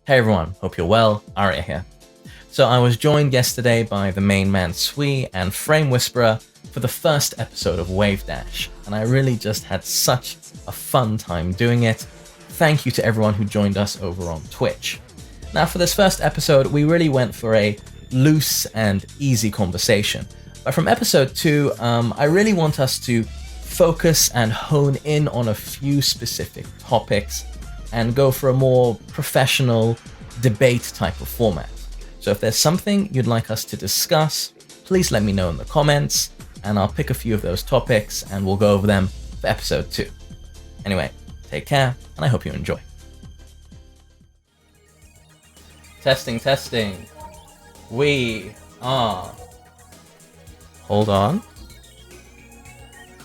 Hey everyone, hope you're well, Arya here. So I was joined yesterday by TheMainManSWE and FrameWhisperer for the first episode of Wavedash, and I really just had such a fun time doing it. Thank you to everyone who joined us over on Twitch. Now for this first episode, we really went for a loose and easy conversation. But from episode 2, I really want us to focus and hone in on a few specific topics and go for a more professional debate type of format. So if there's something you'd like us to discuss, please let me know in the comments, and I'll pick a few of those topics and we'll go over them for episode 2. Anyway, take care, and I hope you enjoy. Testing. We are... Hold on.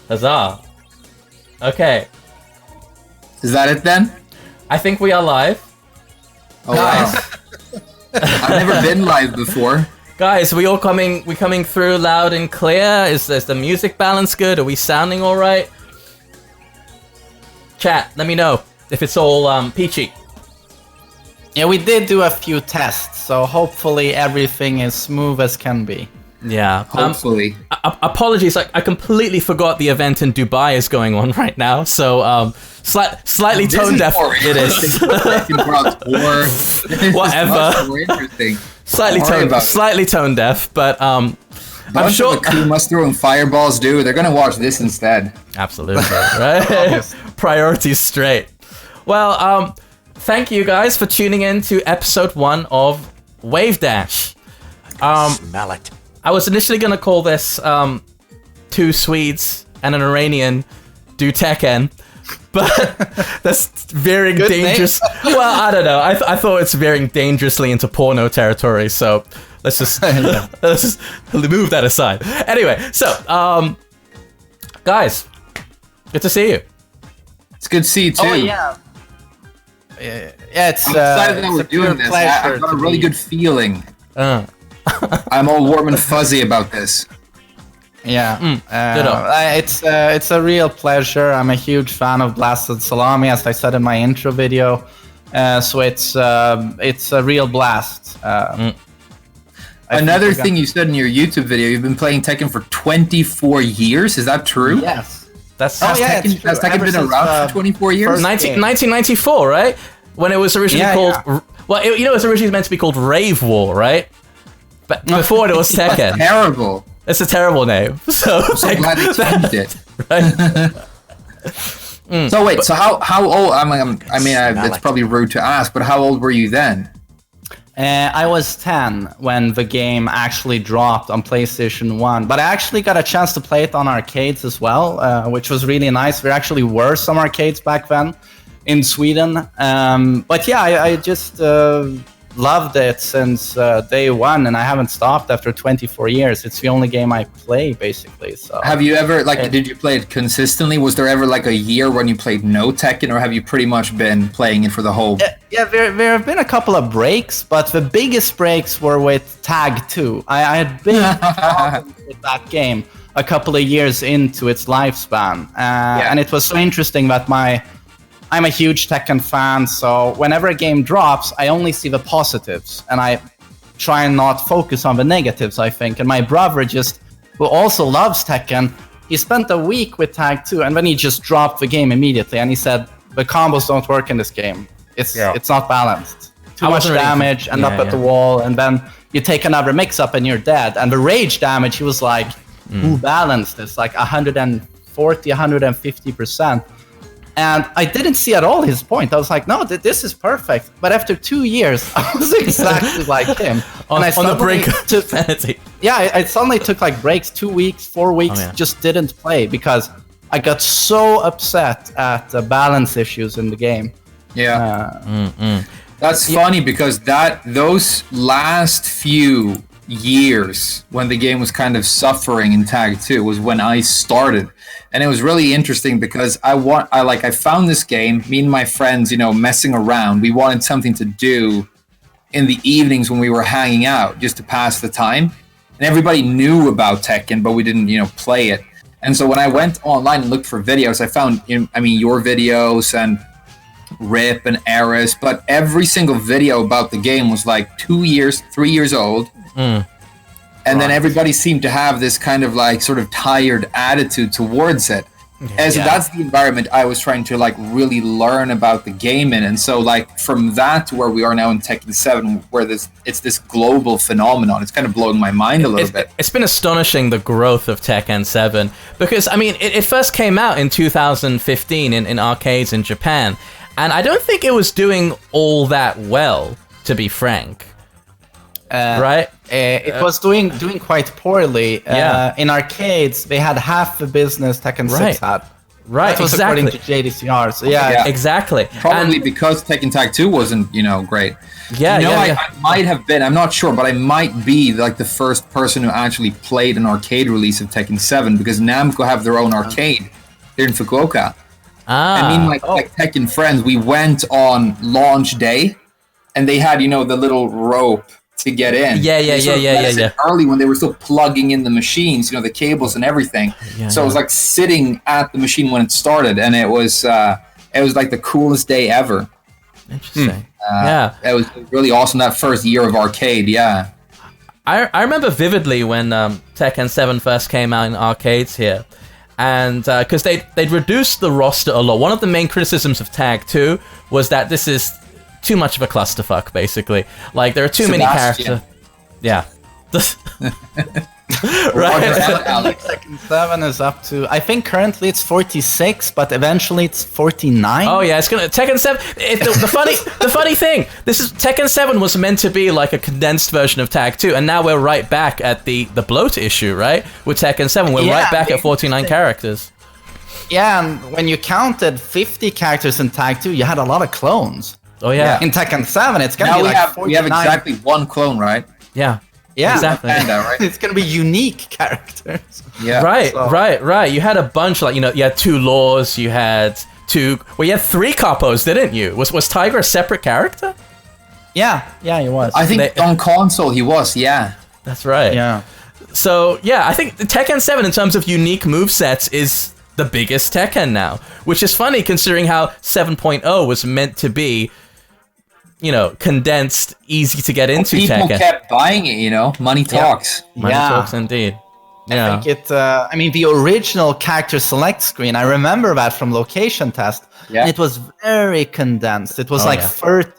Huzzah. Okay. Is that it then? I think we are live. Oh, guys. wow. I've never been live before. Guys, we coming through loud and clear? Is the music balance good? Are we sounding all right? Chat, let me know if it's all peachy. Yeah, we did do a few tests, so hopefully everything is smooth as can be. Yeah. Hopefully. Apologies, I completely forgot the event in Dubai is going on right now, so slightly tone deaf it is. Whatever. More interesting. Slightly tone deaf, but I'm sure who must throw in fireballs do. They're gonna watch this instead. Absolutely, right? Priorities straight. Well, thank you guys for tuning in to episode 1 of Wavedash. Smell it. I was initially going to call this 2 Swedes and an Iranian do Tekken, but that's veering dangerous. Well, I don't know. I thought it's veering dangerously into porno territory, so let's just move that aside. Anyway, so guys, good to see you. It's good to see you too. Oh yeah. Yeah, it's I'm excited that we're doing this. I've got a really good feeling. I'm all warm and fuzzy about this. Yeah, it's a real pleasure. I'm a huge fan of Blasted Salami, as I said in my intro video. So it's a real blast. Another thing you said in your YouTube video, you've been playing Tekken for 24 years. Is that true? Yes. Has Tekken been around for 24 years? 1994, right? When it was originally called... Yeah. Well, it was originally meant to be called Rave War, right? But before it was Tekken. That's terrible. It's a terrible name. So I'm so glad they changed it. Right? So wait, so how old? It's probably rude to ask, but how old were you then? I was 10 when the game actually dropped on PlayStation 1, but I actually got a chance to play it on arcades as well, which was really nice. There actually were some arcades back then in Sweden. But yeah, I just loved it since day one, and I haven't stopped after 24 years. It's the only game I play, basically. So have you ever, did you play it consistently? Was there ever a year when you played no Tekken, or have you pretty much been playing it for the whole... Yeah, there have been a couple of breaks, but the biggest breaks were with Tag 2. I had big problems with that game a couple of years into its lifespan. And it was so interesting that I'm a huge Tekken fan, so whenever a game drops, I only see the positives, and I try and not focus on the negatives, I think. And my brother who also loves Tekken, he spent a week with Tag 2, and then he just dropped the game immediately, and he said, the combos don't work in this game. It's not balanced. Too much damage, and up at the wall, and then you take another mix-up and you're dead. And the rage damage, he was like, who balanced this? 140, 150%. And I didn't see at all his point. I was like, no, this is perfect. But after 2 years, I was exactly like him. on the brink of insanity. Yeah, I suddenly took breaks, 2 weeks, 4 weeks, just didn't play because I got so upset at the balance issues in the game. Yeah. That's funny because those last few years when the game was kind of suffering in Tag 2 was when I started. And it was really interesting because I found this game, me and my friends, messing around. We wanted something to do in the evenings when we were hanging out just to pass the time. And everybody knew about Tekken, but we didn't, play it. And so when I went online and looked for videos, I found, your videos and Rip and Eris, but every single video about the game was like 2 years, 3 years old. And then everybody seemed to have this kind of like sort of tired attitude towards it. And so that's the environment I was trying to like really learn about the game in. And so like from that to where we are now in Tekken 7, where it's this global phenomenon, it's kind of blowing my mind a little bit. It's been astonishing, the growth of Tekken 7, because I mean it first came out in 2015 in arcades in Japan, and I don't think it was doing all that well, to be frank. Right? It was doing quite poorly. In arcades, they had half the business Tekken 6 had. Right, That was exactly. according to JDCR. So Exactly. Probably because Tekken Tag 2 wasn't, great. Yeah, I might have been, I'm not sure, but I might be like the first person who actually played an arcade release of Tekken 7, because Namco have their own arcade here in Fukuoka. I mean, like Tekken Friends, we went on launch day, and they had, the little rope to get in. Yeah. Early when they were still plugging in the machines, the cables and everything. So it was like sitting at the machine when it started, and it was like the coolest day ever. Interesting. It was really awesome that first year of arcade. Yeah. I remember vividly when Tekken 7 first came out in arcades here, and because they'd reduced the roster a lot. One of the main criticisms of Tag 2 was that this is too much of a clusterfuck, basically. Like, there are too many characters. Yeah. Right? Tekken 7 is up to, I think currently it's 46, but eventually it's 49. Oh yeah, it's gonna Tekken 7. The funny thing, Tekken 7 was meant to be like a condensed version of Tag 2, and now we're right back at the bloat issue, right? With Tekken 7, we're right back at 49 characters. Yeah, and when you counted 50 characters in Tag 2, you had a lot of clones. Oh yeah. In Tekken 7, it's gonna Now be like 49. we have exactly one clone, right? Yeah. Yeah, exactly. Right? It's gonna be unique characters. Yeah. Right. You had a bunch, like, you had 2 Laws, you had 3 Capos, didn't you? Was Tiger a separate character? Yeah, he was. I think on console he was, yeah. That's right. Yeah. So, yeah, I think the Tekken 7 in terms of unique movesets is the biggest Tekken now, which is funny considering how 7.0 was meant to be, condensed, easy to get into Tekken. People kept buying it, money talks. Money talks indeed. Yeah. I think the original character select screen, I remember that from location test. Yeah. It was very condensed. It was 30.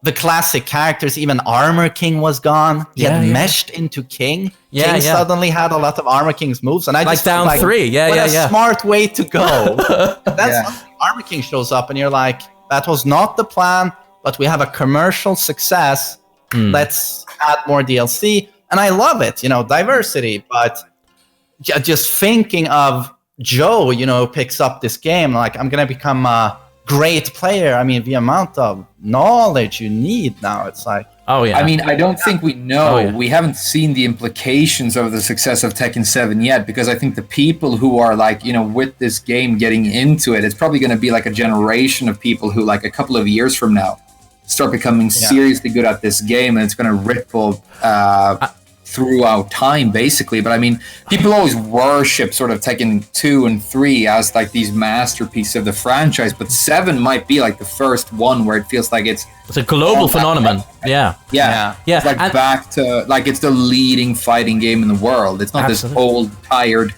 The classic characters, even Armor King was gone. He had meshed into King. King suddenly had a lot of Armor King's moves. And I just down 3. What a smart way to go. That's Armor King shows up and you're like, that was not the plan, but we have a commercial success. Let's add more DLC. And I love it, diversity. But just thinking of Joe, picks up this game, like, I'm going to become a great player. I mean, the amount of knowledge you need now, it's like... Oh, yeah. I mean, I don't think we know. We haven't seen the implications of the success of Tekken 7 yet, because I think the people who are like, with this game getting into it, it's probably going to be like a generation of people who, like, a couple of years from now start becoming seriously good at this game, and it's going to ripple throughout time, basically. But I mean, people always worship sort of Tekken 2 and 3 as like these masterpieces of the franchise, but 7 might be like the first one where it feels like it's a global phenomenon. Yeah. It's like back to, like, it's the leading fighting game in the world. It's not this old, tired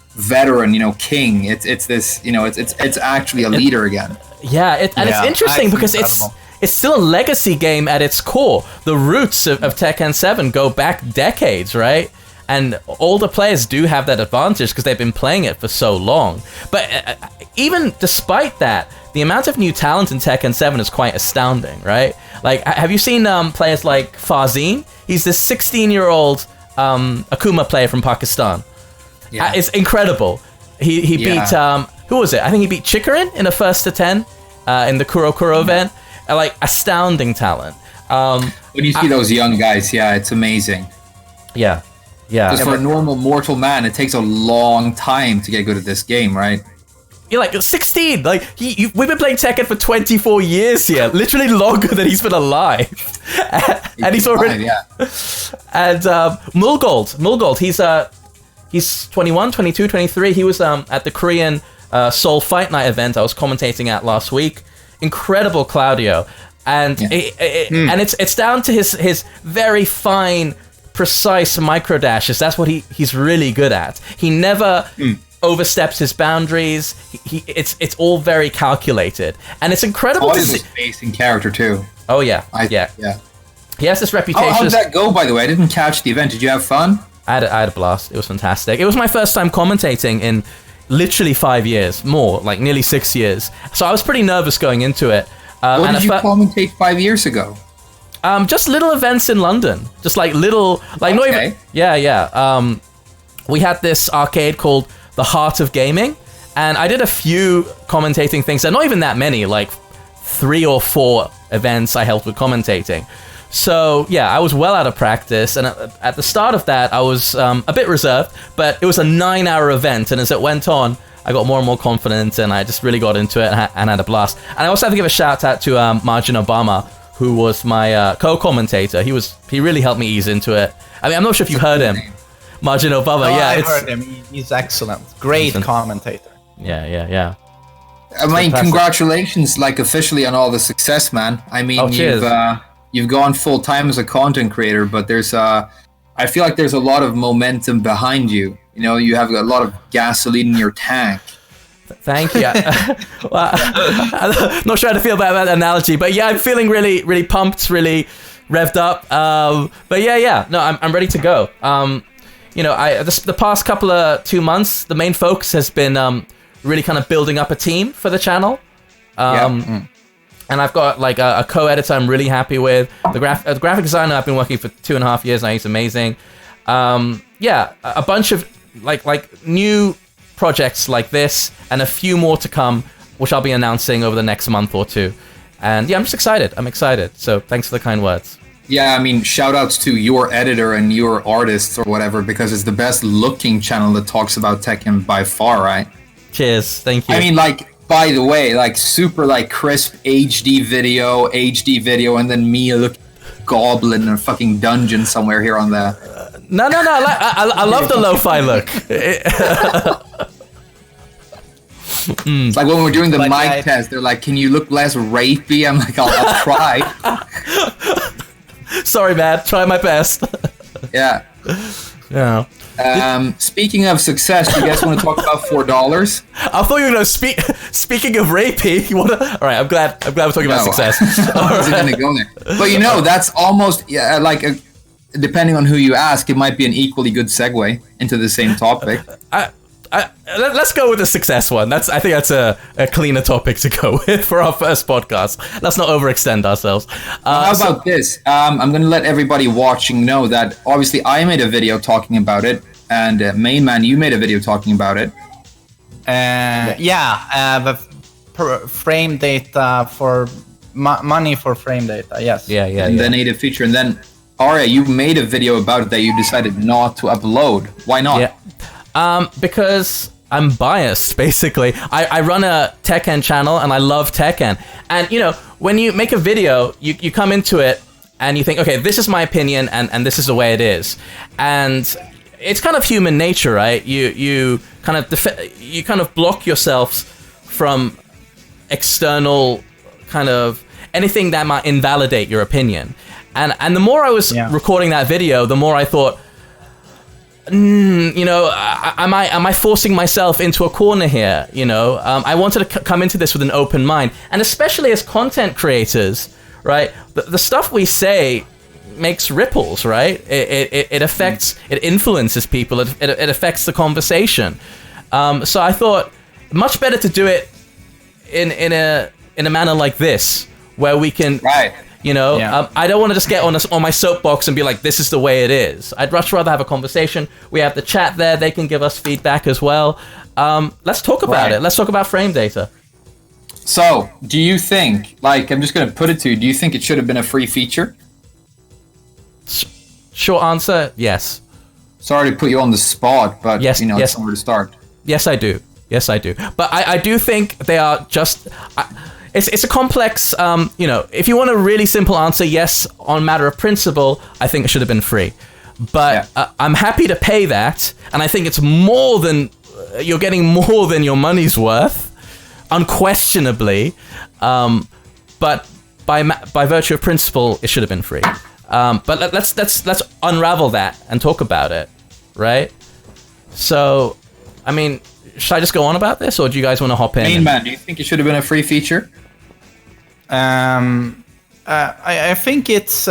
veteran, King. It's this, it's actually a leader again. Yeah, it's interesting because it's still a legacy game at its core. The roots of Tekken 7 go back decades, right? And older players do have that advantage because they've been playing it for so long. But even despite that, the amount of new talent in Tekken 7 is quite astounding, right? Like, have you seen players like Farzeen? He's this 16-year-old Akuma player from Pakistan. Yeah. It's incredible. He beat, who was it? I think he beat Chikarin in a 1st to 10 in the Kuro Kuro event. Like, astounding talent. When you see those young guys, it's amazing. Yeah. Because for a normal mortal man, it takes a long time to get good at this game, right? You're like 16. Like, we've been playing Tekken for 24 years here, literally longer than he's been alive. And he's already. And Mulgold, he's 21, 22, 23. He was at the Korean Seoul Fight Night event I was commentating at last week incredible Claudio, and and it's down to his very fine, precise micro dashes. That's what he's really good at. He never oversteps his boundaries. It's all very calculated, and it's incredible to see. Amazing character too. Oh yeah, yeah. He has this reputation. How did that go, by the way? I didn't catch the event. Did you have fun? I had a blast. It was fantastic. It was my first time commentating in literally 5 years, more, like nearly 6 years. So I was pretty nervous going into it. What did you commentate 5 years ago? Just little events in London. Just like little, like not even. Yeah. We had this arcade called The Heart of Gaming, and I did a few commentating things. And not even that many, like 3 or 4 events I helped with commentating. So yeah, I was well out of practice, and at the start of that, I was a bit reserved, but it was a 9-hour event, and as it went on, I got more and more confident, and I just really got into it and had a blast. And I also have to give a shout out to Margin Obama, who was my co-commentator. He really helped me ease into it. I mean, I'm not sure if you've heard him. Margin Obama, I've heard him. He's excellent. Great commentator. Yeah. I mean, congratulations, like officially on all the success, man. I mean, you've gone full time as a content creator, but I feel like there's a lot of momentum behind you. You know, you have a lot of gasoline in your tank. Thank you. Well, I'm not sure how to feel about that analogy, but yeah, I'm feeling really, really pumped, really revved up. But yeah, no, I'm ready to go. You know, the past couple of 2 months, the main focus has been really kind of building up a team for the channel. And I've got like a co-editor I'm really happy with. The graphic designer I've been working for 2.5 years now. He's amazing. Yeah, a bunch of like new projects like this, and a few more to come, which I'll be announcing over the next month or two. And yeah, I'm just excited. I'm excited. So thanks for the kind words. Yeah, I mean, shout outs to your editor and your artists or whatever, because it's the best looking channel that talks about Tekken by far, right? Cheers. Thank you. I mean, like, by the way, like super like crisp HD video, and then me look goblin in a fucking dungeon somewhere here on the. No. I love the lo-fi look. It's like when we're doing the mic test, they're like, "Can you look less rapey?" I'm like, "I'll try." Sorry, man. Try my best. Yeah. Yeah. Speaking of success, do you guys want to talk about $4? I thought you were going to speaking of rapey, you want to... All right, I'm glad we're talking about success. I wasn't going to go there. But you know, that's almost like, depending on who you ask, it might be an equally good segue into the same topic. Let's go with the success one. I think that's a cleaner topic to go with for our first podcast. Let's not overextend ourselves. How about this? I'm going to let everybody watching know that obviously I made a video talking about it, and Mainman, you made a video talking about it. The frame data for money for frame data. Yes. Yeah. The native feature, and then Arya, you made a video about it that you decided not to upload. Why not? Yeah. Because I'm biased, basically. I run a Tekken channel, and I love Tekken. And, you know, when you make a video, you come into it, and you think, okay, this is my opinion, and this is the way it is. And it's kind of human nature, right? You kind of block yourselves from external kind of anything that might invalidate your opinion. And the more I was recording that video, the more I thought, you know, am I forcing myself into a corner here? You know, I wanted to come into this with an open mind, and especially as content creators, right? The stuff we say makes ripples, right? It affects, it influences people. It affects the conversation. So I thought much better to do it in a manner like this, where we can. Right. You know, I don't want to just get on my soapbox and be like, this is the way it is. I'd much rather have a conversation. We have the chat there. They can give us feedback as well. Let's talk about it. Let's talk about frame data. So, do you think, like, I'm just going to put it to you, do you think it should have been a free feature? Short answer, yes. Sorry to put you on the spot, but, yes, you know, it's somewhere to start. Yes, I do. But I do think they are just... It's a complex, you know, if you want a really simple answer, yes, on matter of principle, I think it should have been free. But I'm happy to pay that, and I think it's more than, you're getting more than your money's worth. unquestionably, but by virtue of principle, it should have been free. But let's unravel that and talk about it, right? So, I mean, should I just go on about this, or do you guys want to hop in? MainMan, do you think it should have been a free feature? I think it's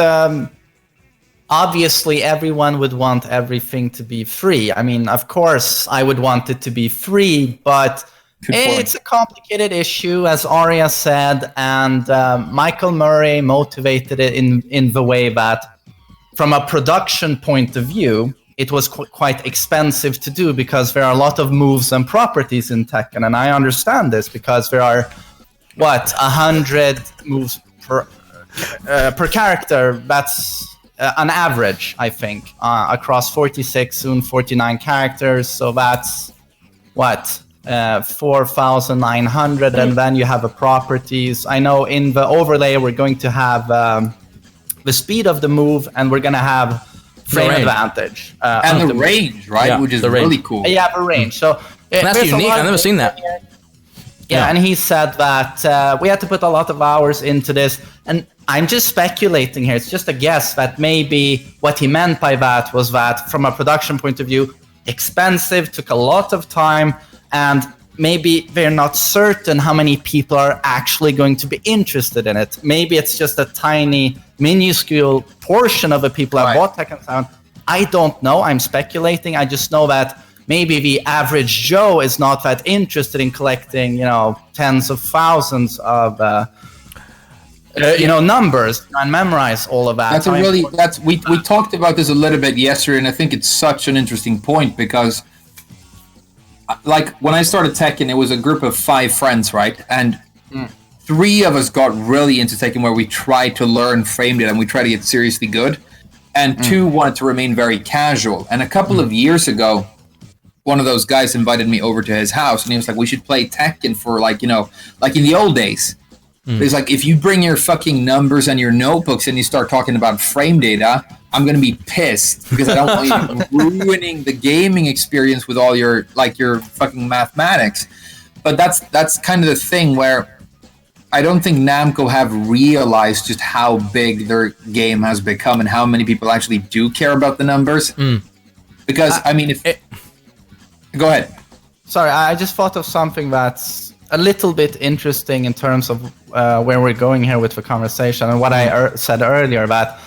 obviously everyone would want everything to be free. I mean, of course, I would want it to be free, but it's a complicated issue, as Arya said, and Michael Murray motivated it in the way that, from a production point of view, it was quite expensive to do because there are a lot of moves and properties in Tekken, and I understand this because there are 100 moves per character. That's an average, I think, across 46, soon 49 characters. So that's 4,900, and then you have the properties. I know in the overlay we're going to have the speed of the move, and we're going to have frame advantage. And the range, right? Yeah, which is really really cool. Yeah, the range. So that's unique. I've never seen that. Yeah, and he said that we had to put a lot of hours into this, and I'm just speculating here. It's just a guess that maybe what he meant by that was that, from a production point of view, expensive, took a lot of time, and maybe they're not certain how many people are actually going to be interested in it. Maybe it's just a tiny, minuscule portion of the people that bought Tekken 7. I don't know. I'm speculating. I just know that maybe the average Joe is not that interested in collecting, tens of thousands of, numbers and memorize all of that. We talked about this a little bit yesterday, and I think it's such an interesting point because, like, when I started Tekken, it was a group of 5 friends, right? And 3 of us got really into Tekken, where we tried to learn frame data and we tried to get seriously good, and 2 wanted to remain very casual. And a couple of years ago, one of those guys invited me over to his house, and he was like, we should play Tekken for, like in the old days. He's like, if you bring your fucking numbers and your notebooks and you start talking about frame data, I'm going to be pissed because I don't want you ruining the gaming experience with all your fucking mathematics. But that's kind of the thing where I don't think Namco have realized just how big their game has become and how many people actually do care about the numbers. Because, go ahead. Sorry, I just thought of something that's a little bit interesting in terms of where we're going here with the conversation, and what I said earlier, that,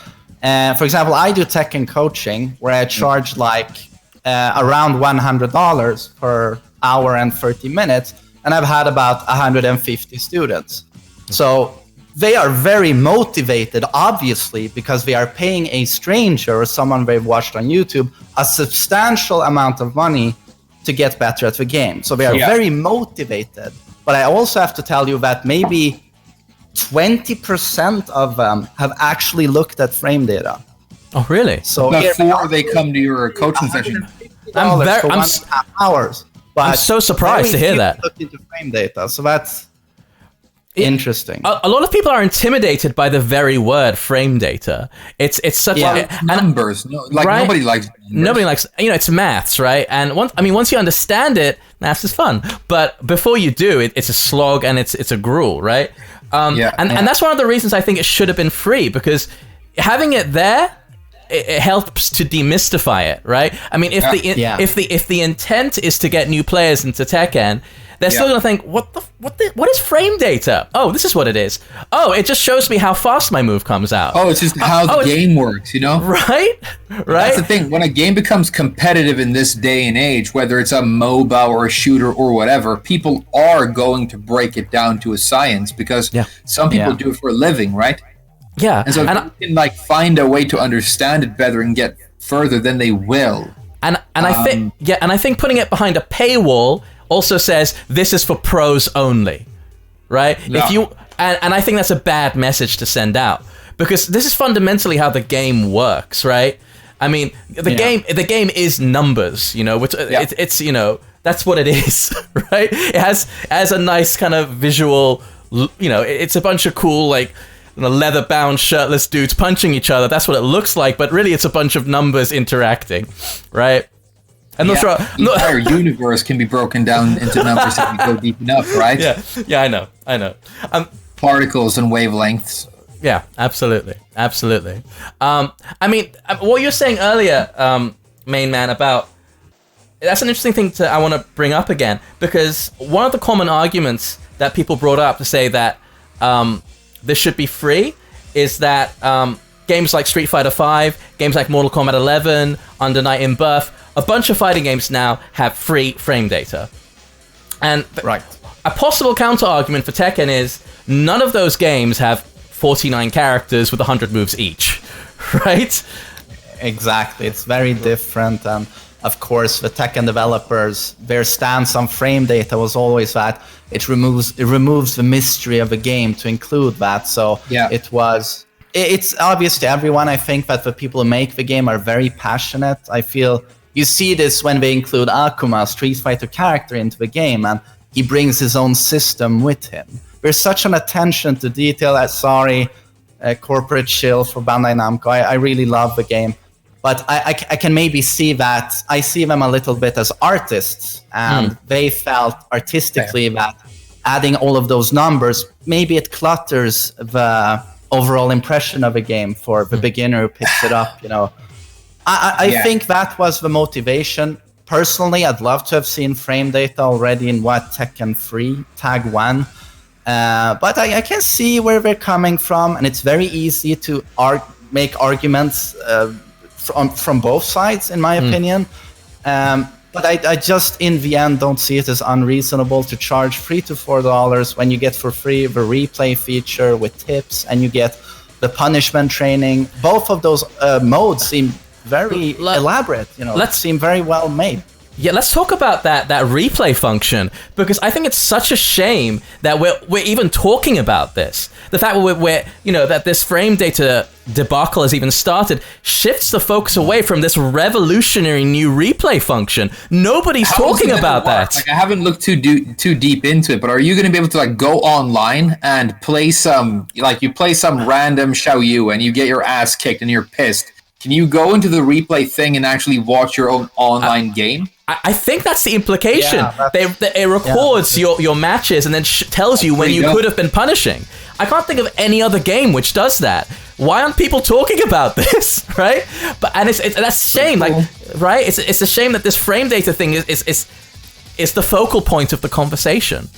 for example, I do Tekken coaching, where I charge around $100 per hour and 30 minutes, and I've had about 150 students. So they are very motivated, obviously, because they are paying a stranger or someone they've watched on YouTube a substantial amount of money to get better at the game. So they are very motivated. But I also have to tell you that maybe 20% of them have actually looked at frame data. Oh, really? So before they come to your coaching session. I'm hours. But I'm so surprised to hear that. Look into frame data. So that's interesting. A lot of people are intimidated by the very word frame data. It's such numbers. Nobody likes numbers. Nobody likes, it's maths, right? And once you understand it, maths is fun. But before you do, it's a slog and it's a gruel, right? And that's one of the reasons I think it should have been free, because having it there, it helps to demystify it, right? I mean, if the intent is to get new players into Tekken, they're still gonna think, what is frame data? Oh, this is what it is. Oh, it just shows me how fast my move comes out. Oh, it's just how the game works, Right? That's the thing. When a game becomes competitive in this day and age, whether it's a MOBA or a shooter or whatever, people are going to break it down to a science, because some people do it for a living, right? Yeah. And so if you can find a way to understand it better and get further, then they will. And I think putting it behind a paywall also says this is for pros only, right? Yeah. And I think that's a bad message to send out, because this is fundamentally how the game works, right? I mean, the game is numbers, it's that's what it is, right? It has a nice kind of visual, it's a bunch of cool leather-bound shirtless dudes punching each other. That's what it looks like, but really it's a bunch of numbers interacting, right? I'm not sure. The entire universe can be broken down into numbers if you go deep enough, right? Yeah, I know. Particles and wavelengths. Yeah, absolutely. I mean, what you're saying earlier, Main Man, about that's an interesting thing I want to bring up again, because one of the common arguments that people brought up to say that this should be free is that games like Street Fighter V, games like Mortal Kombat 11, Under Night in Birth, a bunch of fighting games now have free frame data. And a possible counter-argument for Tekken is none of those games have 49 characters with 100 moves each, right? Exactly. It's very different. And of course, the Tekken developers, their stance on frame data was always that it removes the mystery of the game to include that. So it's obvious to everyone. I think that the people who make the game are very passionate. I feel you see this when they include Akuma, Street Fighter character, into the game, and he brings his own system with him. There's such an attention to detail. Corporate shill for Bandai Namco. I really love the game. But I can maybe see that. I see them a little bit as artists. And they felt artistically that adding all of those numbers, maybe it clutters the overall impression of a game for the beginner who picks it up. I think that was the motivation. Personally, I'd love to have seen frame data already in Tekken 3, Tag 1. But I can see where they're coming from, and it's very easy to make arguments from both sides, in my opinion. But I just, in the end, don't see it as unreasonable to charge $3 to $4 when you get for free the replay feature with tips, and you get the punishment training. Both of those modes seem very elaborate, seem very well made. Yeah, let's talk about that replay function, because I think it's such a shame that we're even talking about this. The fact we're that this frame data debacle has even started shifts the focus away from this revolutionary new replay function. Nobody's talking about that. Like, I haven't looked too deep into it, but are you going to be able to go online and play some random Xiaoyu and you get your ass kicked and you're pissed? Can you go into the replay thing and actually watch your own online game? I think that's the implication. It records your matches and then tells you when you could have been punishing. I can't think of any other game which does that. Why aren't people talking about this, right? That's a shame, right? It's a shame that this frame data thing is the focal point of the conversation.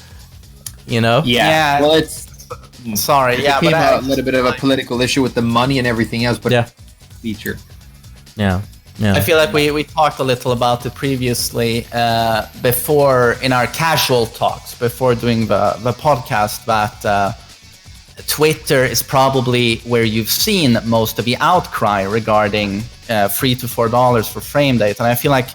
Yeah. Well, it's sorry. It became a little bit of a political issue with the money and everything else, but feature. Yeah. I feel like we talked a little about it previously before in our casual talks before doing the podcast, that Twitter is probably where you've seen most of the outcry regarding $3 to $4 for frame data. And I feel like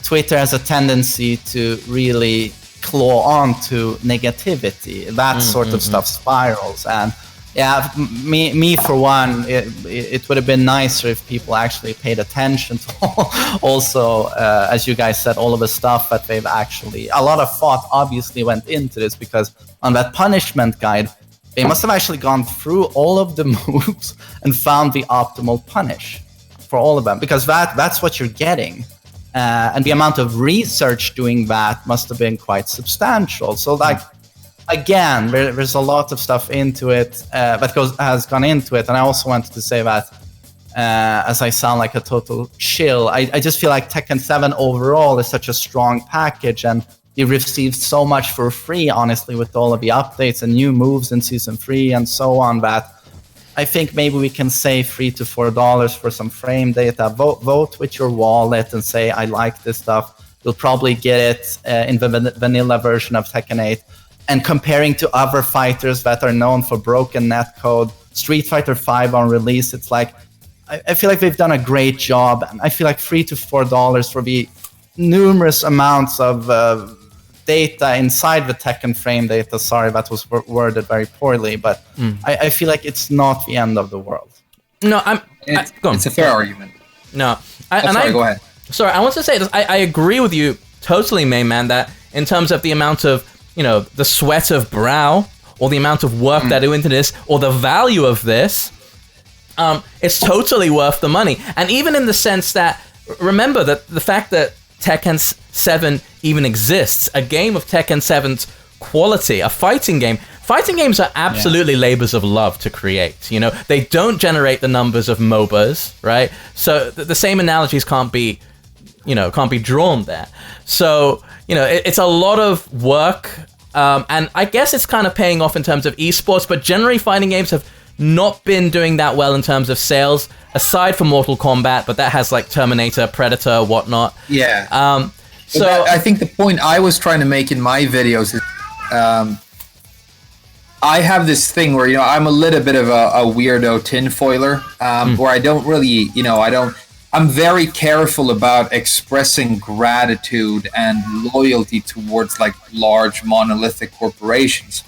Twitter has a tendency to really claw on to negativity. That sort of stuff spirals. And yeah, me for one, it would have been nicer if people actually paid attention to also, as you guys said, all of the stuff that they've actually, a lot of thought obviously went into this, because on that punishment guide, they must have actually gone through all of the moves and found the optimal punish for all of them, because that's what you're getting. And the amount of research doing that must have been quite substantial. So again, there's a lot of stuff into it that has gone into it. And I also wanted to say that, as I sound like a total shill, I just feel like Tekken 7 overall is such a strong package, and you received so much for free, honestly, with all of the updates and new moves in Season 3 and so on, that I think maybe we can say $3 to $4 for some frame data. Vote with your wallet and say, I like this stuff. You'll probably get it in the vanilla version of Tekken 8. And comparing to other fighters that are known for broken netcode, Street Fighter V on release, it's like, I feel like they've done a great job. And I feel like $3 to $4 for the numerous amounts of data inside the Tekken frame data. Sorry, that was worded very poorly, but I feel like it's not the end of the world. No, it's a fair argument. No, go ahead. Sorry, I want to say this. I agree with you totally, Main Man, that in terms of the amount of, the sweat of brow, or the amount of work that went into this, or the value of this, it's totally worth the money. And even in the sense that, remember that the fact that Tekken 7 even exists. A game of Tekken 7's quality, a fighting game. Fighting games are absolutely labors of love to create. You know, they don't generate the numbers of MOBAs, right? So the same analogies can't be drawn there. So, you know, it's a lot of work, and I guess it's kind of paying off in terms of esports, but generally fighting games have not been doing that well in terms of sales, aside from Mortal Kombat, but that has like Terminator, Predator, whatnot. Yeah. So I think the point I was trying to make in my videos is, I have this thing where, you know, I'm a little bit of a weirdo tinfoiler, where I don't really, you know, I'm very careful about expressing gratitude and loyalty towards like large monolithic corporations.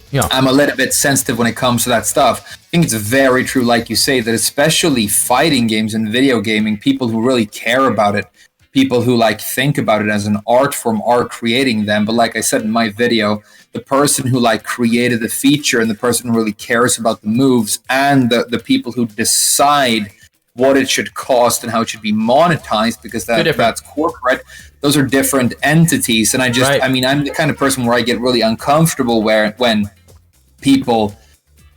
Yeah. I'm a little bit sensitive when it comes to that stuff. I think it's very true, like you say, that especially fighting games and video gaming, people who really care about it, people who like think about it as an art form are creating them. But like I said in my video, the person who like created the feature and the person who really cares about the moves and the people who decide what it should cost and how it should be monetized, because that's corporate, those are different entities. And I mean, I'm the kind of person where I get really uncomfortable when people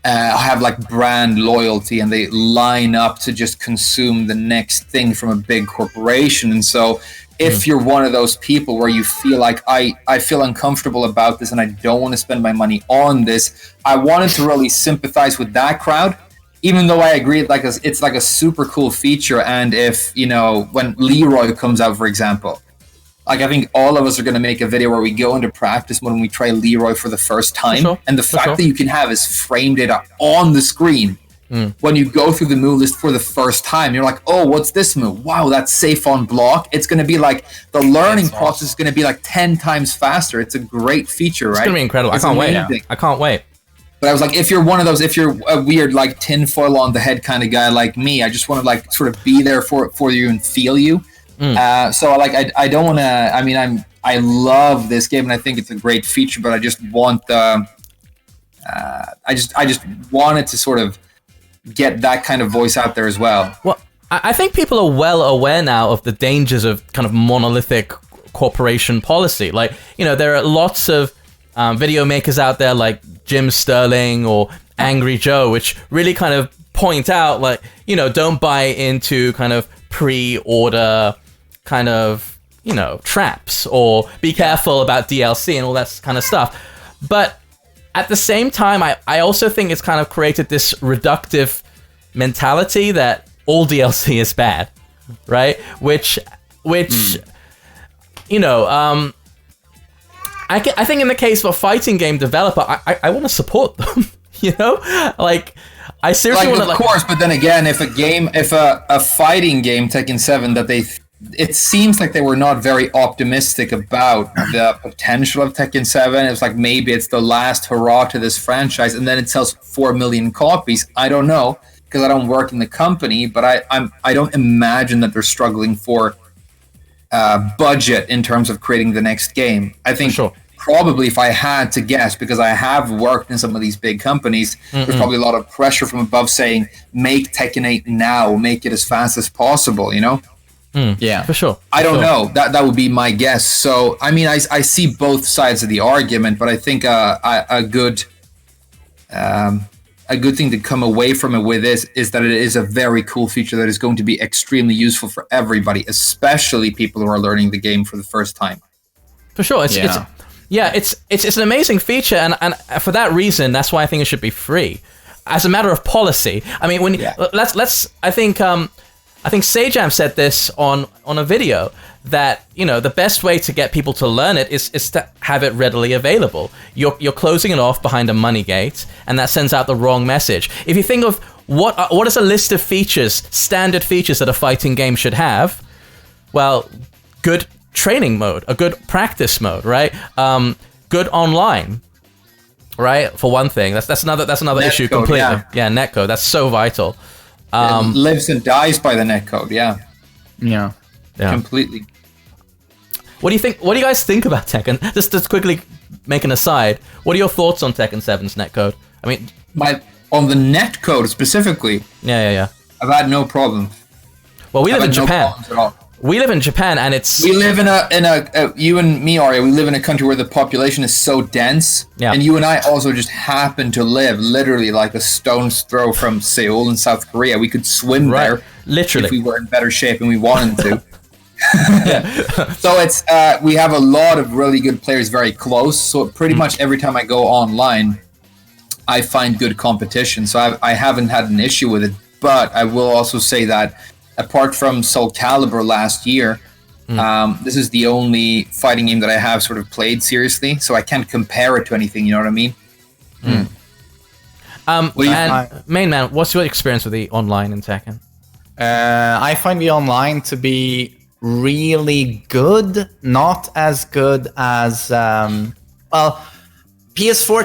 have like brand loyalty and they line up to just consume the next thing from a big corporation. And so if you're one of those people where you feel like I feel uncomfortable about this and I don't want to spend my money on this, I wanted to really sympathize with that crowd, even though I agree it's like a super cool feature. And if, you know, when Leroy comes out, for example, like I think all of us are going to make a video where we go into practice mode and we try Leroy for the first time. And the fact that you can have his frame data on the screen when you go through the move list for the first time, you're like, oh, what's this move? Wow, that's safe on block. It's going to be like, the learning process is going to be like 10 times faster. It's a great feature, right? It's going to be incredible. I can't wait. But I was like, if you're one of those, if you're a weird like tinfoil on the head kind of guy like me, I just want to like sort of be there for you and feel you. So like I don't want to. I mean, I love this game and I think it's a great feature, but I just want the. I just wanted to sort of get that kind of voice out there as well. Well, I think people are well aware now of the dangers of kind of monolithic corporation policy. Like, you know, there are lots of video makers out there like Jim Sterling or Angry Joe, which really kind of point out, like, you know, don't buy into kind of pre-order kind of, you know, traps, or be careful about DLC and all that kind of stuff. But at the same time, I also think it's kind of created this reductive mentality that all DLC is bad, right? Which you know, I think in the case of a fighting game developer, I want to support them, you know? Like, I seriously want to, of course, but then again, if a fighting game, Tekken 7, it seems like they were not very optimistic about the potential of Tekken 7. It was like, maybe it's the last hurrah to this franchise, and then it sells 4 million copies. I don't know, because I don't work in the company, but I don't imagine that they're struggling for budget in terms of creating the next game. I think probably, if I had to guess, because I have worked in some of these big companies, there's probably a lot of pressure from above saying, make Tekken 8 now, make it as fast as possible, you know? Yeah, for sure. I don't know. That would be my guess. So, I mean, I see both sides of the argument, but I think a good thing to come away from it with is that it is a very cool feature that is going to be extremely useful for everybody, especially people who are learning the game for the first time. For sure. It's an amazing feature, and for that reason, that's why I think it should be free. As a matter of policy, I mean, I think Sajam said this on a video, that, you know, the best way to get people to learn it is to have it readily available. You're closing it off behind a money gate, and that sends out the wrong message. If you think of what is a list of features, standard features that a fighting game should have, well, good training mode, a good practice mode, right? Good online, right? For one thing, that's another issue completely. Yeah, netcode. That's so vital. It lives and dies by the netcode. Yeah. Completely. What do you think? What do you guys think about Tekken? Just quickly make an aside. What are your thoughts on Tekken 7's netcode? I mean, on the netcode specifically. Yeah. I've had no problem. Well, we live in Japan. we live in Japan, and it's we live in a you and me, Arya. We live in a country where the population is so dense, and you and I also just happen to live literally like a stone's throw from Seoul in South Korea. We could swim there, literally, if we were in better shape and we wanted to. So it's we have a lot of really good players very close. So pretty much every time I go online, I find good competition. So I haven't had an issue with it. But I will also say that apart from Soul Calibur last year, this is the only fighting game that I have sort of played seriously. So I can't compare it to anything. You know what I mean? Main Man, what's your experience with the online in Tekken? I find the online to be really good, not as good as PS4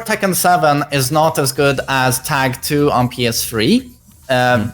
Tekken 7 is not as good as Tag 2 on PS3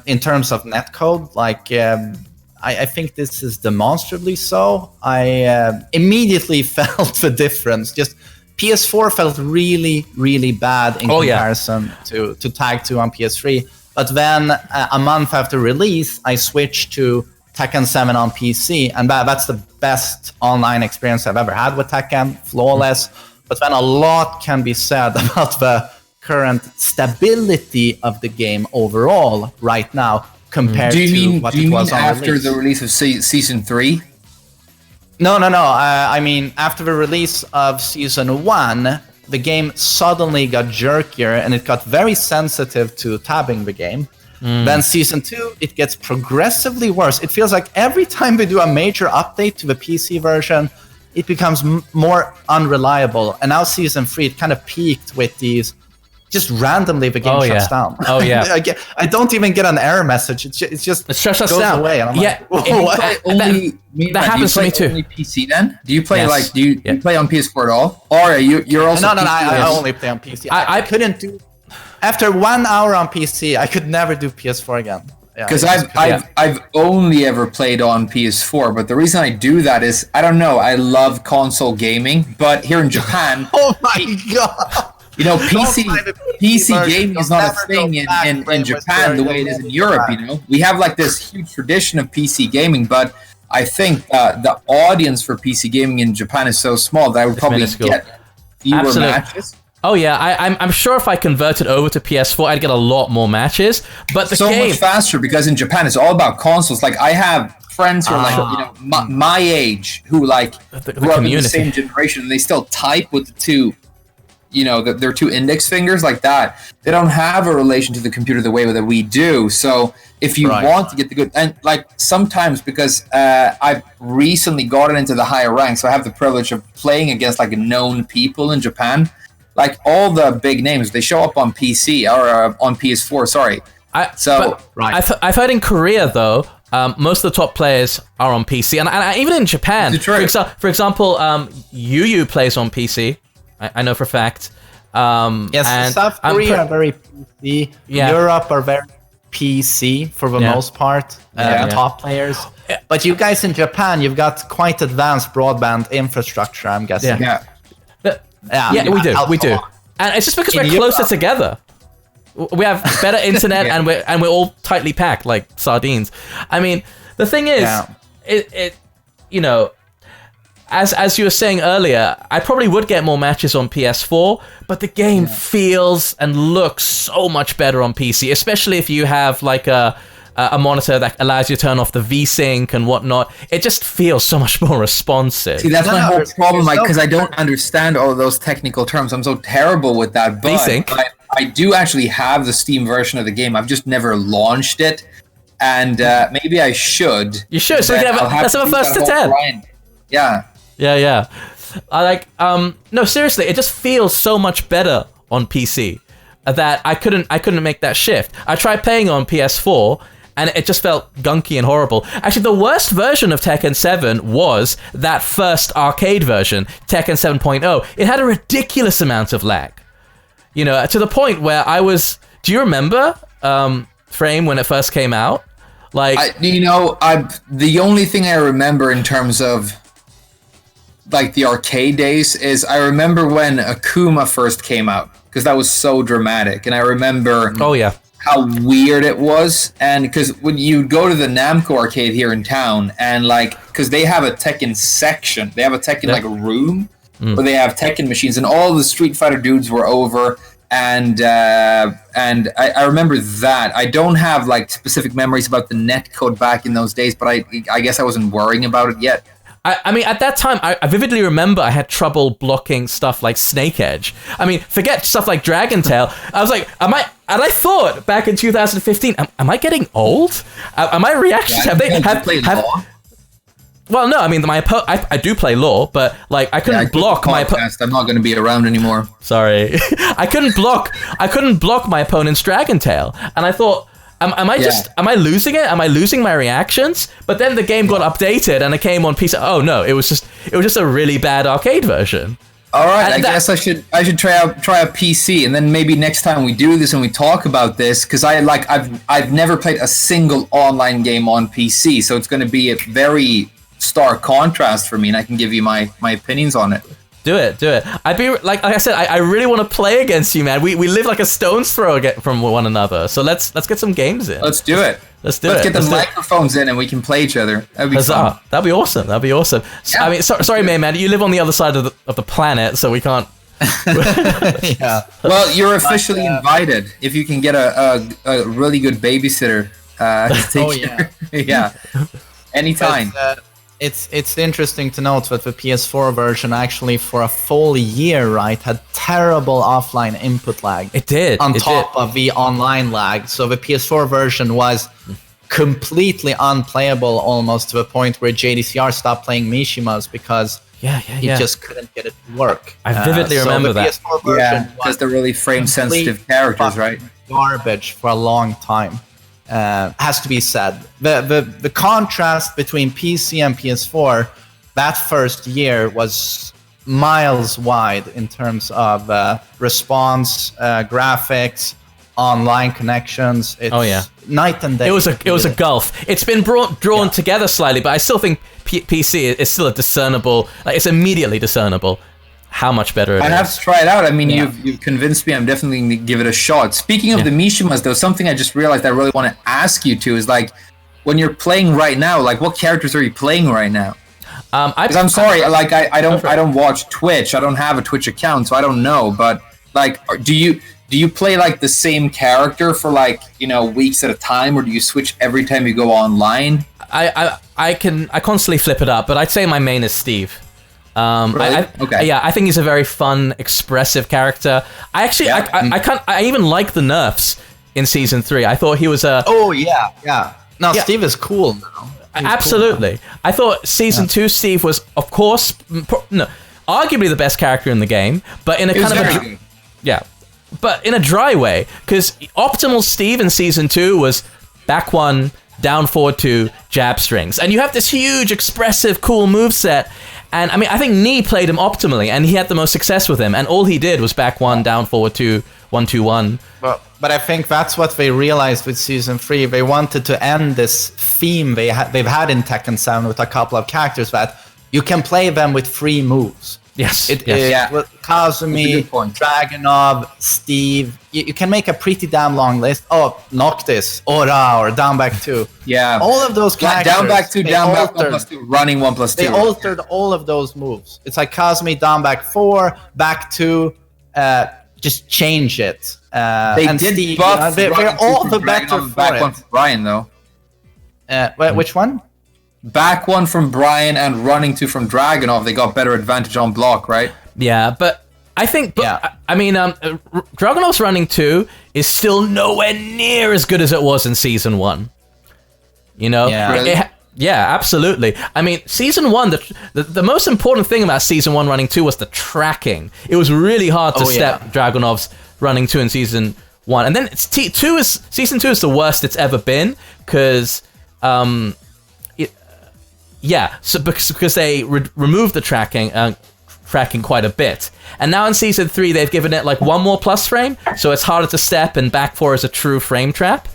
in terms of netcode. Like I think this is demonstrably so. I immediately felt the difference. Just PS4 felt really, really bad in comparison to Tag 2 on PS3. But then a month after release, I switched to Tekken 7 on PC, and that's the best online experience I've ever had with Tekken, flawless. But then a lot can be said about the current stability of the game overall right now compared to what it was on after release. the release of Season 3? No. I mean, after the release of Season 1, the game suddenly got jerkier and it got very sensitive to tabbing the game. Then Season 2, it gets progressively worse. It feels like every time we do a major update to the PC version, it becomes more unreliable. And now Season 3, it kind of peaked with these, just randomly the game shuts down. Oh, yeah. I don't even get an error message. It just shuts goes down. away. And I'm that happens to me too. Only PC then? Do you play do you play on PS4 at all? Or you're also No, I only play on PC. I couldn't do... After 1 hour on PC, I could never do PS4 again. Because I've only ever played on PS4, but the reason I do that is, I don't know, I love console gaming, but here in Japan... Oh my god! You know, PC gaming is not a thing in Japan the way it is in Europe, you know? We have like this huge tradition of PC gaming, but I think the audience for PC gaming in Japan is so small that I would probably get fewer matches. Oh yeah, I'm sure if I converted over to PS4, I'd get a lot more matches. But the game much faster because in Japan it's all about consoles. Like I have friends who are like my age who like grew up in the same generation and they still type with the two, their two index fingers like that. They don't have a relation to the computer the way that we do. So if you want to get the good, and like sometimes because I've recently gotten into the higher ranks, so I have the privilege of playing against like known people in Japan. Like all the big names, they show up on PC or on PS4. Sorry. I've heard in Korea though, most of the top players are on PC, and even in Japan, for example, Yu plays on PC. I know for a fact. Yes, South Korea are very PC. Yeah. Europe are very PC for the most part. Top players. But you guys in Japan, you've got quite advanced broadband infrastructure, I'm guessing. Yeah, we do. And it's just because we're closer together. We have better internet and we're all tightly packed like sardines. I mean, the thing is, as you were saying earlier, I probably would get more matches on PS4, but the game feels and looks so much better on PC, especially if you have like a monitor that allows you to turn off the VSync and whatnot. It just feels so much more responsive. See, that's my whole problem, Mike, because I don't understand all of those technical terms. I'm so terrible with that. But VSync. I do actually have the Steam version of the game. I've just never launched it, and maybe I should. You should. So let's have a first attempt. Yeah. No, seriously, it just feels so much better on PC that I couldn't make that shift. I tried playing on PS4. And it just felt gunky and horrible. Actually, the worst version of Tekken 7 was that first arcade version, Tekken 7.0. It had a ridiculous amount of lag. To the point where I was... Do you remember Frame when it first came out? The only thing I remember in terms of like the arcade days is I remember when Akuma first came out, because that was so dramatic. And I remember... how weird it was, and because when you go to the Namco arcade here in town, and like, because they have a Tekken section, they have a Tekken like a room where they have Tekken machines, and all the Street Fighter dudes were over, and I remember that. I don't have like specific memories about the netcode back in those days, but I guess I wasn't worrying about it yet. I mean, at that time, I vividly remember I had trouble blocking stuff like Snake Edge. I mean, forget stuff like Dragon Tail. I was like, and I thought back in 2015, am I getting old? Am my reactions, well, no, I mean, I do play Law, but like I couldn't block my I'm not going to be around anymore. Sorry. I couldn't block my opponent's Dragon Tail. And I thought, am I losing it? Am I losing my reactions? But then the game got updated and it came on PC. Oh no, it was just a really bad arcade version. All right, I guess I should try a PC, and then maybe next time we do this and we talk about this, because I've never played a single online game on PC, so it's going to be a very stark contrast for me, and I can give you my opinions on it. Do it. I'd be like I said, I really want to play against you, man. We live like a stone's throw from one another. So let's get some games in. Let's do it. Let's get the microphones in and we can play each other. That'd be fun. That'd be awesome. Yeah. I mean, sorry, man. You live on the other side of the planet, so we can't. Yeah. Well, you're officially invited if you can get a really good babysitter. Yeah. Anytime. But, it's interesting to note that the PS4 version actually for a full year, right, had terrible offline input lag. It did. On top of the online lag. So the PS4 version was completely unplayable almost to the point where JDCR stopped playing Mishimas because he just couldn't get it to work. I vividly remember that. PS4 version because they're really frame-sensitive characters, right? Garbage for a long time. Has to be said. The contrast between PC and PS4 that first year was miles wide in terms of response, graphics, online connections. It's night and day. It was a gulf. It's been drawn together slightly, but I still think PC is still a discernible. Like it's immediately discernible how much better it is. I have to try it out. I mean, you've convinced me. I'm definitely going to give it a shot. Speaking of the Mishimas, though, something I just realized I really want to ask you to is like, when you're playing right now, like what characters are you playing right now? I'm sorry, like I don't watch Twitch. I don't have a Twitch account, so I don't know. But like, do you play like the same character for like weeks at a time, or do you switch every time you go online? I constantly flip it up, but I'd say my main is Steve. Really? Okay. Yeah, I think he's a very fun, expressive character. I even like the nerfs in season 3. I thought he was a. Oh yeah. No, Steve is cool now. Absolutely. Cool now. I thought season 2 Steve was, of course, arguably the best character in the game, but in a kind of but in a dry way, because optimal Steve in season 2 was back 1, down forward 2, jab strings, and you have this huge, expressive, cool moveset. And I mean, I think Nee played him optimally, and he had the most success with him. And all he did was back 1, down forward 2, 1, 2, 1. But I think that's what they realized with season 3. They wanted to end this theme they've had in Tekken 7 with a couple of characters that you can play them with free moves. Yes. Kazumi, Dragunov, Steve. You can make a pretty damn long list. Oh, Noctis, Ora, or Down Back 2. Yeah. All of those characters. Down Back 2, Down Back 1+2, running 1+2. They altered all of those moves. It's like Kazumi, Down Back 4, Back 2, just change it. They and did Steve, buff they're all the better for back it. one from Brian, though. Which one? Back 1 from Brian and running 2 from Dragunov, they got better advantage on block, right? Yeah, but I think, I mean, Dragunov's running 2 is still nowhere near as good as it was in season 1. Yeah. Really? Yeah, absolutely. I mean, season 1, the most important thing about season 1 running 2 was the tracking. It was really hard to step Dragunov's running 2 in season 1. And then season 2 is the worst it's ever been, because because they removed the tracking quite a bit. And now in season 3, they've given it like 1 more plus frame, so it's harder to step, and back 4 is a true frame trap.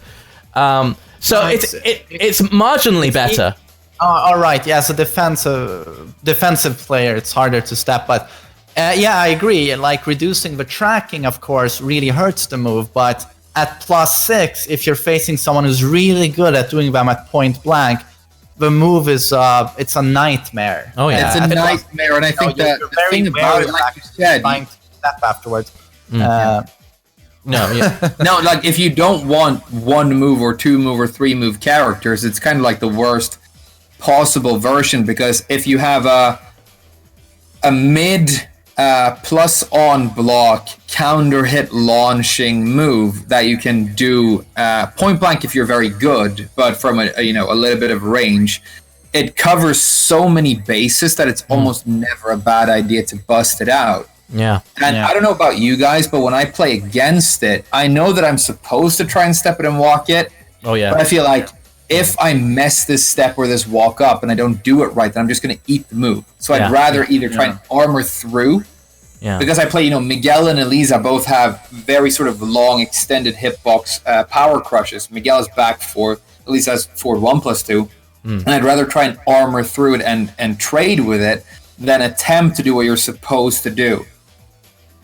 So it's marginally better. All right, yeah. So defensive player, it's harder to step, but I agree. Like reducing the tracking, of course, really hurts the move, but at +6, if you're facing someone who's really good at doing them at point blank, the move is it's a nightmare. Oh yeah, it's a nightmare, and I think that the thing about it, like you said, trying to step afterwards. no, yeah. no, like if you don't want 1 move or 2 move or 3 move characters, it's kind of like the worst possible version, because if you have a mid plus on block counter hit launching move that you can do point blank if you're very good, but from a little bit of range, it covers so many bases that it's almost never a bad idea to bust it out. Yeah. And I don't know about you guys, but when I play against it, I know that I'm supposed to try and step it and walk it. Oh yeah. But I feel like if I mess this step or this walk up and I don't do it right, then I'm just going to eat the move. So I'd rather either try and armor through. Yeah. Because I play, Miguel and Eliza both have very sort of long, extended hitbox power crushes. Miguel is back 4, Eliza has forward 1+2. And I'd rather try and armor through it and trade with it than attempt to do what you're supposed to do.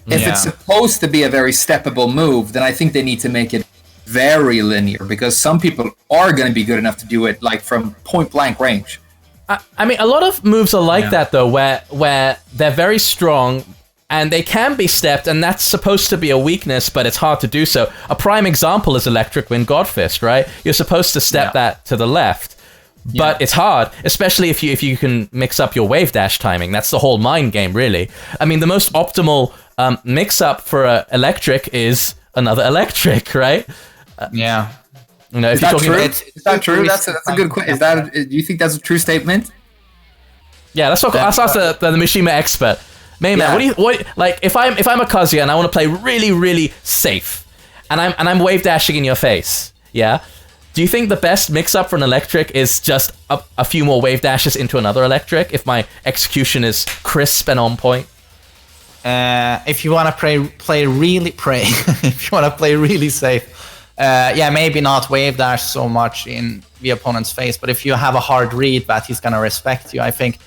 If it's supposed to be a very steppable move, then I think they need to make it very linear, because some people are going to be good enough to do it like from point blank range. I mean, a lot of moves are like that though, where they're very strong and they can be stepped, and that's supposed to be a weakness, but it's hard to do so. A prime example is Electric Wind Godfist, right? You're supposed to step that to the left, but it's hard, especially if you can mix up your Wavedash timing. That's the whole mind game, really. I mean, the most optimal mix-up for Electric is another Electric, right? If you're talking true? Is that true? That's a good question. Do you think that's a true statement? Yeah, let's ask the Mishima expert. Mainman, what like if I'm a Kazuya and I want to play really, really safe, and I'm wave dashing in your face, yeah? Do you think the best mix-up for an Electric is just a few more wave dashes into another Electric if my execution is crisp and on point? If you want to play really safe, maybe not wave dash so much in the opponent's face, but if you have a hard read that he's going to respect you, I think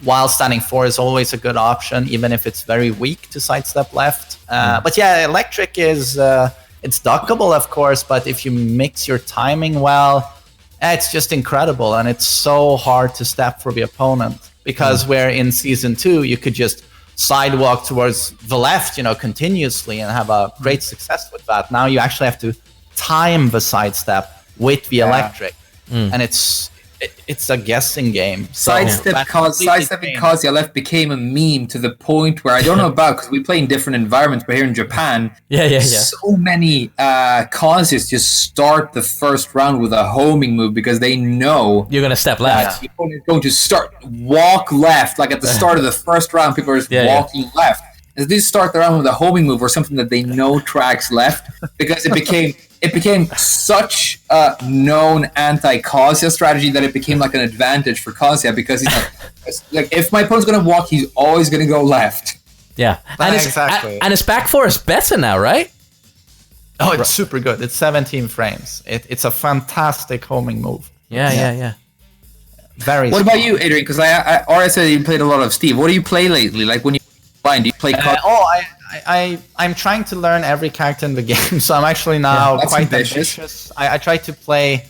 while standing 4 is always a good option, even if it's very weak to sidestep left. But yeah, Electric is it's duckable, of course, but if you mix your timing well, it's just incredible, and it's so hard to step for the opponent, because where in Season 2 you could just sidewalk towards the left, continuously and have a great success with that. Now you actually have to time the sidestep with the Electric, and it's a guessing game. Sidestepping Kazuya left became a meme to the point where I don't know about, because we play in different environments, but here in Japan, so many Kazuyas just start the first round with a homing move because they know you're going to step left. The opponent is going to walk left. Like at the start of the first round, people are just walking left. And they start the round with a homing move or something that they know tracks left, because it became such a known anti-Kazuya strategy that it became like an advantage for Kazuya, because he's like if my opponent's going to walk, he's always going to go left. Yeah, and his back 4 is better now, right? Oh, it's super good. It's 17 frames. It's a fantastic homing move. Yeah. Very. What about you, Adrian? Because I already said you played a lot of Steve. What do you play lately? Like when you do you play? I'm trying to learn every character in the game, so I'm actually now quite ambitious. I try to play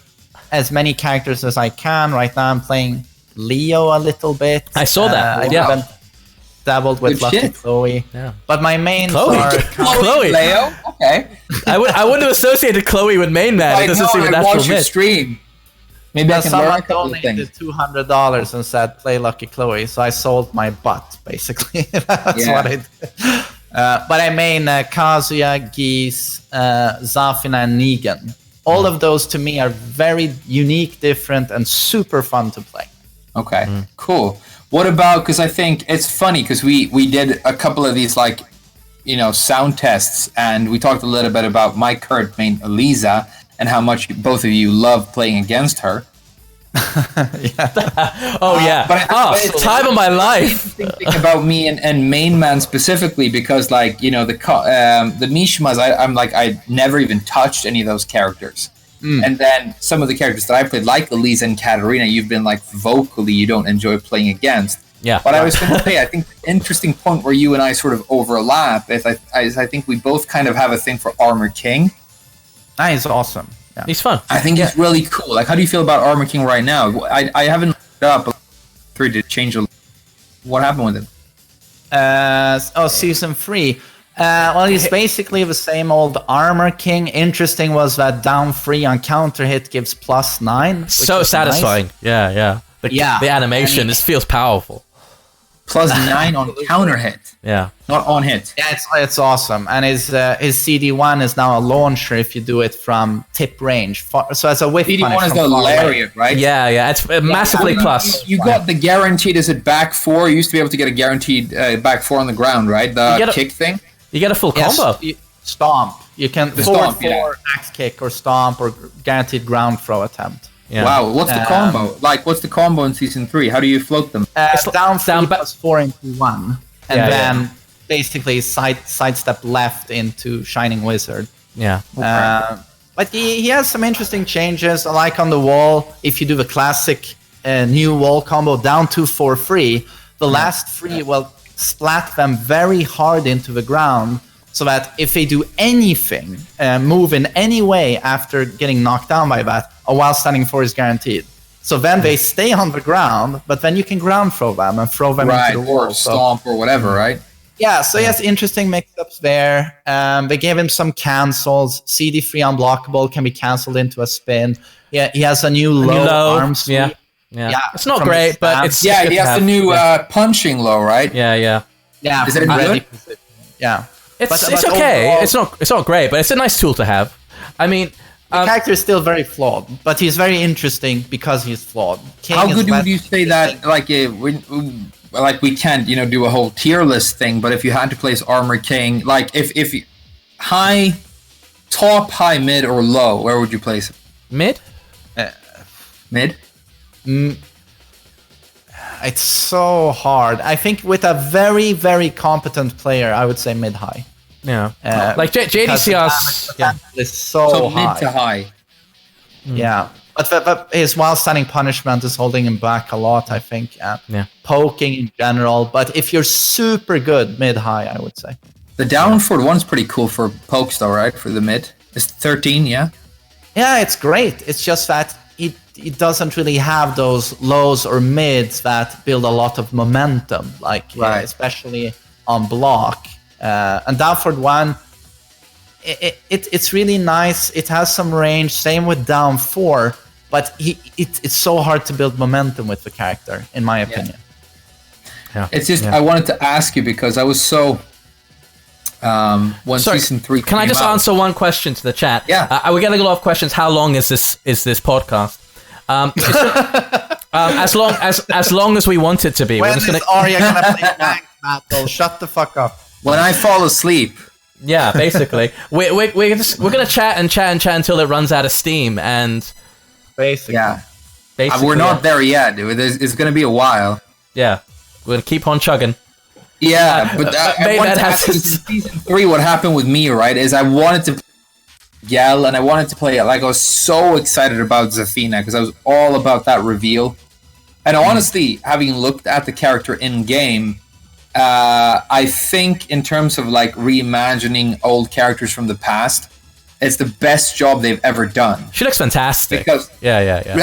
as many characters as I can. Right now I'm playing Leo a little bit. I saw that. I haven't dabbled with Lucky Chloe. Yeah. But my mains are... Chloe. Leo? Okay. I wouldn't have associated Chloe with main man. It doesn't seem a natural watch your stream. Maybe I can learn a couple of things. Someone donated $200 and said, play Lucky Chloe, so I sold my butt, basically. That's what I did. But I main Kazuya, Geese, Zafina, and Negan. All of those to me are very unique, different, and super fun to play. Okay, cool. What about, because I think it's funny, because we did a couple of these sound tests, and we talked a little bit about my current main, Eliza, and how much both of you love playing against her. But time of my life. Thinking about me and main man specifically, because the Mishimas, I never even touched any of those characters. And then some of the characters that I played, like Elise and Katarina, you've been vocally you don't enjoy playing against. Yeah. But I was going to say, I think the interesting point where you and I sort of overlap is I think we both kind of have a thing for Armor King. He's awesome. Yeah. He's fun. I think he's really cool. Like, how do you feel about Armor King right now? I haven't looked up 3 to change. What happened with him? Season 3. Well, he's basically the same old Armor King. Interesting was that down 3 on counter hit gives +9. So satisfying. Nice. Yeah. The animation just feels powerful. +9 on counter hit. Yeah. Not on hit. Yeah, it's awesome. And his CD1 is now a launcher if you do it from tip range. So as a whiff CD1 punish is from the far away. lariat, right? Yeah. It's massively plus. You got the guaranteed, is it back 4? You used to be able to get a guaranteed back 4 on the ground, right? The kick thing? You get a full combo. Stomp. You can The forward stomp, yeah. 4, axe kick, or stomp, or guaranteed ground throw attempt. Yeah. Wow, what's the combo? Like, what's the combo in Season 3? How do you float them? Down 3 back- plus 4 into 1. And then basically sidestep left into Shining Wizard. Yeah. But he has some interesting changes. Like on the wall, if you do the classic new wall combo down 2 for free, the last 3 will splat them very hard into the ground, so that if they do anything, move in any way after getting knocked down by that, a while standing 4 is guaranteed. So then they stay on the ground, but then you can ground throw them and throw them into the wall. Or stomp or whatever, right? Yeah, so he has interesting mix-ups there. They gave him some cancels. CD3 unblockable can be cancelled into a spin. Yeah, he has a new low arm sweep. Yeah. It's not great, but it's Yeah, good he to has have. the new punching low, right? Yeah. Yeah, Is it from good? ready position. Yeah. It's But okay. overall, It's not great, but it's a nice tool to have. I mean, the character is still very flawed, but he's very interesting because he's flawed. King How is good less- would you say that, we can't, do a whole tier list thing, but if you had to place Armor King, like, if high, top, high, mid, or low, where would you place it? mid. Mid? It's so hard. I think with a very, very competent player, I would say mid-high. Yeah. Like JDCR's. Yeah. It's so So high. mid to high. Yeah. But his while standing punishment is holding him back a lot, I think. Yeah. Poking in general. But if you're super good, mid-high, I would say. The downward one's pretty cool for pokes, though, right? For the mid. It's 13, yeah? Yeah, it's great. It's just that it doesn't really have those lows or mids that build a lot of momentum, like especially on block. And Downward 1, it's really nice. It has some range. Same with Down 4, but it's so hard to build momentum with the character, in my opinion. Yeah. It's just, I wanted to ask you because I was so... when Season 3 Can I just answer one question to the chat? Yeah. We're getting a lot of questions. How long is this podcast? As long as we want it to be. When We're just is Arya gonna play Ranked Battle? Shut the fuck up. When I fall asleep. Yeah, basically. we're gonna chat until it runs out of steam, and Basically. Yeah. basically We're not there yet, dude. It's going to be a while. Yeah, we're gonna keep on chugging. Yeah, but I wanted to ask you, in Season 3, what happened with me, right, is I wanted to yell, and I wanted to play it. Like, I was so excited about Zafina, because I was all about that reveal. And honestly, having looked at the character in-game, I think in terms of, like, reimagining old characters from the past, it's the best job they've ever done. She looks fantastic. Because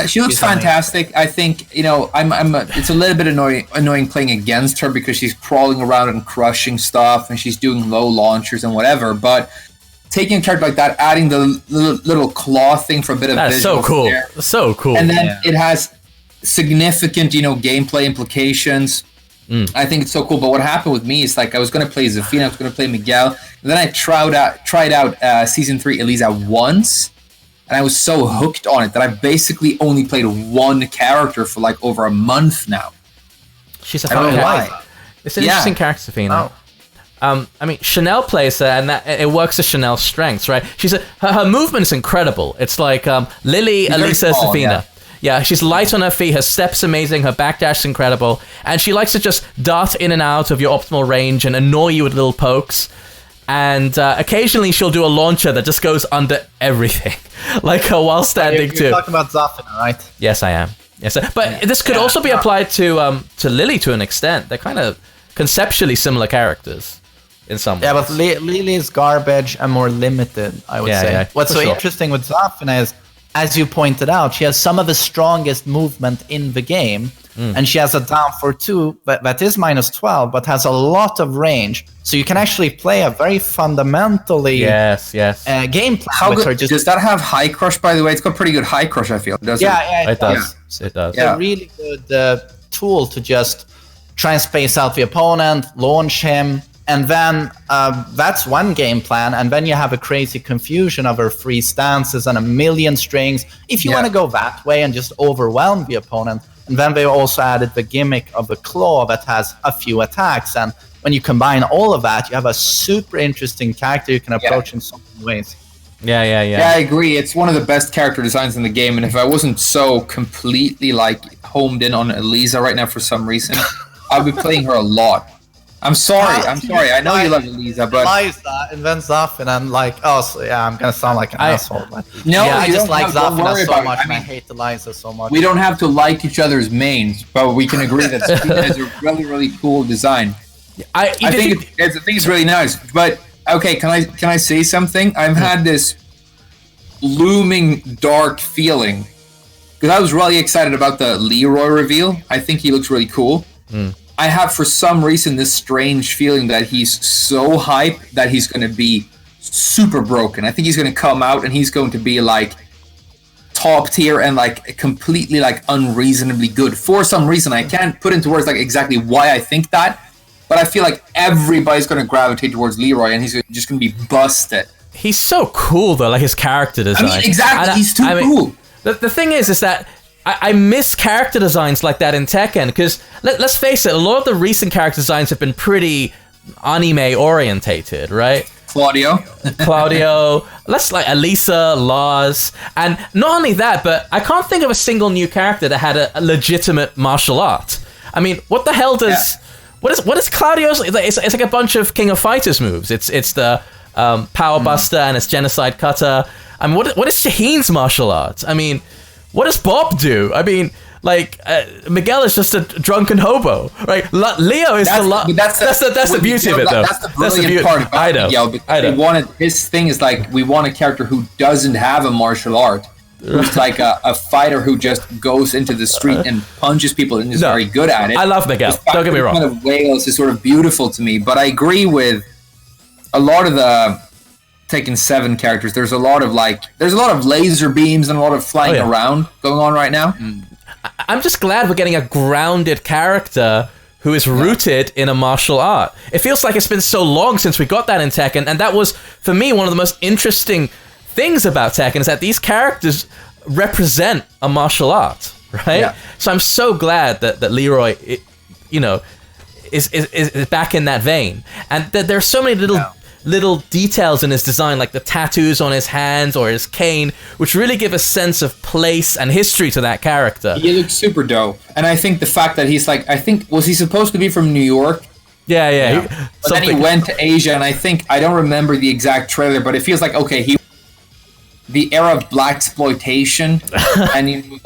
she looks fantastic. I think, it's a little bit annoying playing against her because she's crawling around and crushing stuff and she's doing low launchers and whatever, but taking a character like that, adding the little claw thing for a bit of that's visual so cool. flair. So cool. And then it has significant, gameplay implications. I think it's so cool. But what happened with me is, like, I was going to play Zafina, I was going to play Miguel, and then I tried out Season 3 Elisa once, and I was so hooked on it that I basically only played one character for, like, over a month now. She's a I don't fun know character. why. It's an interesting character, Zafina. I mean, Chanel plays her, and it works to Chanel's strengths, right? Her movement's incredible. It's like Lily, Elisa, tall, Zafina. Yeah, she's light on her feet, her step's amazing, her backdash's incredible, and she likes to just dart in and out of your optimal range and annoy you with little pokes. And occasionally she'll do a launcher that just goes under everything, like her while standing too. You're talking about Zafina, right? Yes, I am. Yes, but this could also be applied to Lily to an extent. They're kind of conceptually similar characters. in some ways. Yeah, but Lily is garbage and more limited, I would say. Yeah, What's so sure. interesting with Zafina is, as you pointed out, she has some of the strongest movement in the game, and she has a down for 2 that is -12, but has a lot of range. So you can actually play a very fundamentally yes. game plan How with her. good, does that have high crush, by the way? It's got pretty good high crush, I feel. Does Yeah, It does. It does. It's a really good tool to just try and space out the opponent, launch him, and then that's one game plan. And then you have a crazy confusion of her free stances and a million strings. If you want to go that way and just overwhelm the opponent. And then they also added the gimmick of the claw that has a few attacks. And when you combine all of that, you have a super interesting character you can approach in so many ways. Yeah. Yeah, I agree. It's one of the best character designs in the game. And if I wasn't so completely like homed in on Elisa right now for some reason, I'd be playing her a lot. I'm sorry. I know you love Elisa, but Elisa and then Zafina, and I'm gonna sound like an asshole. But no, I just like don't worry Zafina so about it. much, I and I mean, hate Elisa so much. we don't have to like each other's mains, but we can agree that Zafina has a really, really cool design. I think it's really nice. But okay, can I say something? I've had this looming dark feeling because I was really excited about the Leroy reveal. I think he looks really cool. I have, for some reason, this strange feeling that he's so hype that he's going to be super broken. I think he's going to come out and he's going to be like top tier and like completely like unreasonably good. For some reason, I can't put into words like exactly why I think that, but I feel like everybody's going to gravitate towards Leroy and he's just going to be busted. He's so cool though, like his character design. I mean, exactly, he's too cool. The thing is that I miss character designs like that in Tekken, because let's face it, a lot of the recent character designs have been pretty anime orientated, right? Claudio, let's like Elisa, Lars, and not only that, but I can't think of a single new character that had a legitimate martial art. I mean, what the hell does what is Claudio's? It's like a bunch of King of Fighters moves. It's the Power Buster and it's Genocide Cutter. I mean, what is Shaheen's martial arts? I mean, what does Bob do? I mean, like Miguel is just a drunken hobo, right? Leo is that's the beauty of it, though. That's the brilliant part about Miguel. Because his thing is like we want a character who doesn't have a martial art, who's like a fighter who just goes into the street and punches people and is very good at it. I love Miguel. Don't get me wrong. Kind of Wales is sort of beautiful to me, but I agree with a lot of the Taken 7 characters. There's a lot of laser beams and a lot of flying around going on right now. I'm just glad we're getting a grounded character who is rooted in a martial art. It feels like it's been so long since we got that in Tekken, and that was, for me, one of the most interesting things about Tekken, is that these characters represent a martial art, right? Yeah. So I'm so glad that Leroy, is back in that vein. And that there are so many little details in his design, like the tattoos on his hands or his cane, which really give a sense of place and history to that character. He looks super dope. And I think the fact that he's like, was he supposed to be from New York? Yeah. But then he went to Asia, and I don't remember the exact trailer, but it feels like, okay, the era of blaxploitation and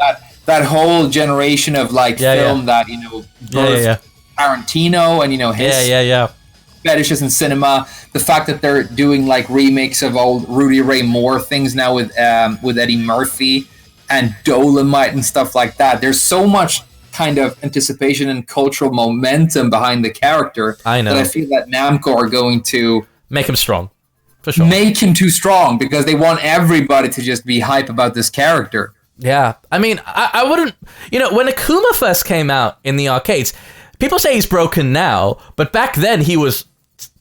that whole generation of film that, birthed Tarantino and, his fetishes in cinema. The fact that they're doing like remakes of old Rudy Ray Moore things now with Eddie Murphy and Dolomite and stuff like that. There's so much kind of anticipation and cultural momentum behind the character that I feel that Namco are going to make him strong. For sure. Make him too strong because they want everybody to just be hype about this character. Yeah. I mean, I wouldn't... when Akuma first came out in the arcades, people say he's broken now, but back then he was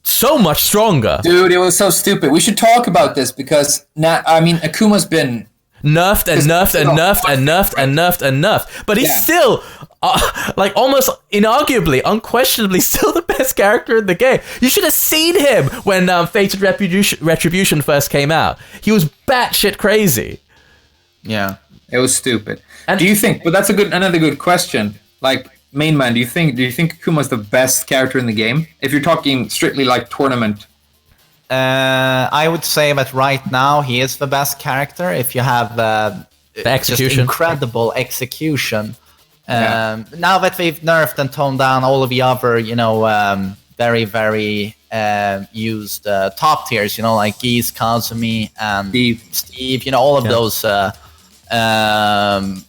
so much stronger. Dude, it was so stupid. We should talk about this because Akuma's been nerfed and nerfed and nerfed and nerfed and nerfed and nerfed, but he's still almost inarguably, unquestionably still the best character in the game. You should have seen him when Fated Retribution first came out. He was batshit crazy. Yeah, it was stupid. And do you think? But that's another good question. Like, Main Man, do you think Akuma's the best character in the game? If you're talking strictly like tournament. I would say that right now he is the best character if you have the execution. Just incredible execution. Now that they've nerfed and toned down all of the other, the very, very used top tiers, like Geese, Kazumi, and Steve, all of those,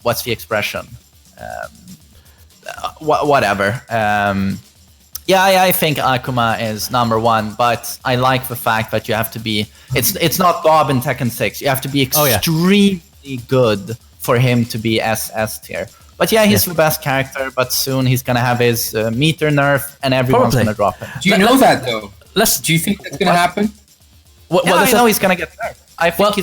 what's the expression? Whatever. I think Akuma is number one, but I like the fact that you have to be, it's not Bob in Tekken 6, you have to be extremely good for him to be SS tier. But he's the best character, but soon he's going to have his meter nerf and everyone's going to drop him. Do you know that, though? Do you think that's going to happen? I know he's going to get nerfed. I think he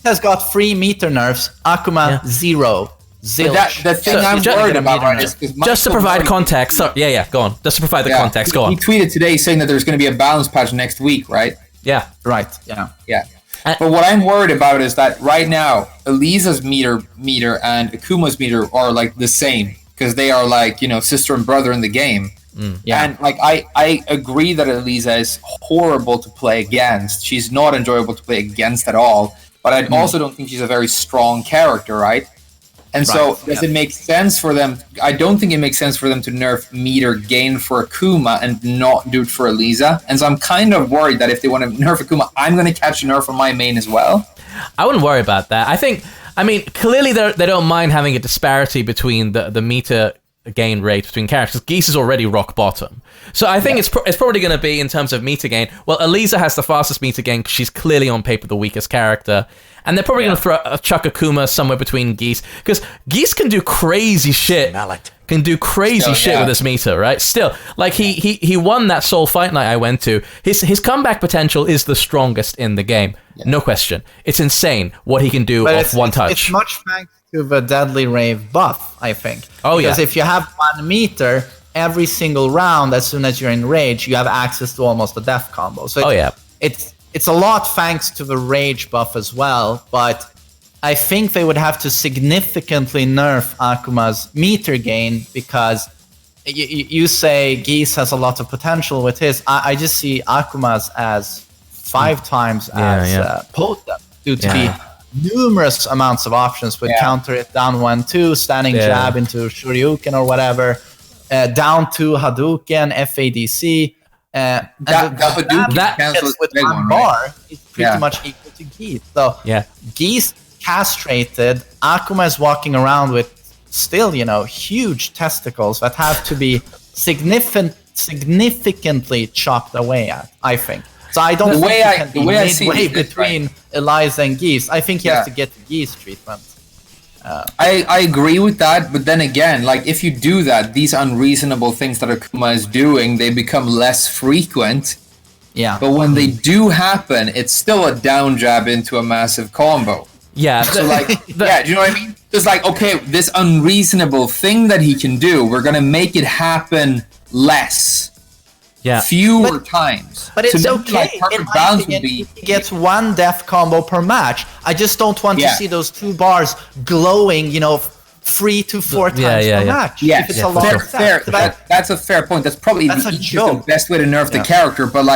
has got 3 meter nerfs, Akuma 0. Zilch. The thing I'm worried about, right, is just to provide context. Go on. Just to provide the context, go on. He tweeted today saying that there's going to be a balance patch next week, right? Yeah. Right. Yeah. But what I'm worried about is that right now, Elisa's meter and Akuma's meter are like the same because they are like, sister and brother in the game. And like I agree that Elisa is horrible to play against. She's not enjoyable to play against at all. But I also don't think she's a very strong character, right? And so does it make sense for them? I don't think it makes sense for them to nerf meter gain for Akuma and not do it for Elisa. And so I'm kind of worried that if they want to nerf Akuma, I'm going to catch a nerf on my main as well. I wouldn't worry about that. Clearly they don't mind having a disparity between the meter gain rate between characters. Geese is already rock bottom. So I think it's probably going to be in terms of meter gain. Well, Elisa has the fastest meter gain because she's clearly on paper the weakest character. And they're probably going to chuck Akuma somewhere between Geese. Because Geese can do crazy shit. Can do crazy shit with this meter, right? Still, like he won that Seoul Fight Night I went to. His comeback potential is the strongest in the game. No question. It's insane what he can do off one touch. It's much thanks to the Deadly Rave buff, I think. Because if you have 1 meter, every single round, as soon as you're in rage, you have access to almost a death combo. So it's a lot thanks to the rage buff as well, but I think they would have to significantly nerf Akuma's meter gain because you say Geese has a lot of potential with his. I just see Akuma's as 5 times as potent due to the numerous amounts of options with counter it, down 1-2, standing jab into Shoryuken or whatever, down 2 Hadouken, FADC. That Hadouken with one bar is pretty much equal to Geese. So Geese castrated, Akuma is walking around with still, huge testicles that have to be significantly chopped away at, I think. So I don't think he can be midway between Eliza and Geese. I think he has to get the Geese treatment. I agree with that, but then again, like if you do that, these unreasonable things that Akuma is doing, they become less frequent. Yeah. But when they do happen, it's still a down jab into a massive combo. Yeah. So like, do you know what I mean? It's like, okay, this unreasonable thing that he can do, we're gonna make it happen less. Yeah. Fewer times. But it's okay. In my opinion, he gets 1 death combo per match. I just don't want to see those 2 bars glowing, 3 to 4 times per match. Yeah, if it's a long fair. That's a fair point. That's probably the best way to nerf the character. But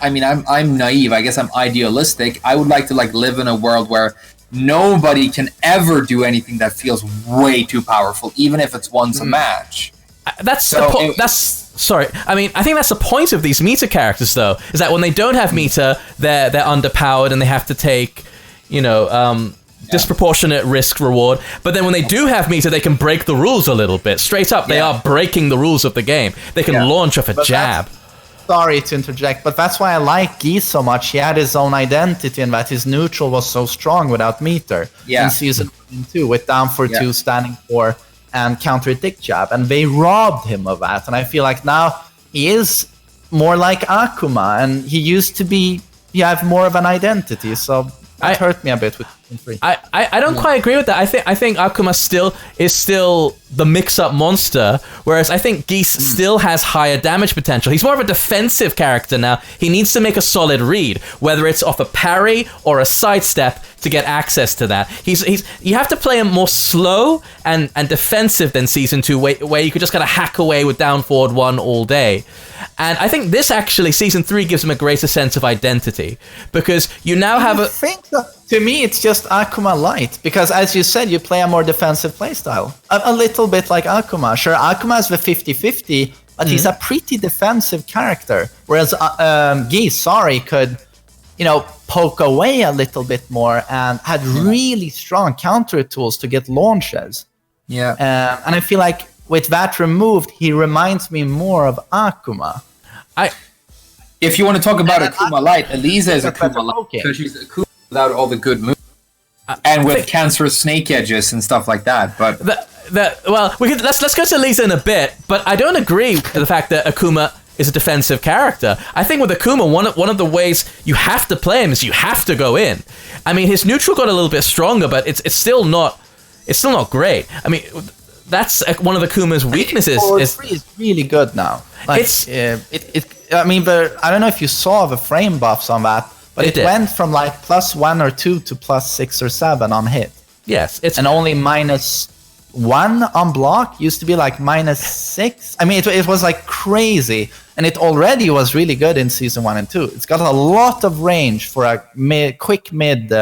I'm naive. I guess I'm idealistic. I would like to live in a world where nobody can ever do anything that feels way too powerful, even if it's once a match. Sorry. I think that's the point of these meter characters, though, is that when they don't have meter, they're underpowered and they have to take, disproportionate risk reward. But then when they do have meter, they can break the rules a little bit. Straight up, they are breaking the rules of the game. They can launch off a jab. Sorry to interject, but that's why I like Geese so much. He had his own identity and that his neutral was so strong without meter in Season 2 with down for 2, standing for, and counter dick jab, and they robbed him of that. And I feel like now he is more like Akuma, and he used to be. He have more of an identity, so it hurt me a bit with Season 3. I don't quite agree with that. I think Akuma is still the mix-up monster, whereas I think Geese still has higher damage potential. He's more of a defensive character now. He needs to make a solid read, whether it's off a parry or a sidestep, to get access to that. You have to play him more slow and defensive than Season 2, where you could just kind of hack away with down forward 1 all day. And I think this actually, Season 3, gives him a greater sense of identity, because you now have a... To me, it's just Akuma light, because as you said, you play a more defensive playstyle. A little bit like Akuma. Sure, Akuma has the 50-50 but he's a pretty defensive character. Whereas Sorry could, poke away a little bit more and had really strong counter tools to get launches. Yeah. And I feel like with that removed, he reminds me more of Akuma. If you want to talk about Akuma Light, Elisa is Akuma Light because she's Akuma without all the good moves and with cancerous snake edges and stuff like that. But let's go to Elisa in a bit. But I don't agree with the fact that Akuma is a defensive character. I think with Akuma, one of the ways you have to play him is you have to go in. I mean, his neutral got a little bit stronger, but it's still not great. I mean, that's one of Akuma's weaknesses. Is really good now. Like, I don't know if you saw the frame buffs on that, but it went from like +1 or 2 to +6 or 7 on hit. Yes, and only -1 on block. Used to be like -6. I mean, it was like crazy, and it already was really good in season 1 and 2. It's got a lot of range for a quick mid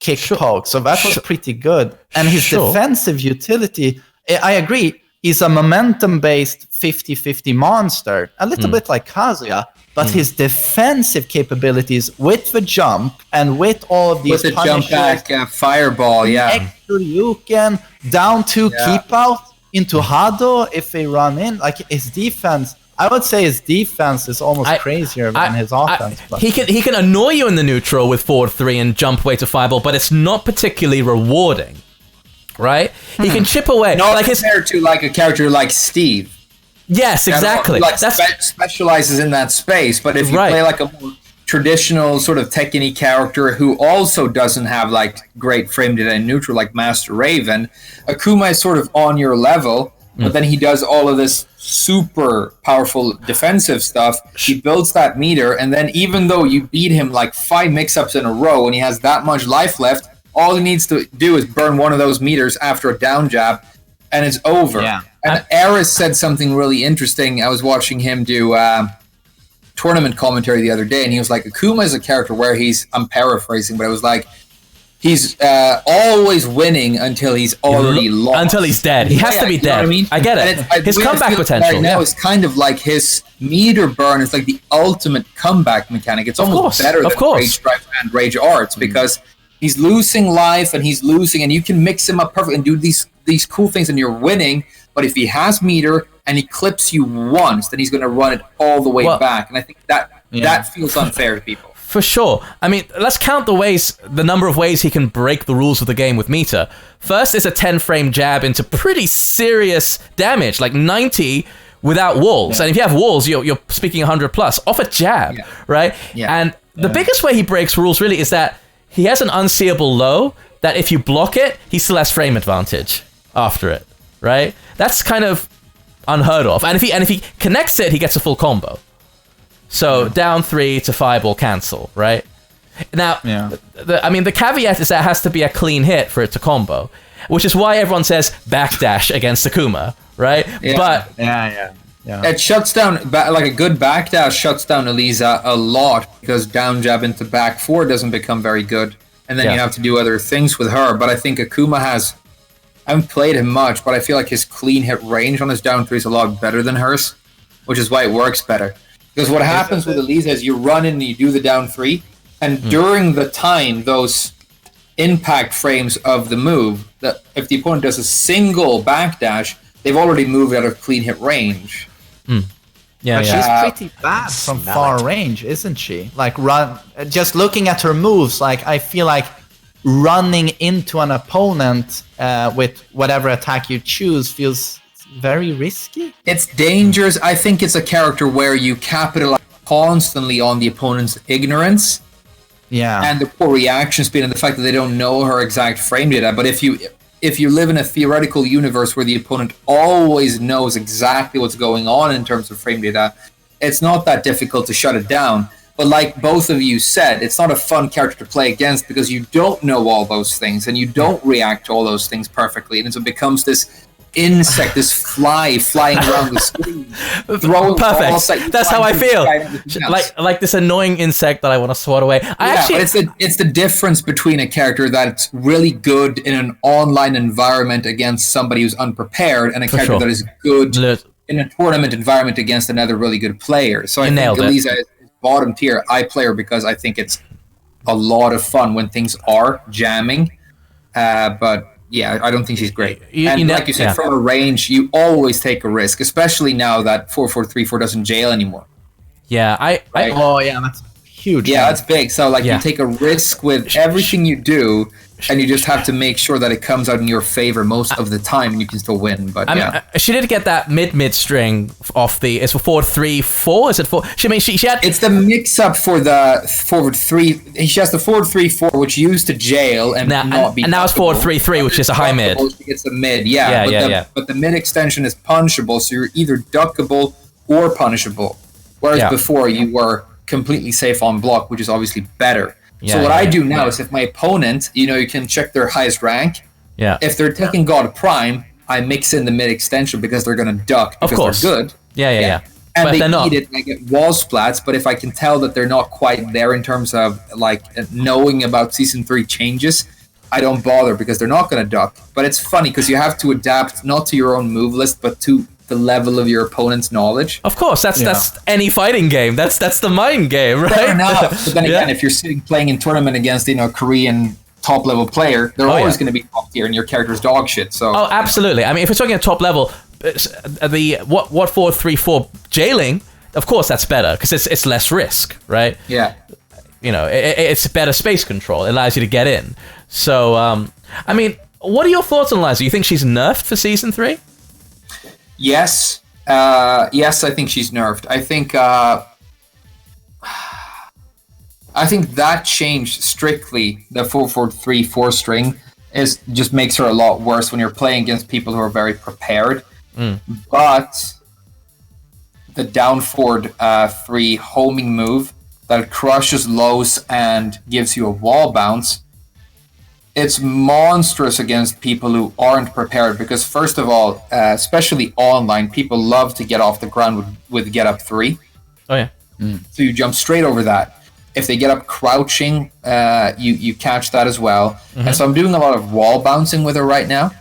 kick poke, so that was pretty good. And his defensive utility, I agree, he's a momentum-based 50-50 monster, a little bit like Kazuya, but his defensive capabilities with the jump and with all of these with the jump back fireball, extra Ryuken, down to keep out into Hado if they run in, like his defense. I would say his defense is almost crazier than his offense. He can annoy you in the neutral with forward 3 and jump way to fireball, but it's not particularly rewarding, right? He can chip away. Not like compared to like a character like Steve. Yes, exactly. That's specializes in that space. But if you play like a more traditional sort of Tekken-y character who also doesn't have like great frame data in neutral, like Master Raven, Akuma is sort of on your level. But then he does all of this super powerful defensive stuff. He builds that meter, and then even though you beat him like 5 mix-ups in a row and he has that much life left, all he needs to do is burn one of those meters after a down jab, and it's over. Yeah. And Aris said something really interesting. I was watching him do tournament commentary the other day, and he was like, Akuma is a character where I'm paraphrasing, but it was like, he's always winning until he's already lost. Until he's dead. He has to be dead. I get it. His comeback potential. Right now is kind of like his meter burn is like the ultimate comeback mechanic. It's almost better than Rage Drive and Rage Arts because he's losing life and he's losing, and you can mix him up perfectly and do these cool things and you're winning. But if he has meter and he clips you once, then he's going to run it all the way back. And I think that feels unfair to people. For sure. I mean, let's count the number of ways he can break the rules of the game with meter. First is a 10-frame jab into pretty serious damage, like 90 without walls. And if you have walls, you're speaking 100 plus off a jab, right? Yeah. And the biggest way he breaks rules really is that he has an unseeable low that if you block it, he still has frame advantage after it, right? That's kind of unheard of. And if he connects it, he gets a full combo. So down 3 to fireball cancel, right? Now, the caveat is that it has to be a clean hit for it to combo, which is why everyone says backdash against Akuma, right? Yeah. But it shuts down, like a good backdash shuts down Elisa a lot because down jab into back 4 doesn't become very good, and then you have to do other things with her. But I think Akuma I haven't played him much, but I feel like his clean hit range on his down 3 is a lot better than hers, which is why it works better. Because what happens with Elisa is you run in and you do the down 3, and during the time, those impact frames of the move, that if the opponent does a single backdash, they've already moved out of clean hit range. Yeah, she's pretty bad from far range, isn't she? Like just looking at her moves, like I feel like running into an opponent with whatever attack you choose feels very risky. It's dangerous. I think it's a character where you capitalize constantly on the opponent's ignorance. Yeah. And the poor reaction speed and the fact that they don't know her exact frame data. But if you live in a theoretical universe where the opponent always knows exactly what's going on in terms of frame data, it's not that difficult to shut it down. But like both of you said, it's not a fun character to play against because you don't know all those things and you don't react to all those things perfectly. And so it becomes this insect, this fly flying around the screen, throwing balls. That's how I feel. Like this annoying insect that I want to swat away. But it's the difference between a character that's really good in an online environment against somebody who's unprepared, and a character that is good in a tournament environment against another really good player. So I think Elisa is bottom tier. I play her because I think it's a lot of fun when things are jamming. But yeah, I don't think she's great. Like you said, from a range, you always take a risk, especially now that 4-4-3-4 doesn't jail anymore. Yeah, oh yeah, that's huge. Yeah, that's big. So like you take a risk with everything you do, and you just have to make sure that it comes out in your favor most of the time, and you can still win. But she did get that mid string off the. It's for forward 3-4. Is it 4? She had. It's the mix up for the forward 3. She has the forward 3-4, which used to jail and not be. And now it's forward 3-3, which is a high mid. She gets the mid, But the mid extension is punishable, so you're either duckable or punishable. Whereas before you were completely safe on block, which is obviously better. So what I do now is if my opponent, you can check their highest rank. Yeah. If they're taking God Prime, I mix in the mid extension because they're going to duck because they're good. Yeah. And but they they're not. eat it and I get wall splats, but if I can tell that they're not quite there in terms of like knowing about Season 3 changes, I don't bother because they're not going to duck. But it's funny because you have to adapt not to your own move list, but to the level of your opponent's knowledge. Of course, that's any fighting game. That's the mind game, right? Fair enough. But then again, if you're playing in tournament against Korean top level player, they're always going to be top tier, and your character's dog shit. So absolutely. I mean, if we're talking at top level, the what 4-3-4 jailing, of course, that's better because it's less risk, right? Yeah. It's better space control. It allows you to get in. So, I mean, what are your thoughts on Liza? You think she's nerfed for Season 3? Yes. Yes, I think she's nerfed. I think that change strictly, the 4-4-3-4 string, just makes her a lot worse when you're playing against people who are very prepared. But the down forward 3 homing move that crushes lows and gives you a wall bounce, it's monstrous against people who aren't prepared because, first of all, especially online, people love to get off the ground with get up 3. Oh, yeah. So you jump straight over that. If they get up crouching, you catch that as well. And so I'm doing a lot of wall bouncing with her right now.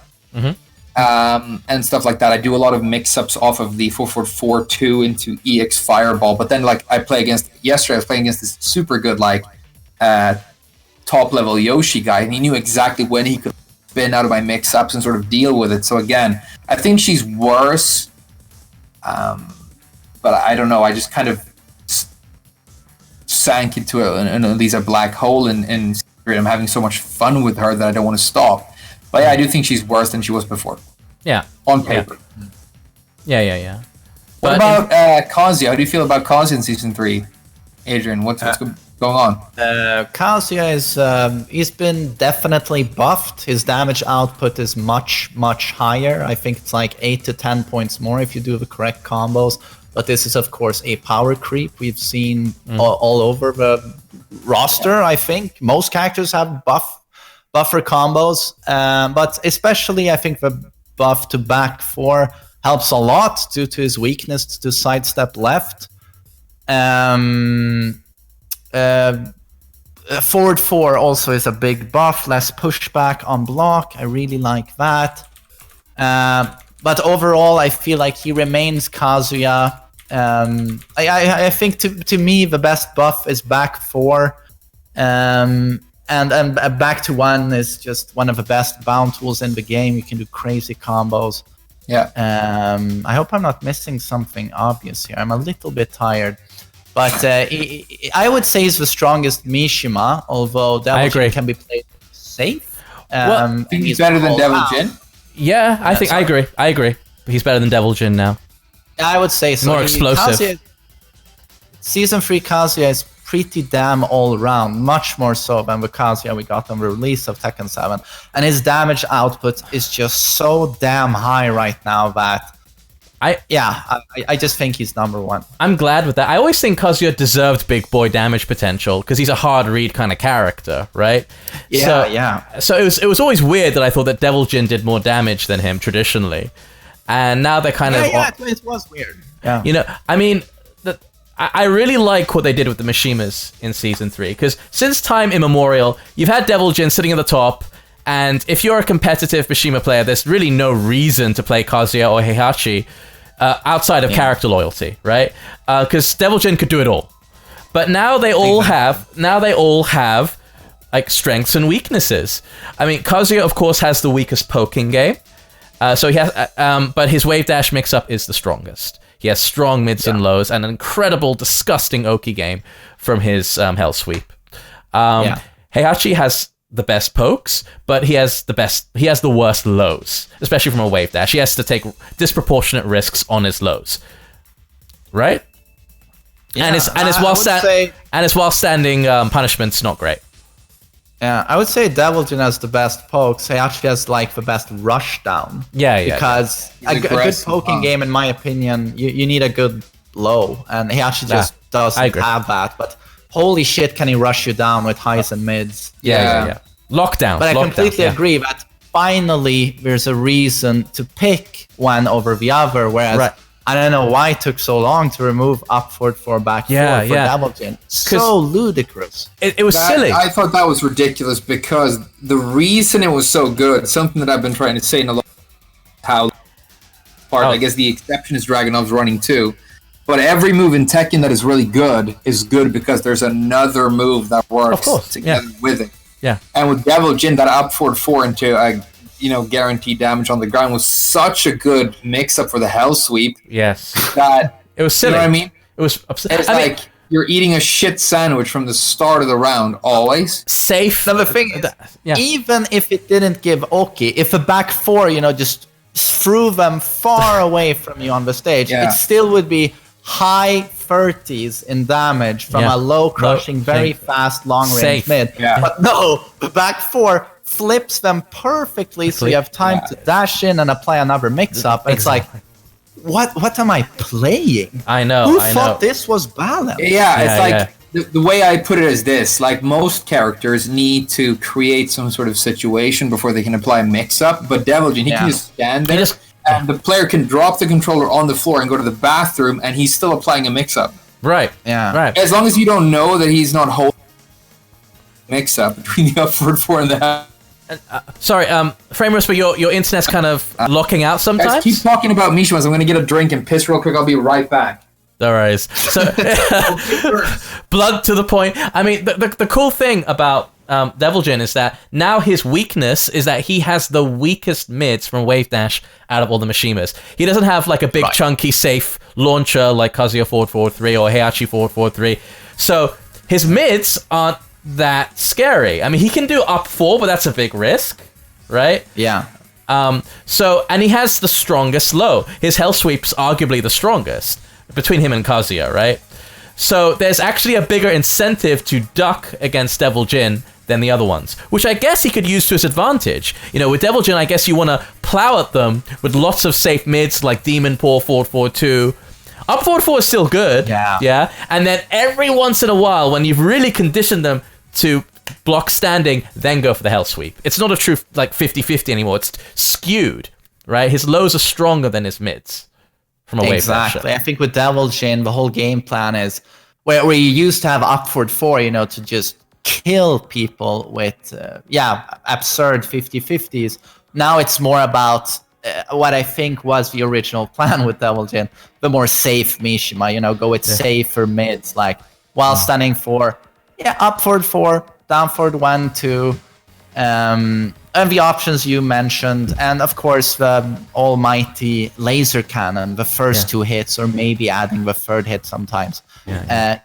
And stuff like that. I do a lot of mix-ups off of the 4-4-4-2 into EX Fireball. But then, yesterday I was playing against this super good, top-level Yoshi guy, and he knew exactly when he could spin out of my mix-ups and sort of deal with it. So again, I think she's worse, but I don't know. I just kind of sank into a black hole, and I'm having so much fun with her that I don't want to stop. But yeah, I do think she's worse than she was before. Yeah. On paper. Yeah. What about Kazuya? How do you feel about Kazuya in Season 3? Adrian, what's going on? Kazuya is he's been definitely buffed. His damage output is much higher. I think it's like 8 to 10 points more if you do the correct combos. But this is of course a power creep we've seen all over the roster. I think most characters have buffer combos, but especially I think the buff to back 4 helps a lot due to his weakness to sidestep left. Forward 4 also is a big buff, less pushback on block. I really like that. But overall, I feel like he remains Kazuya. I think to me the best buff is back 4, and back to 1 is just one of the best bound tools in the game. You can do crazy combos. Yeah. I hope I'm not missing something obvious here. I'm a little bit tired. But I would say he's the strongest Mishima, although Devil Jin can be played safe. I think he's better than Devil Jin. Yeah, I agree. He's better than Devil Jin now. I would say so. More explosive. Season 3 Kazuya is pretty damn all around, much more so than the Kazuya we got on the release of Tekken 7. And his damage output is just so damn high right now that I just think he's number 1. I'm glad with that. I always think Kazuya deserved big boy damage potential because he's a hard read kind of character, right? So it was always weird that I thought that Devil Jin did more damage than him traditionally, and now they're kind of it was weird. Yeah, I mean, I really like what they did with the Mishimas in Season 3 because since time immemorial, you've had Devil Jin sitting at the top. And if you're a competitive Mishima player, there's really no reason to play Kazuya or Heihachi outside of character loyalty, right? Because Devil Jin could do it all. But now they all have like strengths and weaknesses. I mean, Kazuya, of course, has the weakest poking game. So he has, but his Wavedash mix-up is the strongest. He has strong mids and lows and an incredible, disgusting Oki game from his Hell Sweep. Heihachi has the best pokes, but he has the worst lows, especially from a Wavedash. He has to take disproportionate risks on his lows, right? Yeah, and his while standing punishment's not great. Yeah, I would say Devil Jin has the best pokes. He actually has like the best rush down. Because a good poking game, in my opinion, you need a good low, and he actually just doesn't have that. But holy shit, can he rush you down with highs and mids? Yeah. Lockdown. But I completely agree that finally there's a reason to pick one over the other, whereas I don't know why it took so long to remove up forward 4 back 4 for Devil Jin. So ludicrous. It was silly. I thought that was ridiculous because the reason it was so good, something that I've been trying to say in a lot of I guess the exception is Dragunov's running too. But every move in Tekken that is really good is good because there's another move that works together with it. Yeah. And with Devil Jin, that up forward 4 into guaranteed damage on the ground was such a good mix-up for the Hell Sweep. Yes. That it was silly. You know what I mean? It was upsetting. It's like you're eating a shit sandwich from the start of the round, always. Safe. Now the thing is, even if it didn't give Oki, if a back 4, just threw them far away from you on the stage, it still would be high 30s in damage from a low crushing, very fast, long-range mid. Yeah. But no, the back 4 flips them perfectly, so you have time to dash in and apply another mix-up. It's like, what am I playing? I know. Who thought this was balanced? Yeah, it's the way I put it is this: like most characters need to create some sort of situation before they can apply a mix-up. But Devil Jin, he can just stand there, and the player can drop the controller on the floor and go to the bathroom, and he's still applying a mix-up. Right. Yeah. Right. As long as you don't know that he's not holding mix-up between the upward 4 and the half. Sorry, FrameWhisperer, your internet's kind of locking out sometimes. Guys, keep talking about Mishimas. I'm going to get a drink and piss real quick. I'll be right back. No worries. So, blood to the point. I mean, the cool thing about Devil Jin is that now his weakness is that he has the weakest mids from Wavedash out of all the Mishimas. He doesn't have like a big chunky safe launcher like Kazuya 443 or Heihachi 443. So his mids aren't that scary. I mean, he can do up 4, but that's a big risk, right? Yeah. So, and he has the strongest low. His Hell Sweep's arguably the strongest between him and Kazuya, right? So there's actually a bigger incentive to duck against Devil Jin than the other ones, which I guess he could use to his advantage. With Devil Jin, I guess you want to plow at them with lots of safe mids like Demon Paw, forward 4-2. Up forward 4 is still good. Yeah. And then every once in a while, when you've really conditioned them to block standing, then go for the Hell Sweep. It's not a true like 50-50 anymore. It's skewed, right? His lows are stronger than his mids from a Wavedash. Exactly. I think with Devil Jin, the whole game plan is where you used to have upward 4, to just kill people with, absurd 50-50s. Now it's more about what I think was the original plan with Devil Jin, the more safe Mishima, go with safer mids, like while standing 4, up forward 4, down forward 1, 2, and the options you mentioned, and of course the almighty laser cannon, the first 2 hits, or maybe adding the 3rd hit sometimes.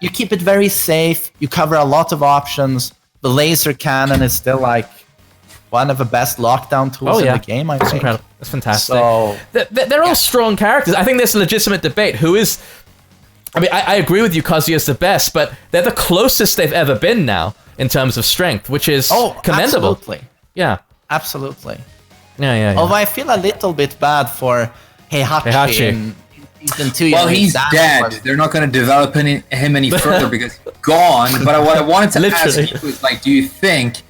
You keep it very safe, you cover a lot of options. The laser cannon is still like one of the best lockdown tools in the game, I think. Incredible. That's fantastic. So, they're all strong characters. I think there's a legitimate debate. Who is... I mean, I agree with you, Kazuya's the best, but they're the closest they've ever been now in terms of strength, which is commendable. Absolutely. Yeah. Absolutely. Yeah. Although I feel a little bit bad for Heihachi in season 2. Well, he's dead. They're not going to develop him any further because he's gone. But what I wanted to ask you is, do you think,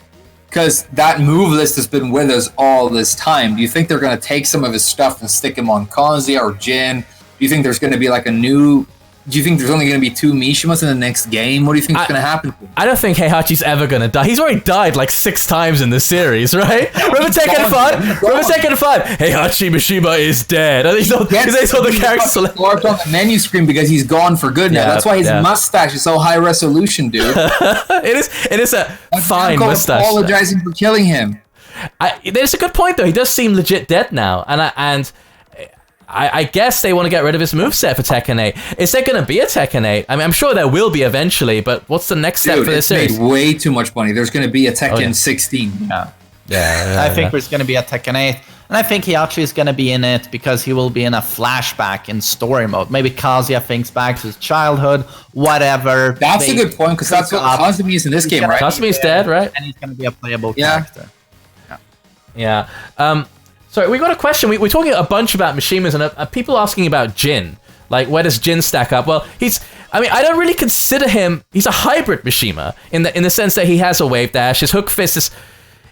because that move list has been with us all this time, do you think they're going to take some of his stuff and stick him on Kazuya or Jin? Do you think there's going to be like a new Do you think there's only going to be 2 Mishimas in the next game? What do you think is going to happen? I don't think Heihachi's ever going to die. He's already died like 6 times in the series, right? Remember Tekken 5? Remember Tekken 5? Heihachi Mishima is dead. And he's all the characters on the menu screen because he's gone for good now. That's why his mustache is so high resolution, dude. It is a fine mustache. Apologizing for killing him. There's a good point though. He does seem legit dead now, and I guess they want to get rid of his moveset for Tekken 8. Is there going to be a Tekken 8? I mean, I'm sure there will be eventually, but what's the next step for this series? Made way too much money. There's going to be a Tekken 16. Yeah, I think there's going to be a Tekken 8. And I think he actually is going to be in it because he will be in a flashback in story mode. Maybe Kazuya thinks back to his childhood, whatever. That's a good point, because that's what Kazumi is in this game, right? Kazumi's dead, right? And he's going to be a playable character. Yeah. So we got a question. We're talking a bunch about Mishimas, and people asking about Jin. Like, where does Jin stack up? Well, I don't really consider him. He's a hybrid Mishima in the sense that he has a wave dash. His hook fist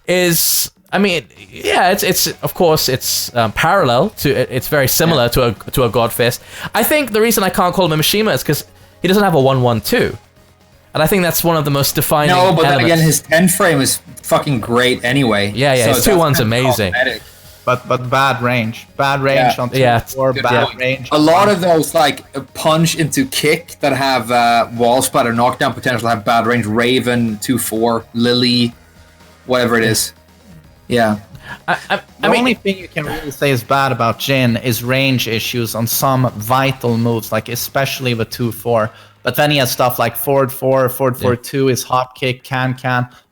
is. I mean, yeah, it's of course it's parallel to. It's very similar to a God Fist. I think the reason I can't call him a Mishima is because he doesn't have a 1-1-2. And I think that's one of the most defining elements. Then again, his 10 frame is fucking great anyway. Yeah, his 2-1's amazing. But bad range. Bad range on 2-4, bad range. A lot of those, like, punch into kick that have wall splatter knockdown potential have bad range. Raven, 2-4, Lily, whatever it is. Yeah. The only thing you can really say is bad about Jin is range issues on some vital moves, like especially with 2-4. But then he has stuff like forward 4, forward 4-2, his hop kick, can,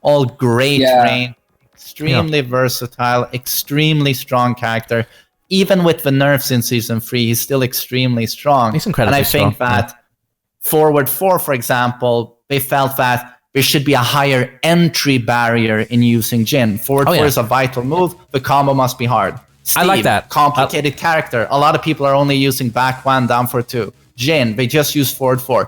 all great range. Extremely versatile, extremely strong character. Even with the nerfs in Season 3, he's still extremely strong. He's incredibly strong. And I think that forward 4, for example, they felt that there should be a higher entry barrier in using Jin. Forward 4 is a vital move. The combo must be hard. Steve, I like that. Complicated character. A lot of people are only using back 1, down for 2. Jin, they just use forward 4.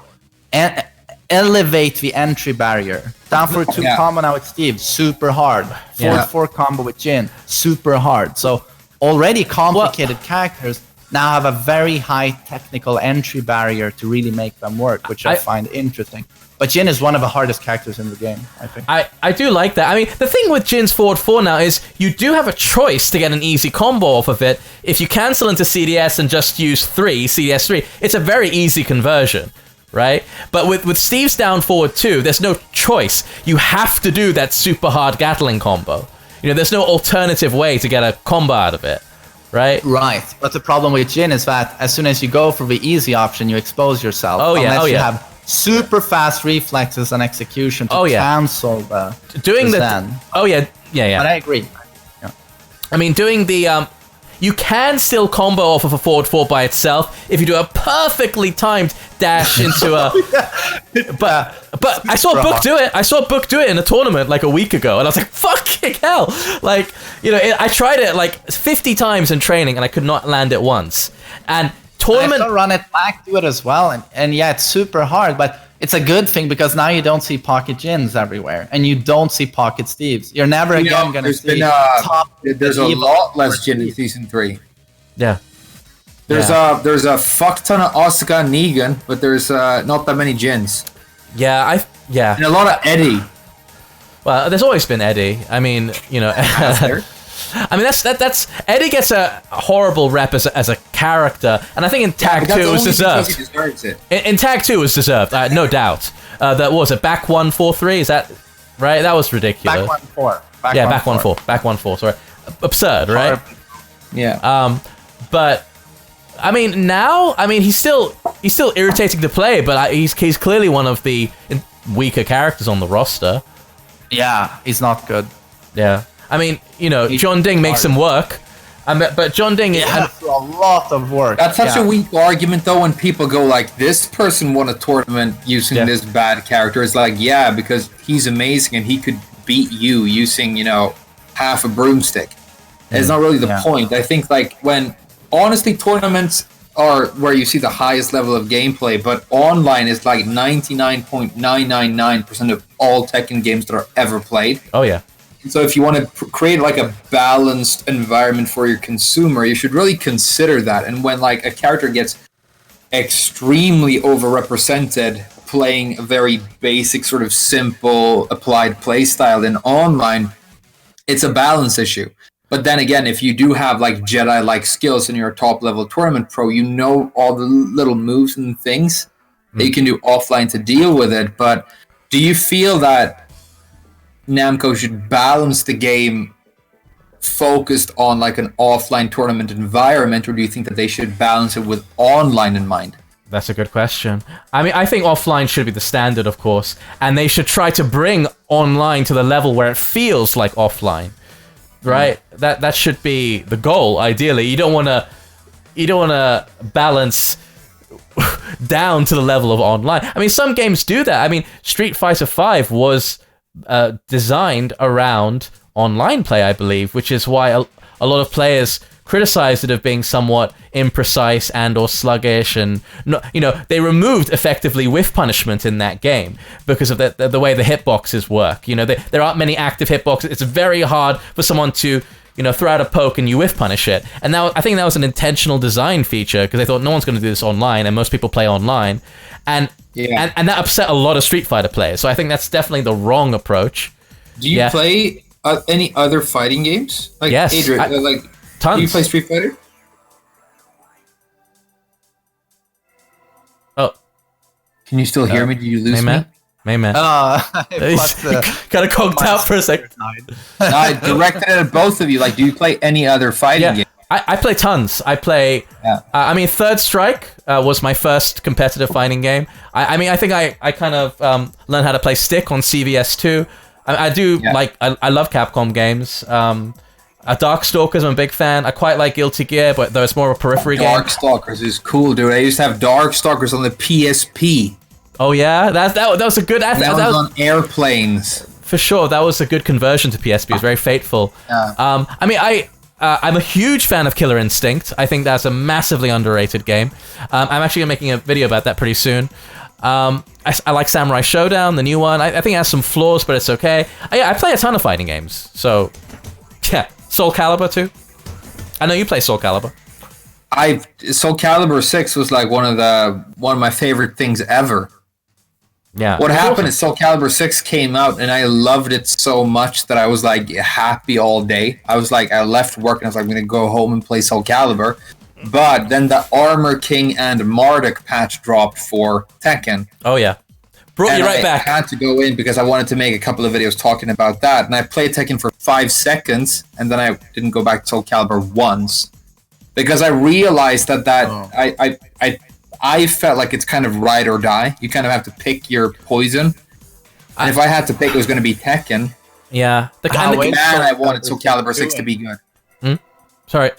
And elevate the entry barrier. Down for 2 combo now with Steve, super hard. Forward 4 combo with Jin, super hard. So already complicated characters now have a very high technical entry barrier to really make them work, which I find interesting. But Jin is one of the hardest characters in the game, I think. I do like that. I mean, the thing with Jin's forward 4 now is you do have a choice to get an easy combo off of it. If you cancel into CDS and just use CDS 3, it's a very easy conversion. Right? But with Steve's down forward 2, there's no choice. You have to do that super hard Gatling combo. There's no alternative way to get a combo out of it. Right? Right. But the problem with Jin is that as soon as you go for the easy option, you expose yourself. Unless you have super fast reflexes and execution to cancel the stand. But I agree. I mean, doing the you can still combo off of a forward 4 by itself if you do a perfectly timed dash into a. But I saw Book do it. I saw Book do it in a tournament like a week ago, and I was like, "Fucking hell!" Like, I tried it like 50 times in training, and I could not land it once. And tournament. I still run it back, do it as well, and it's super hard, but it's a good thing because now you don't see pocket Jins everywhere, and you don't see pocket Steves. You're never again going to see there's a lot less Jin in Season 3. Yeah. There's a fuck ton of Asuka and Negan, but there's not that many Jins. Yeah, And a lot of Eddie. Well, there's always been Eddie. I mean, I mean, that's Eddie gets a horrible rep as a character, and I think in Tag 2 it was deserved. He deserves it. In Tag 2 it was deserved, no doubt. That was it. Back 1-4-3. Is that right? That was ridiculous. Back 1-4. Back 1-4. Back 1-4. Sorry, absurd, right? Yeah. But I mean, now he's still irritating to play, but he's clearly one of the weaker characters on the roster. Yeah, he's not good. Yeah. I mean, John Ding makes him work, but John Ding is a lot of work. That's such a weak argument, though, when people go like, this person won a tournament using this bad character. It's like, yeah, because he's amazing and he could beat you using, half a broomstick. It's not really the point. I think, like, when, honestly, tournaments are where you see the highest level of gameplay, but online is like 99.999% of all Tekken games that are ever played. Oh, yeah. So if you want to create like a balanced environment for your consumer, you should really consider that. And when like a character gets extremely overrepresented playing a very basic, sort of simple applied playstyle in online. It's a balance issue. But then again, if you do have like Jedi-like skills and you're a top-level tournament pro, you know all the little moves and things that you can do offline to deal with it. But do you feel that Namco should balance the game focused on like an offline tournament environment, or do you think that they should balance it with online in mind? That's a good question. I mean, I think offline should be the standard, of course, and they should try to bring online to the level where it feels like offline. Right, that should be the goal. Ideally, you don't want to balance down to the level of online. I mean, some games do that. I mean, Street Fighter V was designed around online play, I believe, which is why a lot of players criticized it of being somewhat imprecise and or sluggish, and they removed effectively whiff punishment in that game because of the way the hitboxes work. There aren't many active hitboxes. It's very hard for someone to throw out a poke and you whiff punish it. And now I think that was an intentional design feature because they thought no one's going to do this online, and most people play online, and that upset a lot of Street Fighter players. So I think that's definitely the wrong approach. Do you play any other fighting games? Like, yes, Adrian, tons. Do you play Street Fighter? Oh. Can you still hear me? Did you lose me? Main He's kind of conked out for a second. I directed it at both of you. Like, do you play any other fighting game? I play tons. I play... Third Strike was my first competitive fighting game. I think I kind of learned how to play Stick on CVS2. I love Capcom games. Darkstalkers, I'm a big fan. I quite like Guilty Gear, but though it's more of a periphery game. Darkstalkers is cool, dude. I used to have Darkstalkers on the PSP. Oh yeah, that was a good. That was on airplanes. For sure, that was a good conversion to PSP. It was very fateful. Yeah. I'm a huge fan of Killer Instinct. I think that's a massively underrated game. I'm actually making a video about that pretty soon. I like Samurai Showdown, the new one. I think it has some flaws, but it's okay. I play a ton of fighting games. So, yeah. Soul Calibur too? I know you play Soul Calibur. Soul Calibur 6 was like one of my favorite things ever. Yeah. What happened is Soul Calibur 6 came out and I loved it so much that I was like happy all day. I left work and I was like, I'm going to go home and play Soul Calibur. But then the Armor King and Marduk patch dropped for Tekken. Oh yeah. Brought you right back. I had to go in because I wanted to make a couple of videos talking about that. And I played Tekken for 5 seconds and then I didn't go back to Soul Calibur once. Because I realized I felt like it's kind of ride or die. You kind of have to pick your poison. And if I had to pick, it was going to be Tekken. Yeah. I wanted Soul Calibur 6 to be good. Sorry.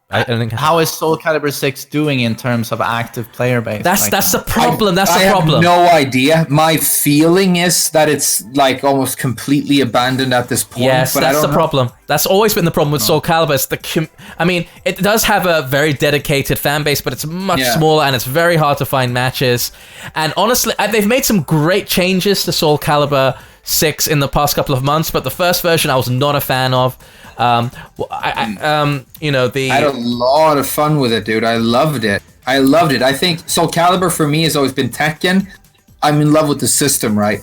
I think. How is Soul Calibur 6 doing in terms of active player base? That's the problem. I have no idea. My feeling is that it's like almost completely abandoned at this point. Yes, but that's the problem. That's always been the problem with Soul Calibur. It's it does have a very dedicated fan base, but it's much smaller and it's very hard to find matches. And honestly, they've made some great changes to Soul Calibur 6 in the past couple of months, but the first version I was not a fan of. I had a lot of fun with it, dude. I loved it. I think Soul Calibur for me has always been Tekken. I'm in love with the system, right?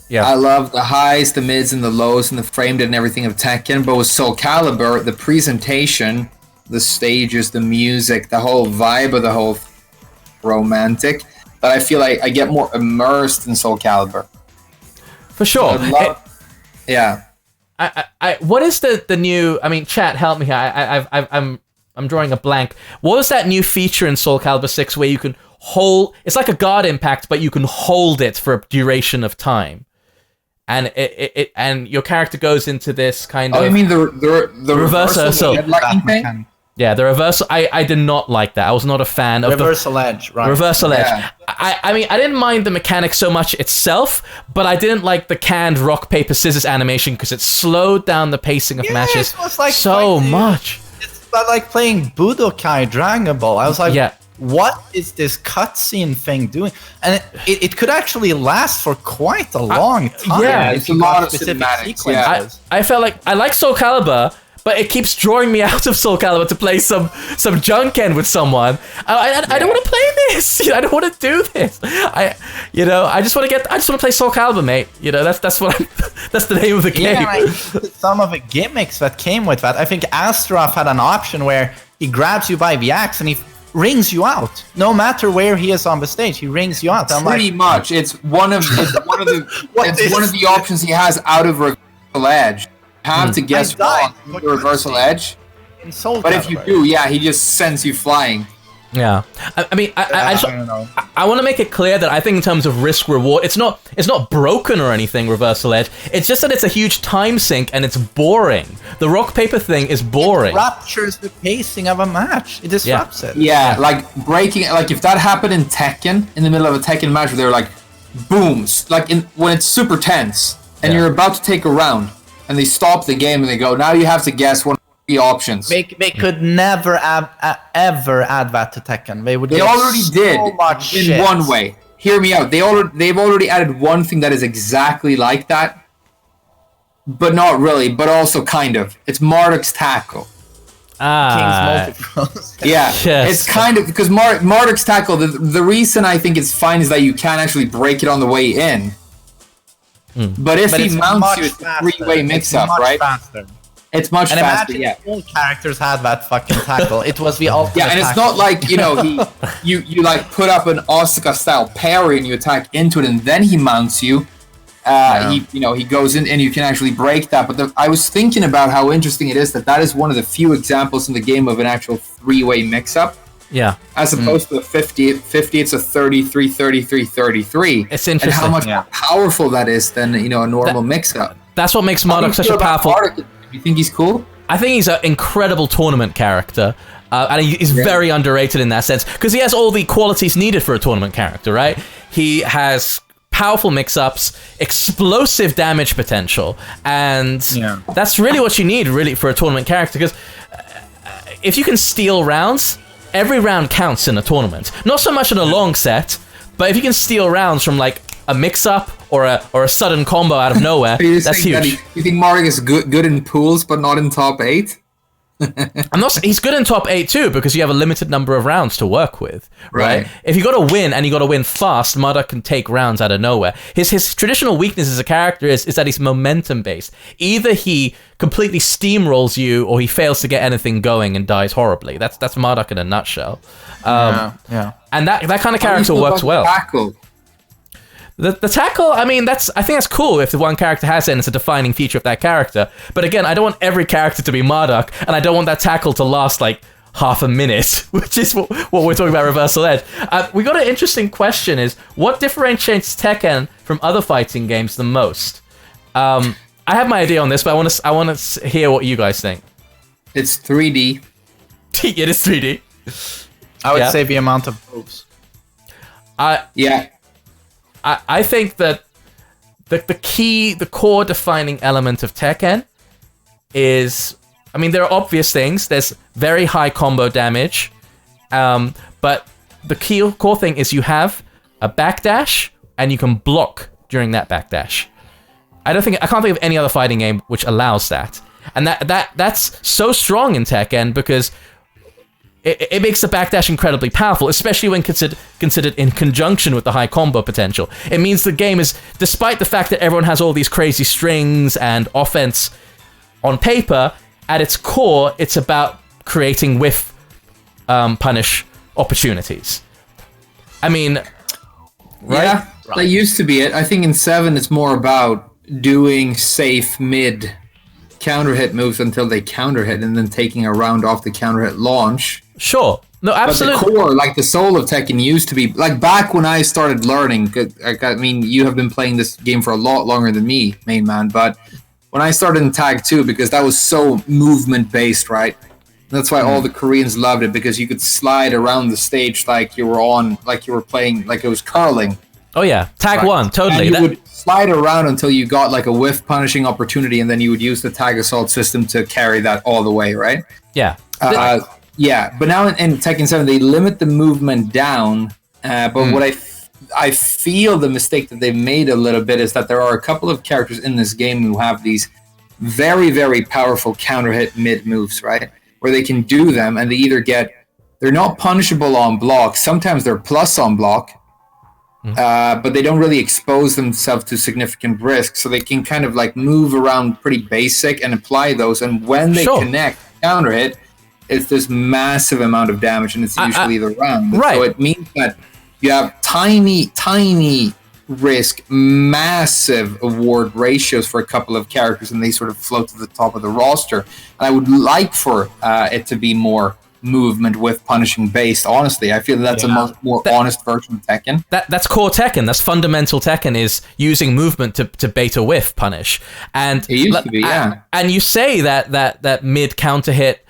Yeah. I love the highs, the mids, and the lows, and the frame rate and everything of Tekken. But with Soul Calibur, the presentation, the stages, the music, the whole vibe of the whole romantic, that I feel like I get more immersed in Soul Calibur. For sure. Yeah. What is the new? I mean, chat, help me here. I'm drawing a blank. What was that new feature in Soul Calibur 6 where you can hold? It's like a guard impact, but you can hold it for a duration of time, and and your character goes into this kind of. Oh, you mean the reversal thing? Yeah, the reversal. I did not like that. I was not a fan of Reversal Edge, right? Reversal Edge. I mean, I didn't mind the mechanic so much itself, but I didn't like the canned rock, paper, scissors animation because it slowed down the pacing of matches so much. It's like playing Budokai Dragon Ball. I was like, what is this cutscene thing doing? And it could actually last for quite a long time. Yeah, it's a lot of specific sequences. I felt like I like Soul Calibur, but it keeps drawing me out of Soul Calibur to play some Junken with someone. I don't want to play this. I don't want to do this. I just want to play Soul Calibur, mate. That's what that's the name of the game. Yeah, some of the gimmicks that came with that. I think Astaroth had an option where he grabs you by the axe and he rings you out. No matter where he is on the stage, he rings you out. Pretty much. It's one of the options he has out of Reversal Edge. You have to guess wrong the Reversal Edge. In Soul but Calibur. if you do, he just sends you flying. Yeah, I want to make it clear that I think in terms of risk reward, it's not broken or anything. Reversal Edge, it's just that it's a huge time sink and it's boring. The rock paper thing is boring. It ruptures the pacing of a match. It disrupts it. Yeah, like breaking. Like if that happened in Tekken, in the middle of a Tekken match, where they're like, booms, like when it's super tense and you're about to take a round, and they stop the game and they go, now you have to guess one. The options. They could never ever add that to Tekken. They already did much in shit. one way. Hear me out. They've already added one thing that is exactly like that, but not really, but also kind of. It's Marduk's tackle. King's multi-throws. Yeah, yes. It's kind of because Marduk's tackle. The reason I think it's fine is that you can actually break it on the way in. But if he mounts you, it's a three-way mix-up, right? Faster. It's much and faster, imagine all characters had that fucking tackle. It was the ultimate and it's tackle. not like, you like put up an Asuka-style parry and you attack into it and then he mounts you. He goes in and you can actually break that. But I was thinking about how interesting it is that is one of the few examples in the game of an actual three-way mix-up. Yeah. As opposed to a 50, it's a 33, 33, 33. It's interesting. And how much more powerful that is than, a normal mix-up. That's what makes Marduk such a powerful... You think he's cool? I think he's an incredible tournament character, and he's very underrated in that sense, because he has all the qualities needed for a tournament character, right? He has powerful mix-ups, explosive damage potential, and that's really what you need, really, for a tournament character, because if you can steal rounds, every round counts in a tournament. Not so much in a long set, but if you can steal rounds from, like, a mix-up or a sudden combo out of nowhere, that's huge. You think Marduk is good in pools, but not in top 8? He's good in top 8 too, because you have a limited number of rounds to work with, right? If you got to win, and you got to win fast, Marduk can take rounds out of nowhere. His traditional weakness as a character is that he's momentum based. Either he completely steamrolls you, or he fails to get anything going and dies horribly. That's Marduk in a nutshell. And that kind of character works well. Tackle? The tackle, I think that's cool if the one character has it and it's a defining feature of that character. But again, I don't want every character to be Marduk, and I don't want that tackle to last like half a minute, which is what we're talking about Reversal Edge. We got an interesting question: is what differentiates Tekken from other fighting games the most? I have my idea on this, but I want to hear what you guys think. It's 3D. It is 3D. I would say the amount of moves. I think that the core defining element of Tekken is, there are obvious things. There's very high combo damage, but the core thing is you have a backdash and you can block during that backdash. I can't think of any other fighting game which allows that, and that's so strong in Tekken because it makes the backdash incredibly powerful, especially when considered in conjunction with the high combo potential. It means the game is, despite the fact that everyone has all these crazy strings and offense on paper, at its core, it's about creating whiff punish opportunities. Right? Yeah, that used to be it. I think in 7 it's more about doing safe mid counter hit moves until they counter hit and then taking a round off the counter hit launch. Sure. No, absolutely. But the core, like the soul of Tekken used to be, like back when I started learning, you have been playing this game for a lot longer than me, main man, but when I started in Tag 2, because that was so movement based, right? That's why all the Koreans loved it, because you could slide around the stage like you were playing, like it was curling. Oh yeah, Tag 1, totally. And you would slide around until you got like a whiff punishing opportunity, and then you would use the Tag Assault system to carry that all the way, right? Yeah. But now in Tekken 7, they limit the movement down, but what I feel the mistake that they made a little bit is that there are a couple of characters in this game who have these very, very powerful counter hit mid moves, right? Where they can do them, and they're not punishable on block. Sometimes they're plus on block, but they don't really expose themselves to significant risk. So they can kind of like move around pretty basic and apply those. And when they connect counter hit, it's this massive amount of damage, and it's usually the round. Right. So it means that you have tiny risk, massive award ratios for a couple of characters, and they sort of float to the top of the roster. And I would like for it to be more movement with punishing based. Honestly, I feel that's a much more honest version of Tekken. That's core Tekken. That's fundamental Tekken, is using movement to bait a whiff punish. And it used to be, yeah. And you say that mid counter hit,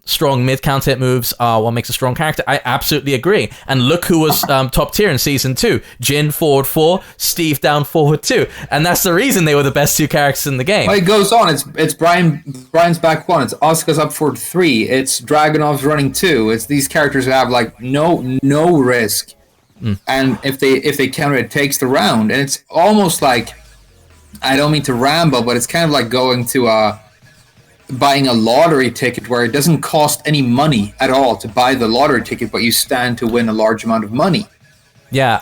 strong mid counter hit moves are what makes a strong character. I absolutely agree. And look who was top tier in season 2: Jin forward 4, Steve down forward 2, and that's the reason they were the best 2 characters in the game. Well, it goes on. It's Brian's back 1. It's Asuka's up forward 3. It's Dragunov's running 2. It's these characters that have like no risk, and if they counter, it takes the round. And it's almost like, I don't mean to ramble, but it's kind of like going to buying a lottery ticket where it doesn't cost any money at all to buy the lottery ticket, but you stand to win a large amount of money. If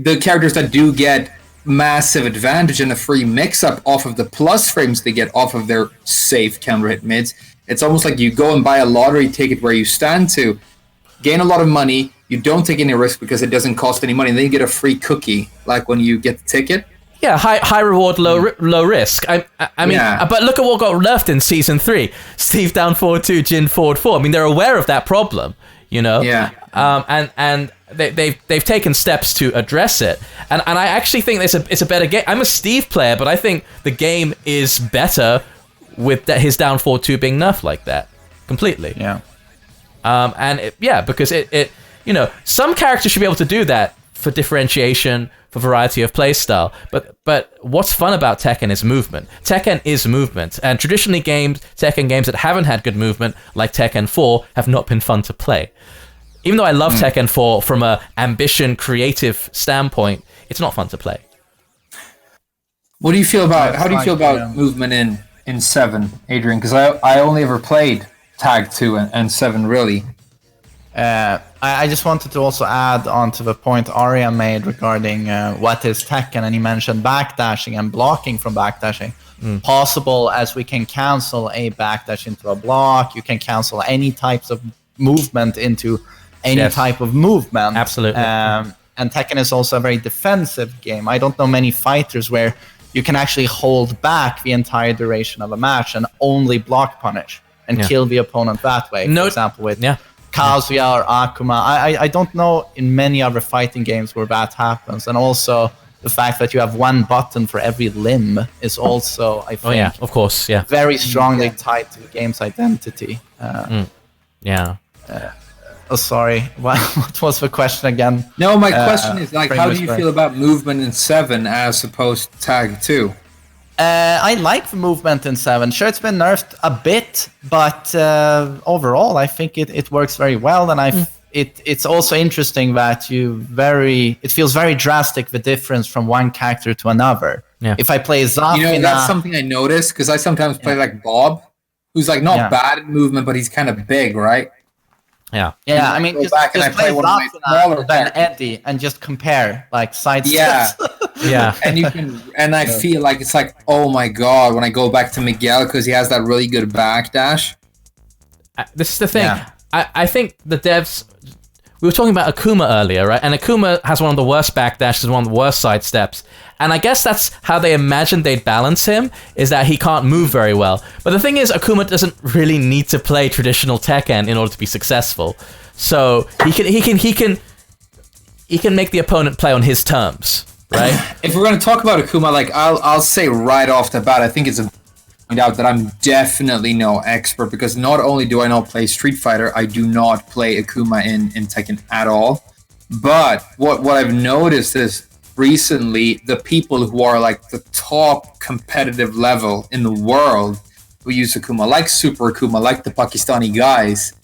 the characters that do get massive advantage and a free mix-up off of the plus frames they get off of their safe counter hit mids, it's almost like you go and buy a lottery ticket where you stand to gain a lot of money, you don't take any risk because it doesn't cost any money, and then you get a free cookie, like when you get the ticket. Yeah, high reward, low risk. I mean, but look at what got nerfed in season 3. Steve down forward 2, Jin forward 4. I mean, they're aware of that problem, you know. Yeah. And they've taken steps to address it. And I actually think it's a better game. I'm a Steve player, but I think the game is better with his down forward 2 being nerfed like that completely. Yeah. Because it you know, some characters should be able to do that for differentiation, for variety of playstyle. But what's fun about Tekken is movement. Tekken is movement. And traditionally Tekken games that haven't had good movement, like Tekken 4, have not been fun to play. Even though I love Tekken 4 from a ambition, creative standpoint, it's not fun to play. What do you feel about, how do you feel about movement in 7, Adrian? Because I only ever played Tag 2 and 7, really. I just wanted to also add on to the point Arya made regarding what is Tekken, and he mentioned backdashing and blocking from backdashing. Possible as we can cancel a backdash into a block, you can cancel any types of movement into any type of movement. Absolutely. And Tekken is also a very defensive game. I don't know many fighters where you can actually hold back the entire duration of a match and only block punish and kill the opponent that way. For example, with Kazuya or Akuma. I don't know in many other fighting games where that happens. And also the fact that you have one button for every limb is also, I think, of course, very strongly tied to the game's identity. Sorry, what was the question again? No, my question is, like, how do you feel about movement in 7 as opposed to Tag 2? I like the movement in 7. Sure, it's been nerfed a bit, but overall, I think it works very well. And it's also interesting that it feels very drastic, the difference from one character to another. Yeah. If I play Zafina... You know, that's something I noticed, because I sometimes play like Bob, who's like not bad at movement, but he's kind of big, right? Yeah. Yeah, I mean, just play Zafina than Eddie and just compare, like, side steps. And I feel like it's like, oh my god, when I go back to Miguel, because he has that really good backdash. This is the thing. I think the devs... We were talking about Akuma earlier, right? And Akuma has one of the worst backdashes, one of the worst side steps. And I guess that's how they imagined they'd balance him, is that he can't move very well. But the thing is, Akuma doesn't really need to play traditional Tekken in order to be successful. So he can make the opponent play on his terms, right? If we're going to talk about Akuma, like I'll say right off the bat, I think it's point out that I'm definitely no expert, because not only do I not play Street Fighter, I do not play Akuma in Tekken at all. But what I've noticed is recently the people who are like the top competitive level in the world who use Akuma, like Super Akuma, like the Pakistani guys,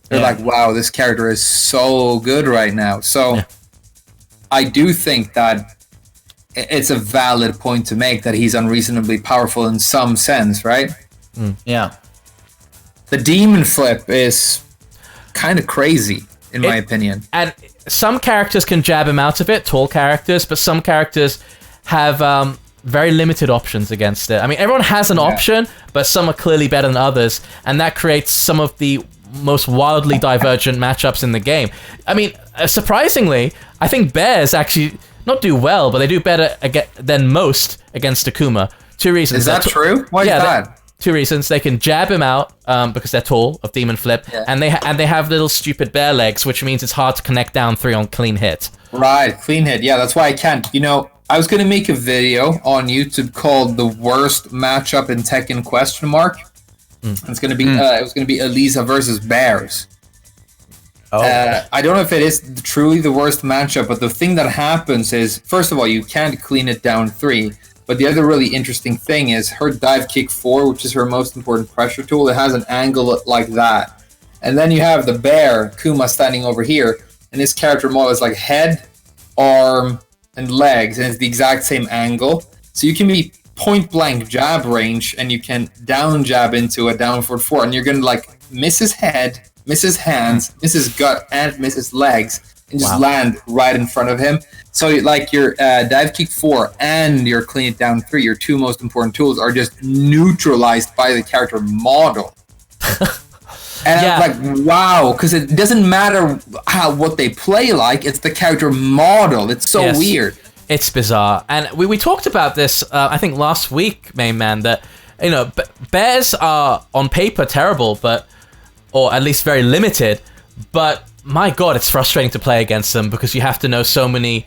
they're like, wow, this character is so good right now. So I do think that it's a valid point to make that he's unreasonably powerful in some sense, right? Yeah. The demon flip is kind of crazy, in my opinion. And some characters can jab him out of it, tall characters, but some characters have very limited options against it. I mean, everyone has an option, but some are clearly better than others, and that creates some of the most wildly divergent matchups in the game. I mean, surprisingly, I think bears actually not do well, but they do better than most against Akuma. 2 reasons. Is that true? Why is that? 2 reasons. They can jab him out because they're tall of Demon Flip, and they have little stupid bear legs, which means it's hard to connect down 3 on clean hit. Right, clean hit. Yeah, that's why I can't. You know, I was going to make a video on YouTube called "The Worst Matchup in Tekken?" It's going to be it was going to be Elisa versus Bears. I don't know if it is truly the worst matchup, but the thing that happens is, first of all, you can't clean it down 3. But the other really interesting thing is her dive kick 4, which is her most important pressure tool. It has an angle like that. And then you have the bear, Kuma, standing over here. And his character model is like head, arm, and legs. And it's the exact same angle. So you can be point blank jab range and you can down jab into a down forward 4. And you're going to like miss his head, miss his hands, miss his gut, and miss his legs. And just land right in front of him. So like your dive kick 4 and your clean it down 3, your 2 most important tools, are just neutralized by the character model. And I'm like, wow, because it doesn't matter what they play like, it's the character model. It's so weird. It's bizarre. And we talked about this, I think last week, main man, that, you know, bears are on paper terrible, or at least very limited, but my god, it's frustrating to play against them because you have to know so many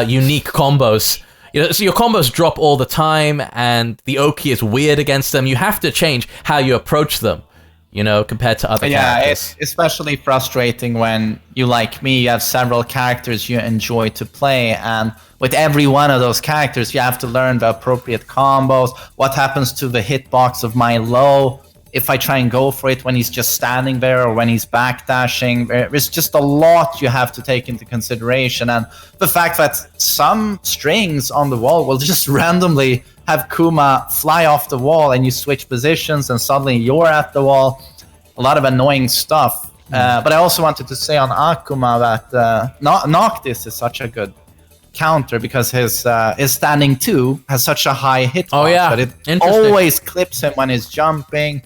unique combos. You know, so your combos drop all the time, and the Oki is weird against them. You have to change how you approach them, you know, compared to other characters. Yeah, it's especially frustrating when you, like me, you have several characters you enjoy to play, and with every one of those characters, you have to learn the appropriate combos, what happens to the hitbox of my low, if I try and go for it when he's just standing there or when he's backdashing. There's just a lot you have to take into consideration. And the fact that some strings on the wall will just randomly have Kuma fly off the wall and you switch positions and suddenly you're at the wall. A lot of annoying stuff. But I also wanted to say on Akuma that Noctis is such a good counter because his standing 2 has such a high hitbox, but it always clips him when he's jumping.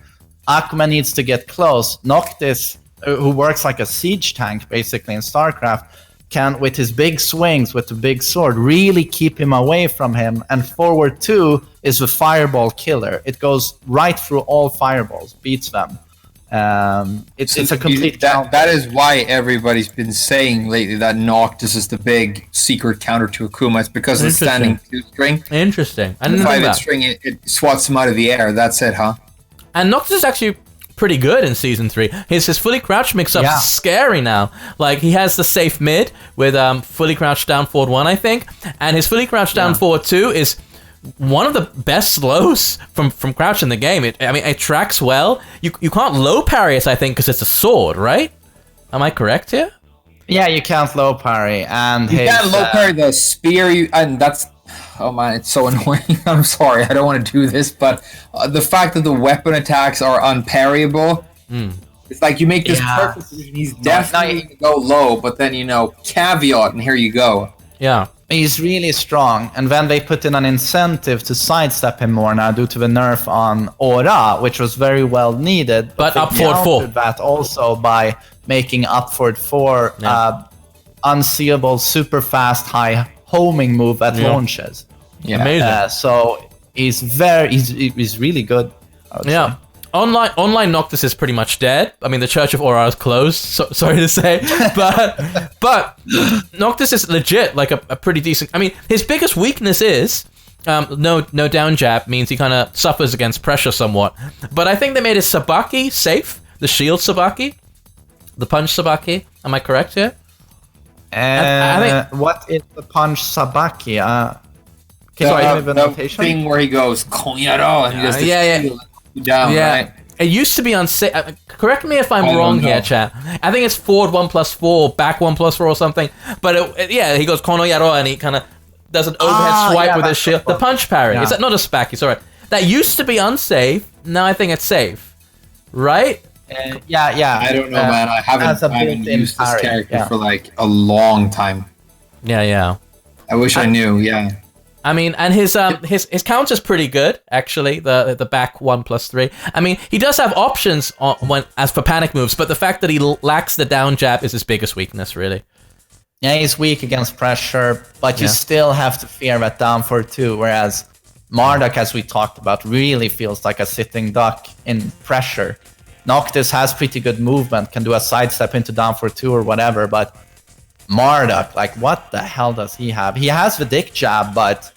Akuma needs to get close. Noctis, who works like a siege tank basically in StarCraft, can, with his big swings with the big sword, really keep him away from him. And forward 2 is the fireball killer. It goes right through all fireballs, beats them. It's a complete counter. That is why everybody's been saying lately that Noctis is the big secret counter to Akuma. It's because of the standing 2 string. Interesting. The 5-hit string, it swats him out of the air. That's it, huh? And Noctis is actually pretty good in Season 3. His fully crouched mix-up is scary now. Like, he has the safe mid with fully crouched down forward 1, I think. And his fully crouched down forward 2 is one of the best slows from crouch in the game. It tracks well. You can't low parry it, I think, because it's a sword, right? Am I correct here? Yeah, you can't low parry. And you can't low parry the spear, and that's... Oh man, it's so annoying. I'm sorry, I don't want to do this, but the fact that the weapon attacks are unparryable, it's like you make this perfect decision. He's definitely going to go low, but then, you know, caveat, and here you go. Yeah. He's really strong, and then they put in an incentive to sidestep him more now due to the nerf on Aura, which was very well needed. But up forward 4. That also by making up forward 4 unseeable, super fast, high homing move that launches. Yeah, amazing. So he's really good. Yeah. Say. Online Noctis is pretty much dead. I mean, the Church of Aura is closed. Sorry to say, but Noctis is legit like a pretty decent. I mean, his biggest weakness is no down jab means he kind of suffers against pressure somewhat. But I think they made his Sabaki safe, the shield Sabaki, the punch Sabaki. Am I correct here? I think, what is the punch Sabaki? The thing where he goes Konyaro and he does the down, right? It used to be on. Correct me if I'm wrong here, chat. I think it's forward 1+4, back 1+4 or something. But he goes Kono Yaro and he kind of does an overhead swipe with his shield. The punch parry. Yeah. Is that not a spacky? It's alright. That used to be unsafe. Now I think it's safe. Right? Yeah. I don't know, man. I haven't used this character for like a long time. Yeah. I wish I knew. Yeah. I mean, and his counter's pretty good, actually. The back 1+3. I mean, he does have options as for panic moves, but the fact that he lacks the down jab is his biggest weakness, really. Yeah, he's weak against pressure, but you still have to fear that down for 2, whereas Marduk, as we talked about, really feels like a sitting duck in pressure. Noctis has pretty good movement, can do a sidestep into down for 2 or whatever, but Marduk, like, what the hell does he have? He has the dick jab, but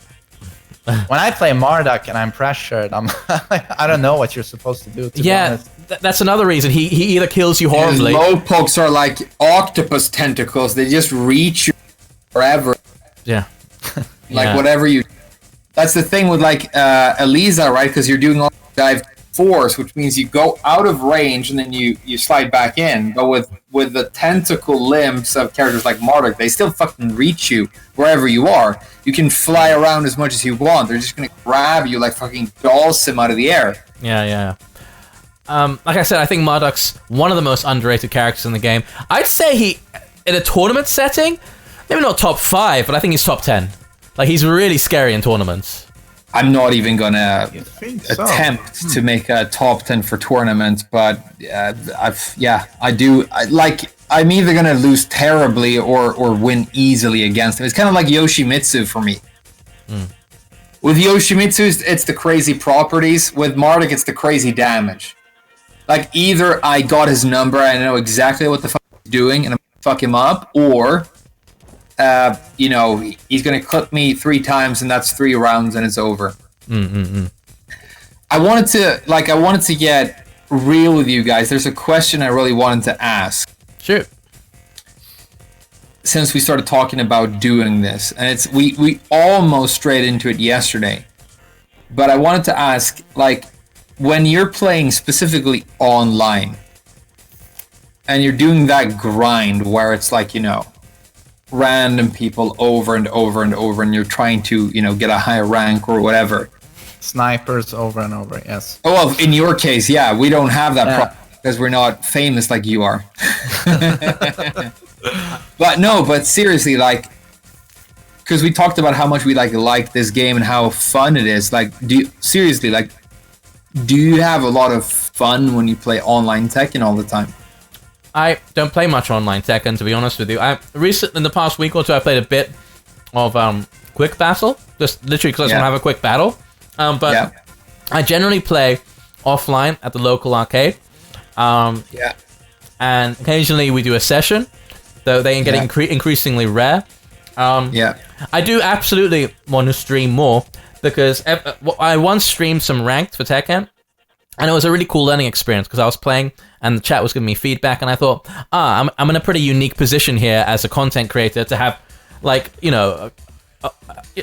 when I play Marduk and I'm pressured, I don't know what you're supposed to do, to be honest. That's another reason. He either kills you horribly. His low pokes are like octopus tentacles. They just reach you forever. Yeah. Like whatever you... That's the thing with like Eliza, right? Because you're doing all dive force, which means you go out of range and then you slide back in. But with the tentacle limbs of characters like Marduk, they still fucking reach you wherever you are. You can fly around as much as you want. They're just gonna grab you like fucking Dhalsim out of the air. Yeah. Like I said, I think Marduk's one of the most underrated characters in the game. I'd say he, in a tournament setting, maybe not top 5, but I think he's top 10. Like, he's really scary in tournaments. I'm not even gonna attempt to make a top 10 for tournaments, but I do. I'm either gonna lose terribly or win easily against him. It's kind of like Yoshimitsu for me. With Yoshimitsu, it's the crazy properties. With Marduk, it's the crazy damage. Like, either I got his number, I know exactly what the fuck he's doing, and I'm gonna fuck him up, or he's gonna clip me 3 times, and that's 3 rounds, and it's over. I wanted to get real with you guys. There's a question I really wanted to ask. Sure. Since we started talking about doing this, and it's we almost strayed into it yesterday, but I wanted to ask, like, when you're playing specifically online, and you're doing that grind where it's like, random people over and over and over, and you're trying to, get a higher rank or whatever. Snipers over and over, yes. Oh, well, in your case, yeah, we don't have that problem because we're not famous like you are. But seriously, like, because we talked about how much we like this game and how fun it is. Like, do you have a lot of fun when you play online Tekken all the time? I don't play much online Tekken, to be honest with you. In the past week or two, I played a bit of quick battle, just literally because I just want to have a quick battle. But I generally play offline at the local arcade. And occasionally we do a session, though they get increasingly rare. I do absolutely want to stream more, because I once streamed some ranked for Tekken, and it was a really cool learning experience because I was playing and the chat was giving me feedback, and I thought, I'm in a pretty unique position here as a content creator to have, like,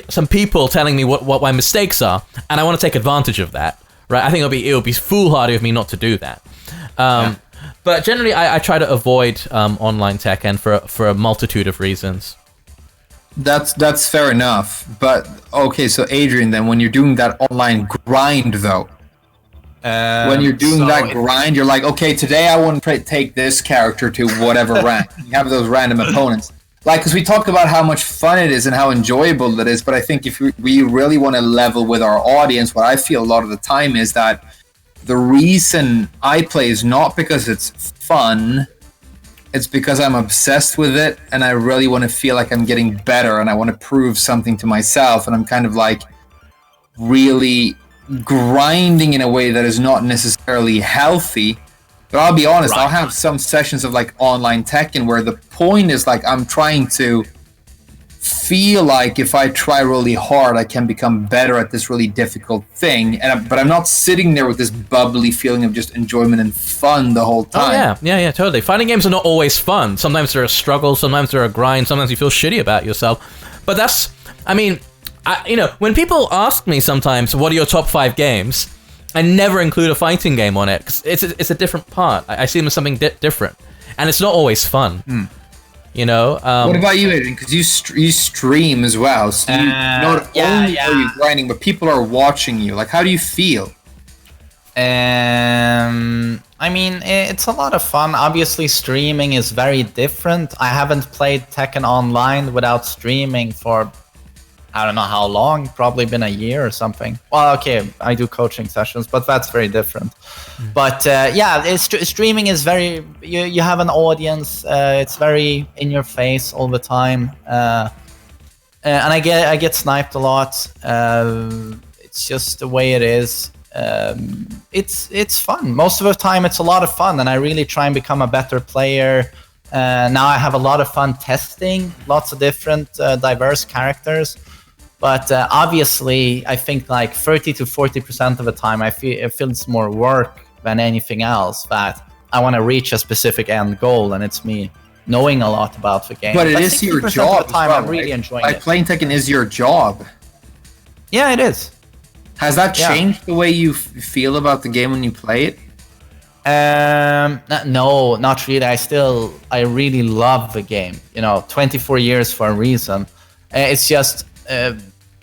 some people telling me what my mistakes are, and I want to take advantage of that, right? I think it would be foolhardy of me not to do that. But generally, I try to avoid online Tekken for a multitude of reasons. That's fair enough. But okay, so Adrian, then when you're doing that online grind, though, when you're doing that grind, you're like, okay, today I want to take this character to whatever rank. You have those random opponents. Like, because we talked about how much fun it is and how enjoyable it is, but I think if we really want to level with our audience, what I feel a lot of the time is that the reason I play is not because it's fun, it's because I'm obsessed with it, and I really want to feel like I'm getting better, and I want to prove something to myself, and I'm kind of like really grinding in a way that is not necessarily healthy. But I'll be honest, I'll have some sessions of like online Tekken where the point is like I'm trying to feel like if I try really hard, I can become better at this really difficult thing. But I'm not sitting there with this bubbly feeling of just enjoyment and fun the whole time. Oh, yeah, totally. Fighting games are not always fun. Sometimes they're a struggle, sometimes they're a grind, sometimes you feel shitty about yourself. But that's, I mean, when people ask me sometimes, what are your top 5 games? I never include a fighting game on it, 'cause it's a different part. I see them as something different, and it's not always fun. You know. What about you, Aiden? Because you stream as well, so you not only are you grinding, but people are watching you. Like, how do you feel? I mean, it's a lot of fun. Obviously, streaming is very different. I haven't played Tekken Online without streaming for I don't know how long, probably been a year or something. Well, okay, I do coaching sessions, but that's very different. But streaming is very, you have an audience, it's very in your face all the time. And I get sniped a lot. It's just the way it is. It's fun. Most of the time it's a lot of fun, and I really try and become a better player. Now I have a lot of fun testing lots of different diverse characters. But obviously, I think like 30 to 40% of the time, it feels more work than anything else. That I want to reach a specific end goal, and it's me knowing a lot about the game. But it is your job. Of the time, I'm really enjoying it. Playing Tekken is your job. Yeah, it is. Has that changed the way you feel about the game when you play it? No, not really. I really love the game. 24 years for a reason. It's just.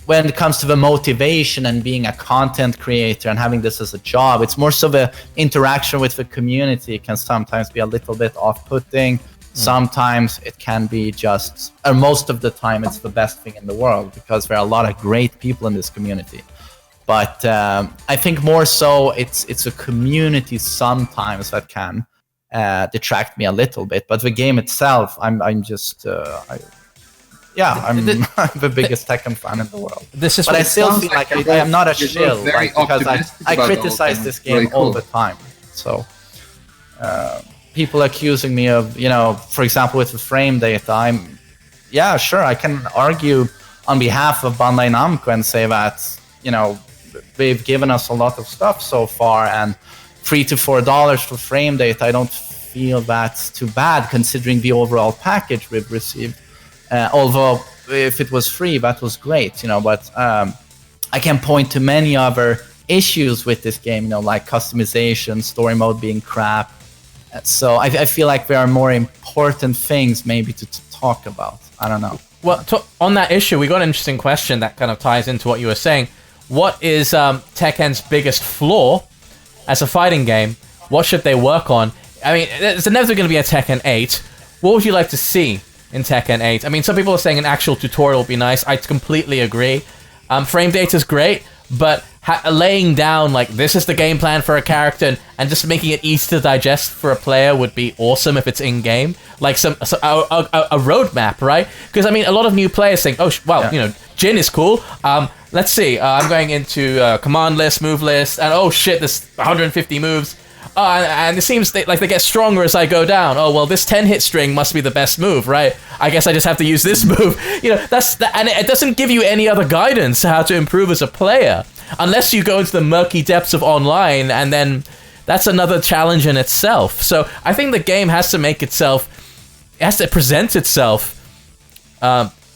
When it comes to the motivation and being a content creator and having this as a job, it's more so the interaction with the community can sometimes be a little bit off-putting. Sometimes it can be just, or most of the time, it's the best thing in the world because there are a lot of great people in this community. But I think more so it's a community sometimes that can detract me a little bit. But the game itself, I'm just... I'm the biggest Tekken fan in the world. But I still feel like I am not a shill because I criticize this game all the time. So people accusing me of, for example, with the frame data, I can argue on behalf of Bandai Namco and say that, they've given us a lot of stuff so far, and $3 to $4 for frame data, I don't feel that's too bad considering the overall package we've received. Although if it was free, that was great, but I can point to many other issues with this game, like customization, story mode being crap. So I feel like there are more important things maybe to talk about. I don't know. Well, on that issue, we got an interesting question that kind of ties into what you were saying. What is Tekken's biggest flaw as a fighting game? What should they work on? I mean, there's never going to be a Tekken 8. What would you like to see in Tekken 8? I mean, some people are saying an actual tutorial would be nice. I completely agree. Frame data is great, but laying down, like, this is the game plan for a character and just making it easy to digest for a player would be awesome if it's in-game. Like a roadmap, right? Because, I mean, a lot of new players think, Jin is cool. Let's see, I'm going into command list, move list, and oh shit, there's 150 moves. And it seems like they get stronger as I go down. Oh, well, this 10-hit string must be the best move, right? I guess I just have to use this move. And it doesn't give you any other guidance how to improve as a player. Unless you go into the murky depths of online, and then that's another challenge in itself. So I think the game has to present itself.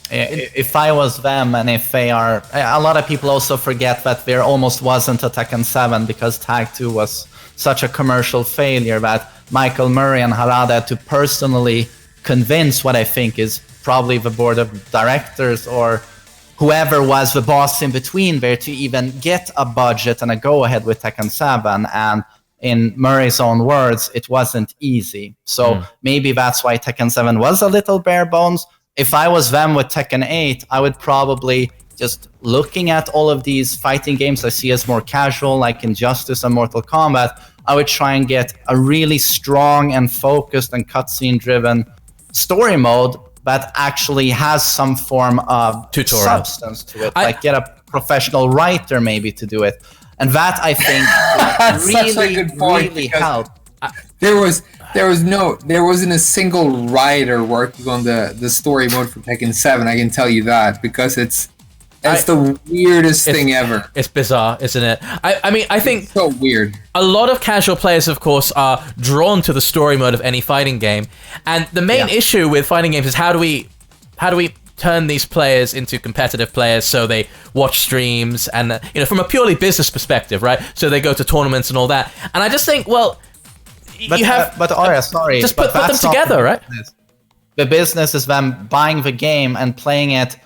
If I was them, and if they are... A lot of people also forget that there almost wasn't a Tekken 7 because Tag 2 was such a commercial failure that Michael Murray and Harada had to personally convince what I think is probably the board of directors or whoever was the boss in between there to even get a budget and a go-ahead with Tekken 7. And in Murray's own words, it wasn't easy. So maybe that's why Tekken 7 was a little bare bones. If I was them with Tekken 8, I would probably... just looking at all of these fighting games I see as more casual, like Injustice and Mortal Kombat, I would try and get a really strong and focused and cutscene-driven story mode that actually has some form of substance to it. Like get a professional writer maybe to do it. And that, I think, really helped. There wasn't a single writer working on the story mode for Tekken 7, I can tell you that, because it's the weirdest thing ever. It's bizarre, isn't it? I mean, I think... It's so weird. A lot of casual players, of course, are drawn to the story mode of any fighting game. And the main issue with fighting games is how do we turn these players into competitive players so they watch streams and, from a purely business perspective, right? So they go to tournaments and all that. And I just think, well... But Arya, sorry. Just put them together, right? The business is them buying the game and playing it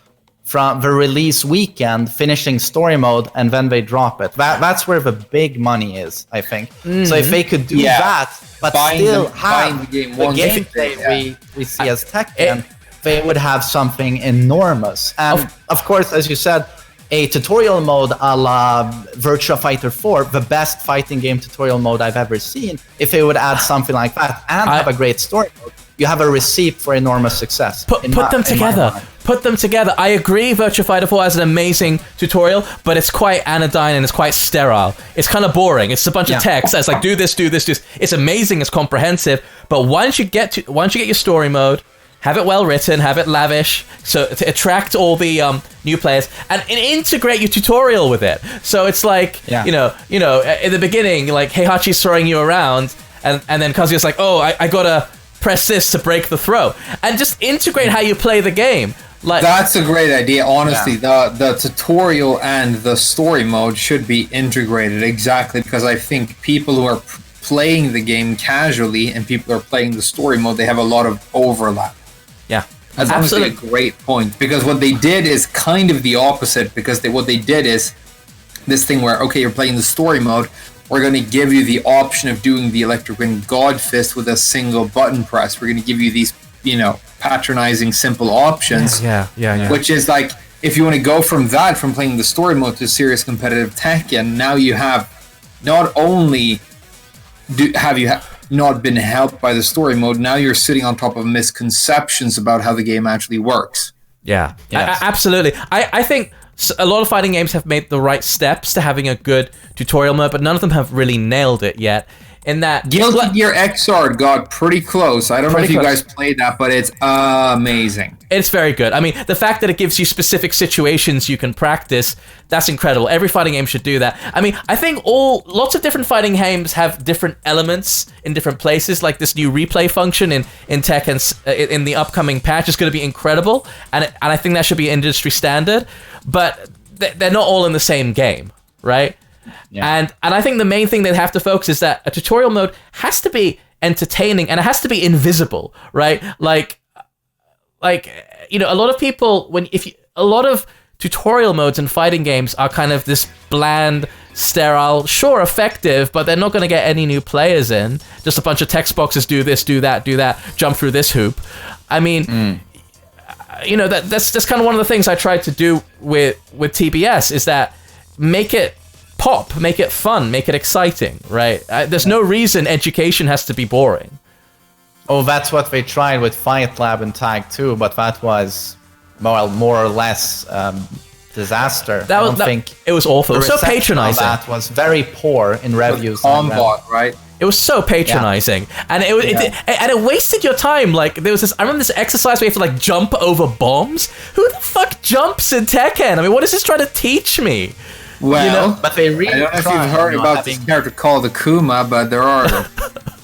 from the release weekend, finishing story mode, and then they drop it. That's where the big money is, I think. So if they could do that, but still have the gameplay we see as Tekken, they would have something enormous. And of course, as you said, a tutorial mode a la Virtua Fighter 4, the best fighting game tutorial mode I've ever seen. If they would add something like that and have a great story mode, you have a receipt for enormous success. Put them together. Put them together. I agree, Virtua Fighter 4 has an amazing tutorial, but it's quite anodyne and it's quite sterile. It's kind of boring. It's a bunch of text. It's like, do this, do this, do this. It's amazing. It's comprehensive. But once you get your story mode, have it well written, have it lavish, so to attract all the new players, and integrate your tutorial with it. So it's like, you know, in the beginning, like Heihachi's throwing you around, and then Kazuya's like, oh, I gotta press this to break the throw, and just integrate how you play the game. Like, that's a great idea. Honestly, the tutorial and the story mode should be integrated exactly, because I think people who are playing the game casually and people who are playing the story mode, they have a lot of overlap. Yeah, that's honestly a great point, because what they did is kind of the opposite. Because what they did is this thing where, okay, you're playing the story mode, we're going to give you the option of doing the Electric Ring God Fist with a single button press. We're going to give you these, patronizing simple options. Yeah. Which is like, if you want to go from playing the story mode to serious competitive Tekken, now you have not only have you not been helped by the story mode, now you're sitting on top of misconceptions about how the game actually works. Yeah, absolutely. I think a lot of fighting games have made the right steps to having a good tutorial mode, but none of them have really nailed it yet. In that, Guilty Gear Xrd got pretty close. I don't know if you guys played that, but it's amazing. It's very good. I mean, the fact that it gives you specific situations you can practice, that's incredible. Every fighting game should do that. I mean, I think lots of different fighting games have different elements in different places, like this new replay function in Tekken in the upcoming patch is going to be incredible, and I think that should be industry standard, but they're not all in the same game, right? Yeah. And I think the main thing they have to focus is that a tutorial mode has to be entertaining and it has to be invisible, right? Like a lot of people a lot of tutorial modes in fighting games are kind of this bland, sterile, sure, effective, but they're not going to get any new players in. Just a bunch of text boxes, do this, do that, jump through this hoop. I mean, that's kind of one of the things I tried to do with TBS is that make it pop, make it fun, make it exciting, right? There's no reason education has to be boring. Oh, that's what they tried with Fight Lab and Tag 2, but that was more or less disaster. I think it was awful. It was so patronizing. That was very poor in reviews. Combat, right? It was so patronizing, and it wasted your time. Like there was this. I remember this exercise where you have to like jump over bombs. Who the fuck jumps in Tekken? I mean, what is this trying to teach me? Well, but they really I don't know if you've heard about this character called Akuma, but there are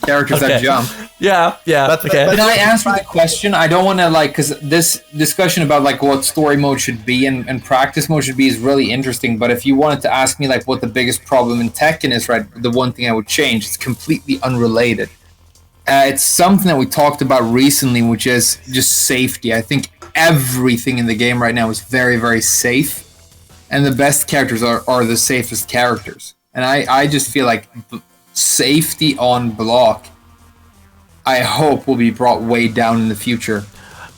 characters that jump. Yeah. Can I answer the question? I don't want to because this discussion about what story mode should be and practice mode should be is really interesting. But if you wanted to ask me what the biggest problem in Tekken is, right, the one thing I would change, it's completely unrelated. It's something that we talked about recently, which is just safety. I think everything in the game right now is very, very safe. And the best characters are the safest characters. And I just feel like safety on block, I hope, will be brought way down in the future.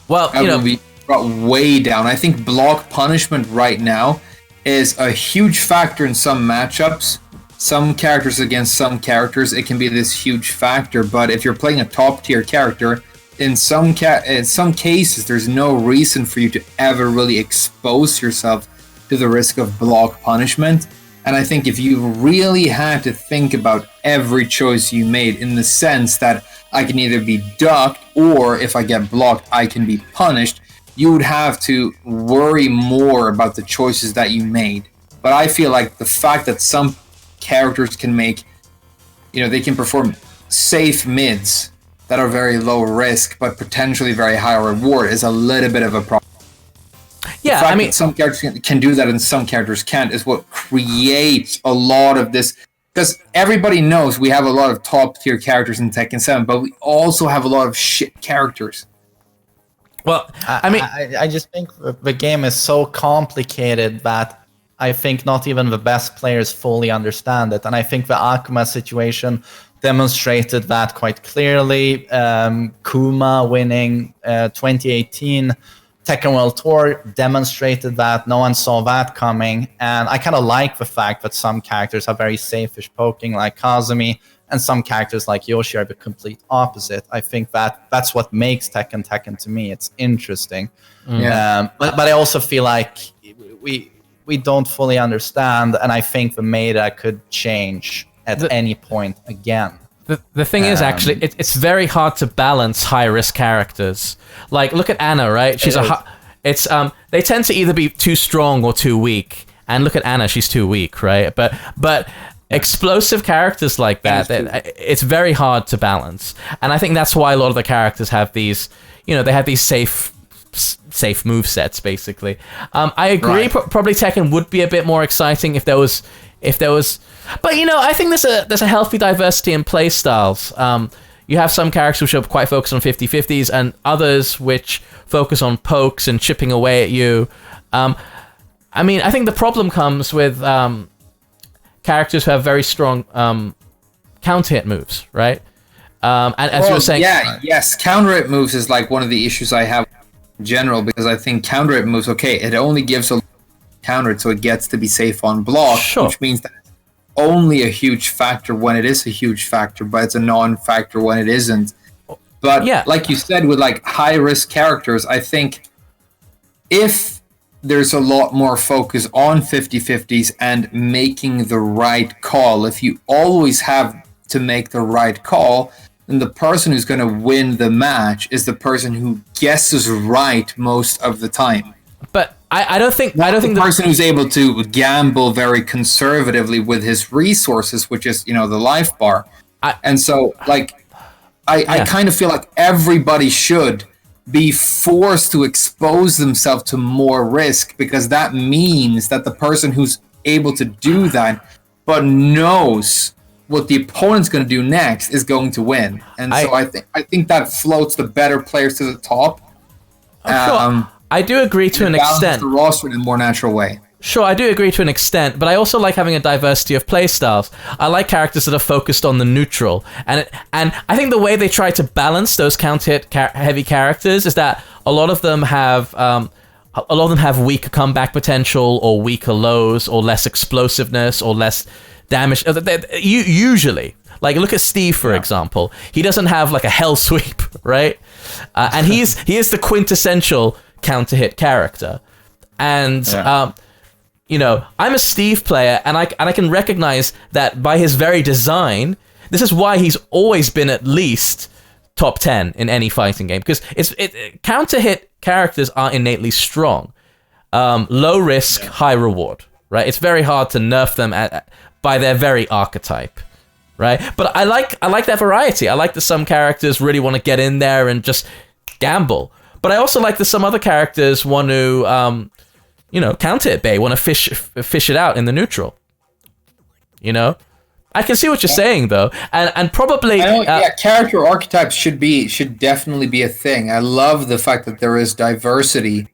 Well, will be brought way down. I think block punishment right now is a huge factor in some matchups. Some characters against some characters, it can be this huge factor. But if you're playing a top tier character, in some cases, there's no reason for you to ever really expose yourself to the risk of block punishment. And I think if you really had to think about every choice you made in the sense that I can either be ducked or if I get blocked, I can be punished, you would have to worry more about the choices that you made. But I feel like the fact that some characters can make, they can perform safe mids that are very low risk but potentially very high reward is a little bit of a problem. Yeah, I mean, some characters can do that and some characters can't is what creates a lot of this. Because everybody knows we have a lot of top tier characters in Tekken 7, but we also have a lot of shit characters. Well, I mean, I just think the game is so complicated that I think not even the best players fully understand it. And I think the Akuma situation demonstrated that quite clearly. Kuma winning 2018 Tekken World Tour demonstrated that. No one saw that coming. And I kind of like the fact that some characters are very safe-ish poking, like Kazumi, and some characters like Yoshi are the complete opposite. I think that's what makes Tekken to me. It's interesting. But I also feel like we don't fully understand, and I think the meta could change at any point again. The thing is, actually, it's very hard to balance high-risk characters. Like, look at Anna, right? She's they tend to either be too strong or too weak. And look at Anna, she's too weak, right? But explosive characters like that, it's very hard to balance. And I think that's why a lot of the characters have these, they have these safe move sets, basically. I agree. Right. Probably Tekken would be a bit more exciting if there was, but I think there's a healthy diversity in play styles. You have some characters which are quite focused on 50-50s, and others which focus on pokes and chipping away at you. I mean, I think the problem comes with characters who have very strong counter hit moves, right? And as you were saying, yes, counter hit moves is like one of the issues I have in general, because I think counter hit moves, it only gives a counter, so it gets to be safe on block, which means that it's only a huge factor when it is a huge factor, but it's a non-factor when it isn't. But like you said, with like high risk characters, I think if there's a lot more focus on 50-50s and making the right call, if you always have to make the right call, then the person who's going to win the match is the person who guesses right most of the time. But I don't think the person who's able to gamble very conservatively with his resources, which is the life bar. And so like I kind of feel like everybody should be forced to expose themselves to more risk, because that means that the person who's able to do that but knows what the opponent's going to do next is going to win. And so I think that floats the better players to the top. I do agree to an extent. The roster in a more natural way. Sure, I do agree to an extent, but I also like having a diversity of playstyles. I like characters that are focused on the neutral, and I think the way they try to balance those counter-hit heavy characters is that a lot of them have weaker comeback potential, or weaker lows, or less explosiveness, or less damage. Usually, like look at Steve for example. He doesn't have like a hell sweep, right? And he is the quintessential counter-hit character, and I'm a Steve player, and I can recognize that by his very design. This is why he's always been at least top 10 in any fighting game, because counter-hit characters are innately strong, low risk, high reward, right? It's very hard to nerf them by their very archetype, right? But I like that variety. I like that some characters really want to get in there and just gamble. But I also like that some other characters want to, counter it, want to fish it out in the neutral. I can see what you're saying though, and probably character archetypes should definitely be a thing. I love the fact that there is diversity.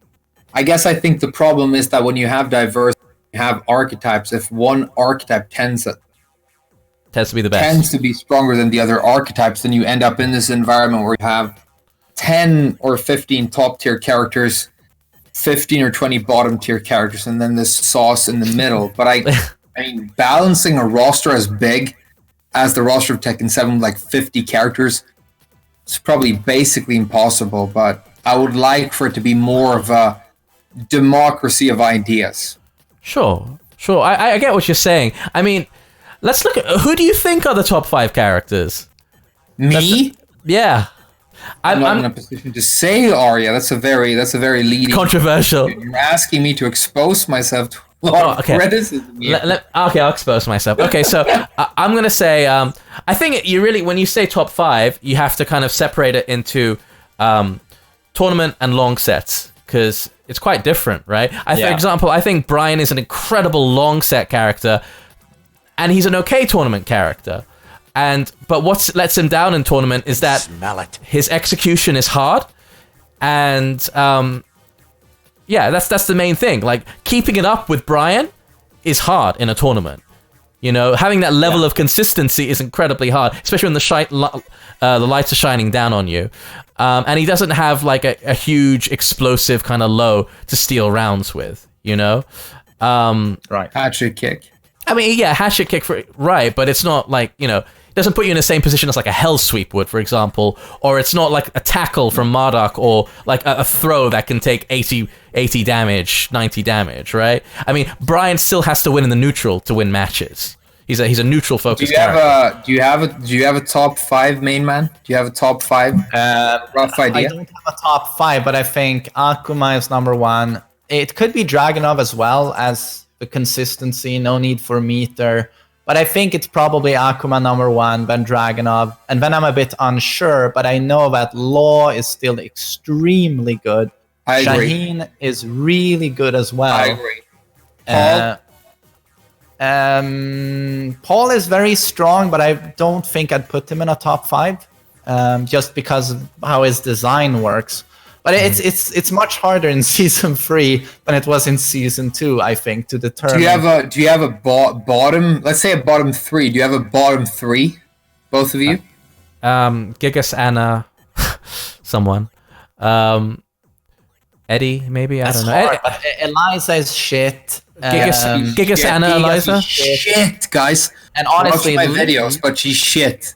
I guess I think the problem is that when you have diversity, you have archetypes. If one archetype tends to be the best, tends to be stronger than the other archetypes, then you end up in this environment where you have 10 or 15 top tier characters, 15 or 20 bottom tier characters, and then this sauce in the middle. But I mean, balancing a roster as big as the roster of Tekken 7, like 50 characters, it's probably basically impossible. But I would like for it to be more of a democracy of ideas. Sure. I get what you're saying. I mean, let's look at who do you think are the top 5 characters? Me? Yeah. I'm not in a position to say Arya. That's a very leading. Controversial. You're asking me to expose myself to a lot of criticism. Okay, I'll expose myself. Okay, so I'm gonna say I think when you say top 5, you have to kind of separate it into tournament and long sets, because it's quite different, right? For example, I think Brian is an incredible long set character, and he's an okay tournament character. But what lets him down in tournament is that his execution is hard, And yeah, that's the main thing. Like, keeping it up with Brian is hard in a tournament. You know, having that level of consistency is incredibly hard, especially when the lights are shining down on you. And he doesn't have like a huge explosive kind of low to steal rounds with, you know? Right. Hatchet kick. I mean, yeah, hatchet kick, right, but it's not like, you know, it doesn't put you in the same position as like a hell sweep would, for example, or it's not like a tackle from Marduk or like a throw that can take 80 damage, 90 damage, right? I mean, Brian still has to win in the neutral to win matches. He's a neutral focused character. Do you have a top 5 main man? Do you have a top 5 rough idea? I don't have a top 5, but I think Akuma is number 1. It could be Dragonov as well as the consistency, no need for meter. But I think it's probably Akuma number 1, then Dragonov. And then I'm a bit unsure, but I know that Law is still extremely good. I agree. Shaheen is really good as well. I agree. Paul is very strong, but I don't think I'd put him in a top 5, just because of how his design works. But it's much harder in season 3 than it was in season 2, I think, to determine. Do you have a bottom? Let's say a bottom 3. Do you have a bottom 3? Both of you? Gigas, Anna, someone. Eddie, maybe, I don't know. Hard, but Eliza is shit. Gigas, Anna, Eliza. Shit, guys. And honestly, watch my videos, but she's shit.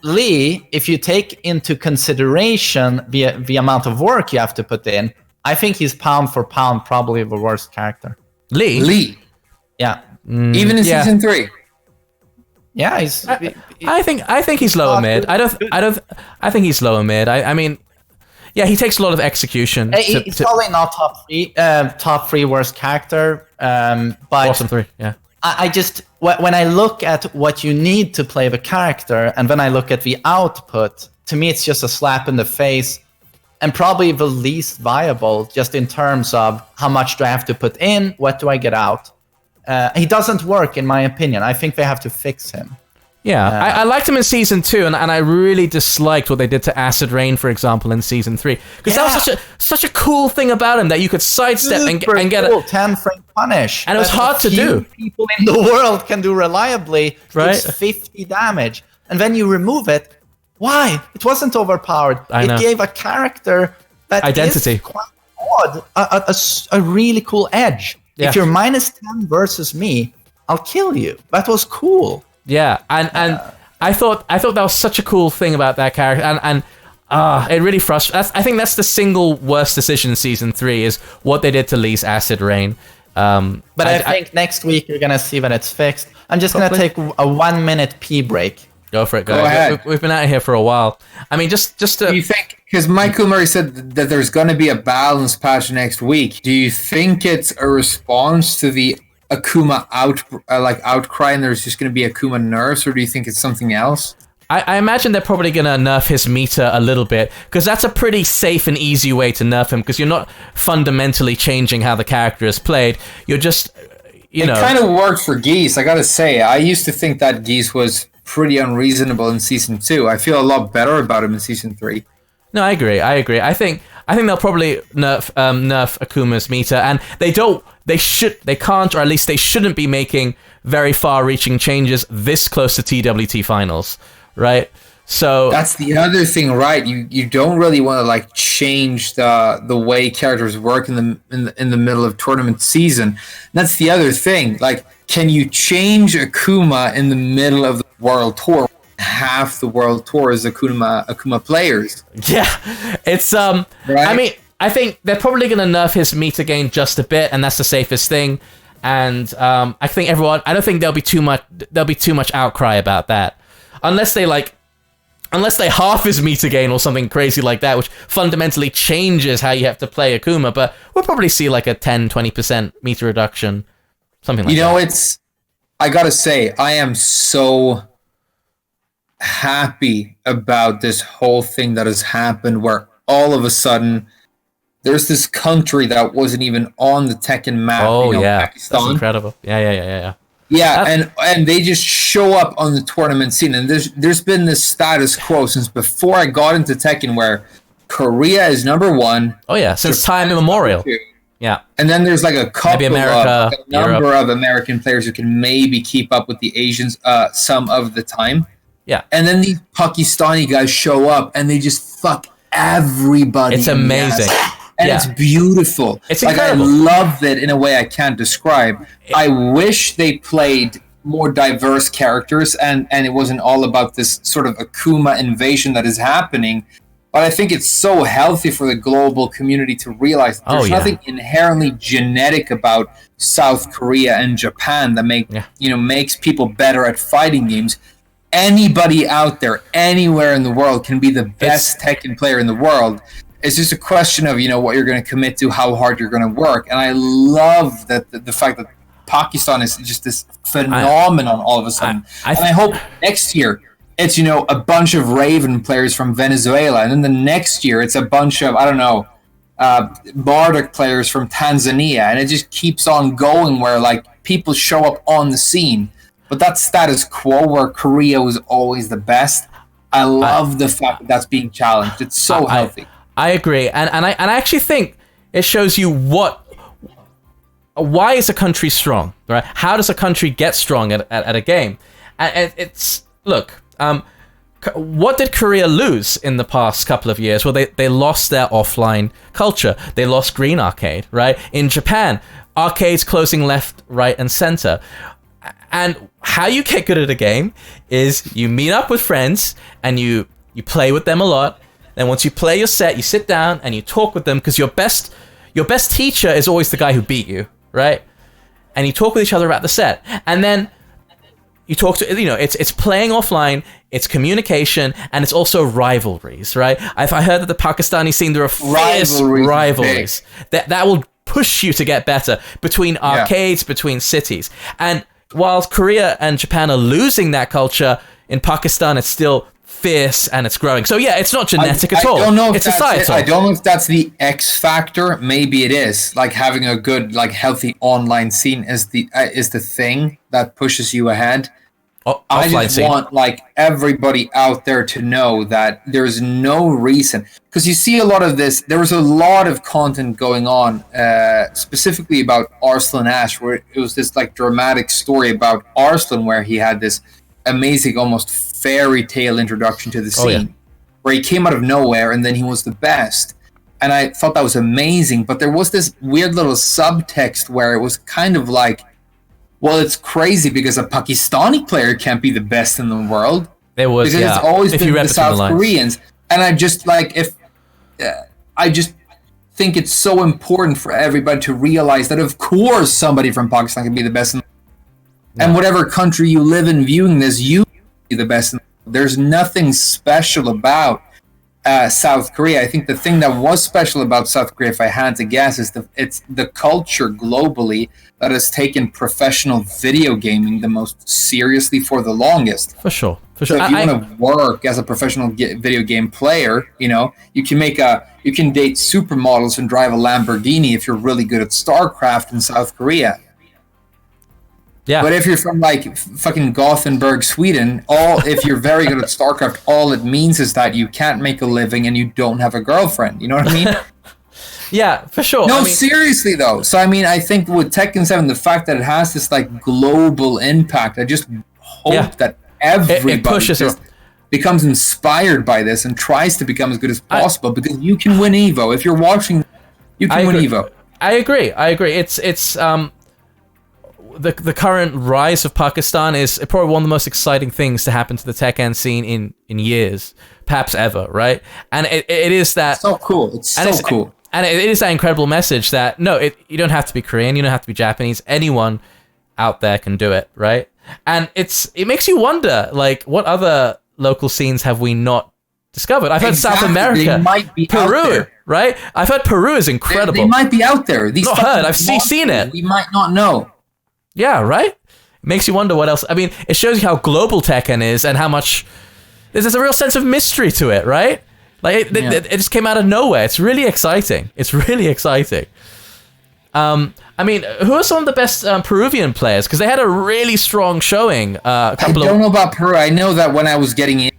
Lee, if you take into consideration the amount of work you have to put in, I think he's pound for pound probably the worst character. Lee. Yeah. Even in season 3. Yeah, he's. I think he's lower mid. I think he's lower mid. I mean, yeah, he takes a lot of execution. He's probably not top 3 worst character. But Bottom 3, yeah. I just, when I look at what you need to play the character, and then I look at the output, to me it's just a slap in the face, and probably the least viable, just in terms of how much do I have to put in, what do I get out. He doesn't work, in my opinion. I think they have to fix him. Yeah, I liked him in season 2, and I really disliked what they did to Acid Rain, for example, in season 3, because that was such a cool thing about him that you could sidestep and get cool. a 10 frame punish, and it was hard to do. People in the world can do reliably. Right, it's 50 damage, and then you remove it. Why? It wasn't overpowered. It gave a character that identity, is quite odd, a really cool edge. Yeah. If you're -10 versus me, I'll kill you. That was cool. Yeah, and I thought that was such a cool thing about that character, and it really frustrates. I think that's the single worst decision in season 3 is what they did to Lee's Acid Rain. But I think next week you're gonna see that it's fixed. I'm just gonna take a 1-minute pee break. Go for it, guys. Go ahead. We've been out here for a while. I mean, just to. Do you think? Because Michael Murray said that there's going to be a balance patch next week. Do you think it's a response to the Akuma outcry, and there's just going to be Akuma nerfs, or do you think it's something else? I imagine they're probably going to nerf his meter a little bit, because that's a pretty safe and easy way to nerf him, because you're not fundamentally changing how the character is played. You're just, you know. It kind of worked for Geese, I gotta say. I used to think that Geese was pretty unreasonable in season 2. I feel a lot better about him in season 3. No, I agree. I think they'll probably nerf Akuma's meter, and they can't, or at least they shouldn't be making very far-reaching changes this close to TWT finals, right? So that's the other thing, right? You don't really want to like change the way characters work in the middle of tournament season. That's the other thing. Like, can you change Akuma in the middle of the World Tour? Half the World Tour is Akuma players. Yeah, it's right? I mean, I think they're probably going to nerf his meter gain just a bit, and that's the safest thing. And I think I don't think there'll be too much outcry about that, unless they half his meter gain or something crazy like that, which fundamentally changes how you have to play Akuma. But we'll probably see like a 10-20% meter reduction, something like that. You know, I gotta say, I am so happy about this whole thing that has happened, where all of a sudden there's this country that wasn't even on the Tekken map. Oh, yeah, Pakistan. That's incredible. Yeah. Yeah, and they just show up on the tournament scene, and there's been this status quo since before I got into Tekken, where Korea is number 1. Oh yeah, since Japan time is immemorial. number 2. Yeah. And then there's like a couple America, of a number of American players who can maybe keep up with the Asians some of the time. Yeah. And then these Pakistani guys show up and they just fuck everybody. It's amazing. And it's beautiful. It's like, incredible. I love it in a way I can't describe. I wish they played more diverse characters and it wasn't all about this sort of Akuma invasion that is happening. But I think it's so healthy for the global community to realize that there's nothing inherently genetic about South Korea and Japan that makes people better at fighting games. Anybody out there, anywhere in the world, can be the best Tekken player in the world. It's just a question of what you're going to commit to, how hard you're going to work. And I love that the fact that Pakistan is just this phenomenon all of a sudden. And I hope next year it's a bunch of Raven players from Venezuela, and then the next year it's a bunch of Bardock players from Tanzania, and it just keeps on going where like people show up on the scene. But that's status quo where Korea was always the best. I love the fact that that's being challenged. It's so healthy. I agree, and I actually think it shows you why is a country strong, right? How does a country get strong at a game? And it's look. What did Korea lose in the past couple of years? Well, they lost their offline culture. They lost Green Arcade, right? In Japan, arcades closing left, right, and center. And how you get good at a game is you meet up with friends and you play with them a lot. Then once you play your set, you sit down and you talk with them because your best teacher is always the guy who beat you, right? And you talk with each other about the set. And then you talk to, it's playing offline, it's communication, and it's also rivalries, right? I heard that the Pakistani scene, there are fierce rivalries that will push you to get better between arcades, between cities. And while Korea and Japan are losing that culture, in Pakistan it's still fierce and it's growing. So yeah, it's not genetic at all. I don't know if it's that's societal. I don't know if that's the X factor. Maybe it is. Like having a good, healthy online scene is the thing that pushes you ahead. I just want everybody out there to know that there's no reason, because you see a lot of this. There was a lot of content going on, specifically about Arslan Ash, where it was this dramatic story about Arslan, where he had this amazing, almost fairy tale introduction to the scene, where he came out of nowhere and then he was the best. And I thought that was amazing, but there was this weird little subtext where it was kind of like, well, it's crazy because a Pakistani player can't be the best in the world. It was, because it's always been the South Koreans. And I just I just think it's so important for everybody to realize that of course somebody from Pakistan can be the best in the world. And whatever country you live in viewing this, you can be the best in the world. There's nothing special about South Korea. I think the thing that was special about South Korea, if I had to guess, is it's the culture globally that has taken professional video gaming the most seriously for the longest. For sure. So if you want to work as a professional video game player, you can you can date supermodels and drive a Lamborghini if you're really good at StarCraft in South Korea. Yeah. But if you're from fucking Gothenburg, Sweden, if you're very good at StarCraft, all it means is that you can't make a living and you don't have a girlfriend. You know what I mean? Yeah, for sure. No, seriously though. So I think with Tekken 7, the fact that it has this global impact, I just hope that everybody just becomes inspired by this and tries to become as good as possible, because you can win Evo. If you're watching, you can win Evo. I agree. It's the current rise of Pakistan is probably one of the most exciting things to happen to the Tekken scene in years, perhaps ever, right? And it is that so cool. It's so cool. And it is that incredible message that you don't have to be Korean, you don't have to be Japanese. Anyone out there can do it, right? And it makes you wonder, what other local scenes have we not discovered? I've heard South America, they might be Peru, out there. Right? I've heard Peru is incredible. They might be out there. Not heard. I've seen it. We might not know. Yeah, right? It makes you wonder what else. I mean, it shows you how global Tekken is and how much there's a real sense of mystery to it, right? It just came out of nowhere. It's really exciting. I mean, who are some of the best Peruvian players? Because they had a really strong showing. I don't know about Peru. I know that when I was getting in,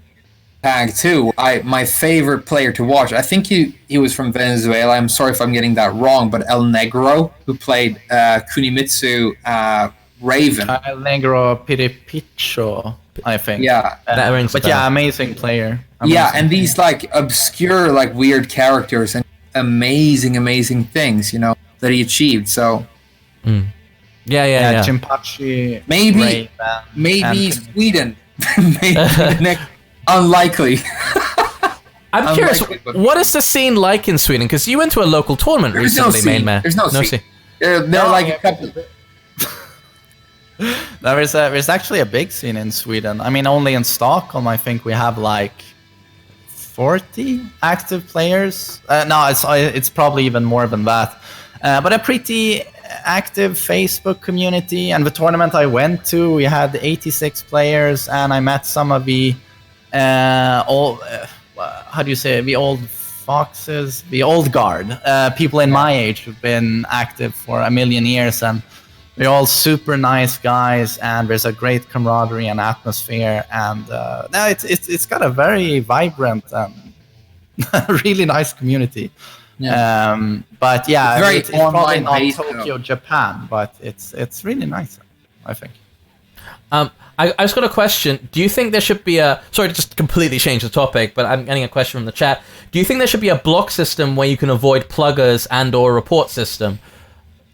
Tag 2, my favorite player to watch, I think he was from Venezuela. I'm sorry if I'm getting that wrong, but El Negro, who played Kunimitsu Raven. El Negro Piripicho, I think. Yeah. That rings a But bell. yeah, amazing player. Yeah, and these like obscure, like weird characters and amazing things, that he achieved. So Yeah. Jinpachi, maybe Raven, and- Sweden. Maybe the next. Unlikely. I'm curious, Unlikely, but- what is the scene like in Sweden? Because you went to a local tournament There's no recently, scene. main man. There's no scene. They're like a couple. There's actually a big scene in Sweden. I mean, only in Stockholm, I think we have like 40 active players. No, it's probably even more than that. But a pretty active Facebook community. And the tournament I went to, we had 86 players, and I met some of the the old foxes, the old guard, people in my age who've been active for a million years, and they're all super nice guys, and there's a great camaraderie and atmosphere, and it's got a very vibrant and really nice community. Yeah. But yeah, Very it's probably online not based, Tokyo, Japan, but it's really nice, I think. I just got a question. Do you think there should be sorry to just completely change the topic, but I'm getting a question from the chat. Do you think there should be a block system where you can avoid pluggers and or a report system?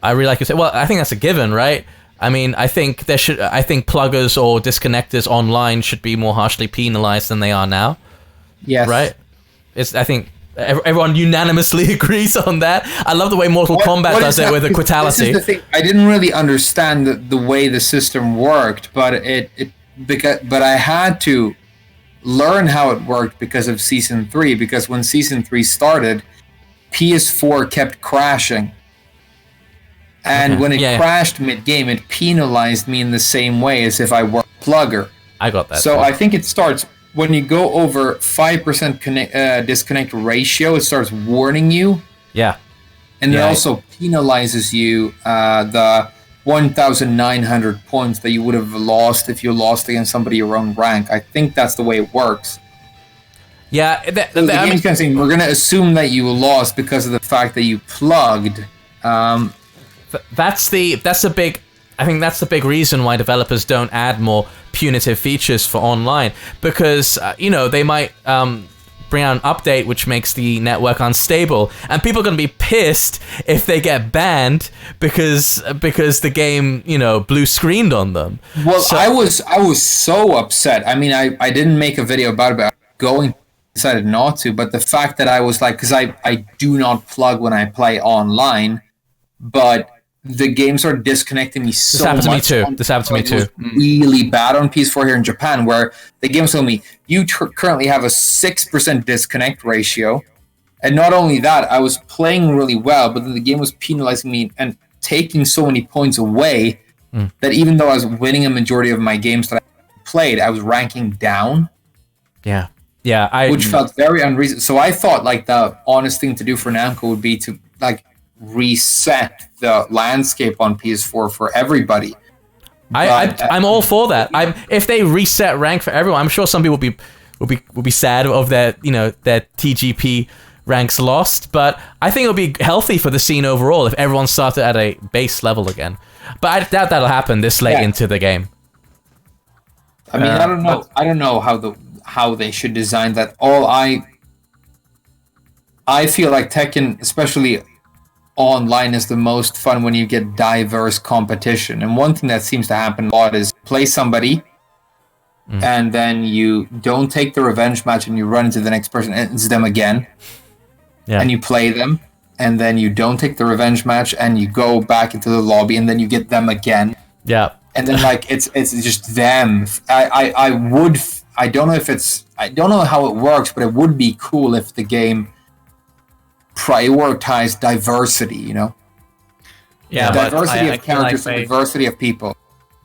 I really like you say. Well, I think that's a given, right? I mean, I think pluggers or disconnectors online should be more harshly penalized than they are now. Yes. Right? I think everyone unanimously agrees on that. I love the way Mortal Kombat does it with equitality. This is the thing. I didn't really understand the way the system worked, but but I had to learn how it worked because of Season 3, because when Season 3 started, PS4 kept crashing. And when it crashed mid-game, it penalized me in the same way as if I were a plugger. I got that. So I think it starts when you go over 5% disconnect ratio, it starts warning you. Yeah. And it also penalizes you the 1,900 points that you would have lost if you lost against somebody your own rank. I think that's the way it works. Yeah. So the game's kind of saying, we're going to assume that you lost because of the fact that you plugged. That's the big. I think that's the big reason why developers don't add more punitive features for online, because they might bring out an update which makes the network unstable, and people are going to be pissed if they get banned because the game blue screened on them. Well, I was so upset. I mean, I didn't make a video about it, but decided not to. But the fact that I was like, because I do not plug when I play online, but the game started disconnecting me so much. This happened to me too. Really bad on PS4 here in Japan, where the game was telling me, you currently have a 6% disconnect ratio. And not only that, I was playing really well, but then the game was penalizing me and taking so many points away that even though I was winning a majority of my games that I played, I was ranking down. Yeah. Which felt very unreasonable. So I thought like the honest thing to do for Namco would be to like reset the landscape on PS4 for everybody. I'm all for that. If they reset rank for everyone, I'm sure some people will be sad of their their TGP ranks lost, but I think it'll be healthy for the scene overall if everyone started at a base level again. But I doubt that'll happen this late into the game. I mean, I don't know how they should design that. I feel like Tekken, especially online, is the most fun when you get diverse competition. And one thing that seems to happen a lot is play somebody and then you don't take the revenge match and you run into the next person and it's them again. Yeah. And you play them and then you don't take the revenge match and you go back into the lobby and then you get them again. Yeah. And then like it's just them. I don't know how it works, but it would be cool if the game prioritize diversity, Yeah, diversity of characters and diversity of people.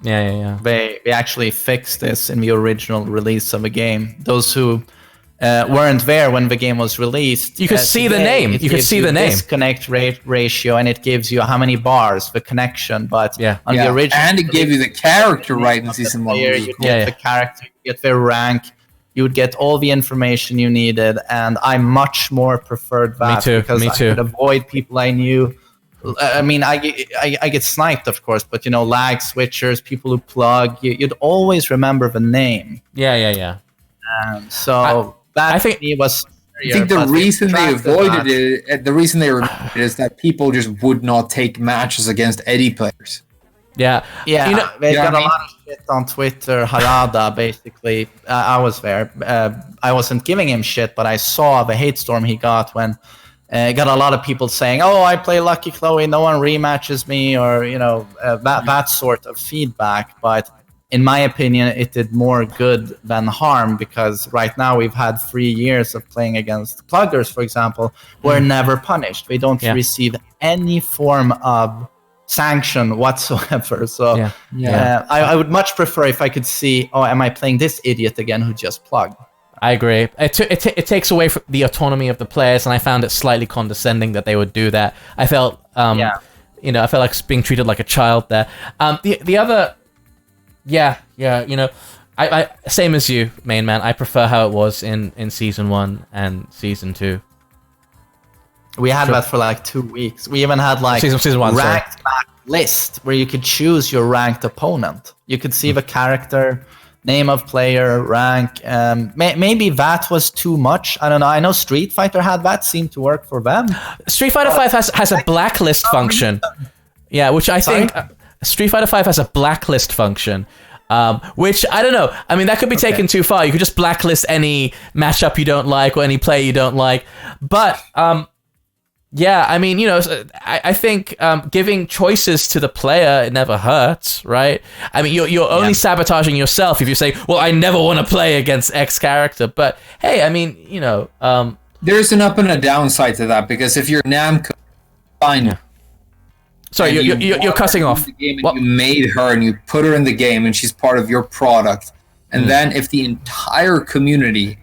Yeah. They actually fixed this in the original release of the game. Those who weren't there when the game was released, you could see the name. You could see the name. Disconnect ratio, and it gives you how many bars the connection. But on the original, and it gave you the character right in season 1. You get the character, you get their rank. You would get all the information you needed, and I much more preferred that because I could avoid people I knew. I mean, I get sniped, of course, but lag switchers, people who plug, you'd always remember the name. Yeah. So that to me was. I think the reason they avoided it, the reason they removed it is that people just would not take matches against Eddie players. Yeah. They got a lot of shit on Twitter. Harada, basically, I was there. I wasn't giving him shit, but I saw the hate storm he got when got a lot of people saying, "Oh, I play Lucky Chloe, no one rematches me," or that sort of feedback. But in my opinion, it did more good than harm, because right now we've had 3 years of playing against pluggers, for example, who are never punished. They don't receive any form of sanction whatsoever. So I would much prefer if I could see, oh, am I playing this idiot again who just plugged? I agree. It takes away from the autonomy of the players, and I found it slightly condescending that they would do that. I felt, I felt like being treated like a child there. The other... Yeah, I same as you, main man. I prefer how it was in season 1 and season 2. We had that for like 2 weeks. We even had like season 1, ranked map list where you could choose your ranked opponent. You could see the character, name of player, rank. Maybe that was too much. I don't know. I know Street Fighter had that. Seemed to work for them. Street Fighter 5 has a blacklist function. Yeah, which I think... Street Fighter 5 has a blacklist function, which, I don't know. I mean, that could be taken too far. You could just blacklist any matchup you don't like or any player you don't like. But, yeah, I mean, I think giving choices to the player, it never hurts, right? I mean, you're only sabotaging yourself if you say, well, I never want to play against X character. But, hey, I mean, there's an up and a downside to that, because if you're Namco, fine. Yeah. Sorry, you're cutting off. The game and you made her and you put her in the game and she's part of your product. And then if the entire community,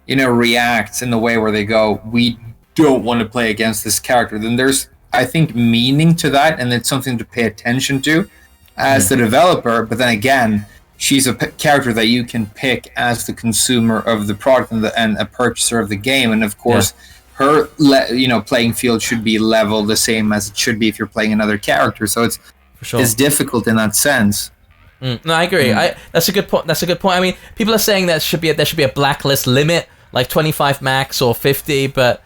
reacts in the way where they go, we don't want to play against this character, then there's, I think, meaning to that, and it's something to pay attention to as the developer. But then again, she's a character that you can pick as the consumer of the product and a purchaser of the game. And of course... Yeah. Her, playing field should be level the same as it should be if you're playing another character. So it's difficult in that sense. No, I agree. That's a good point. I mean, people are saying that there should be a blacklist limit, like 25 max or 50. But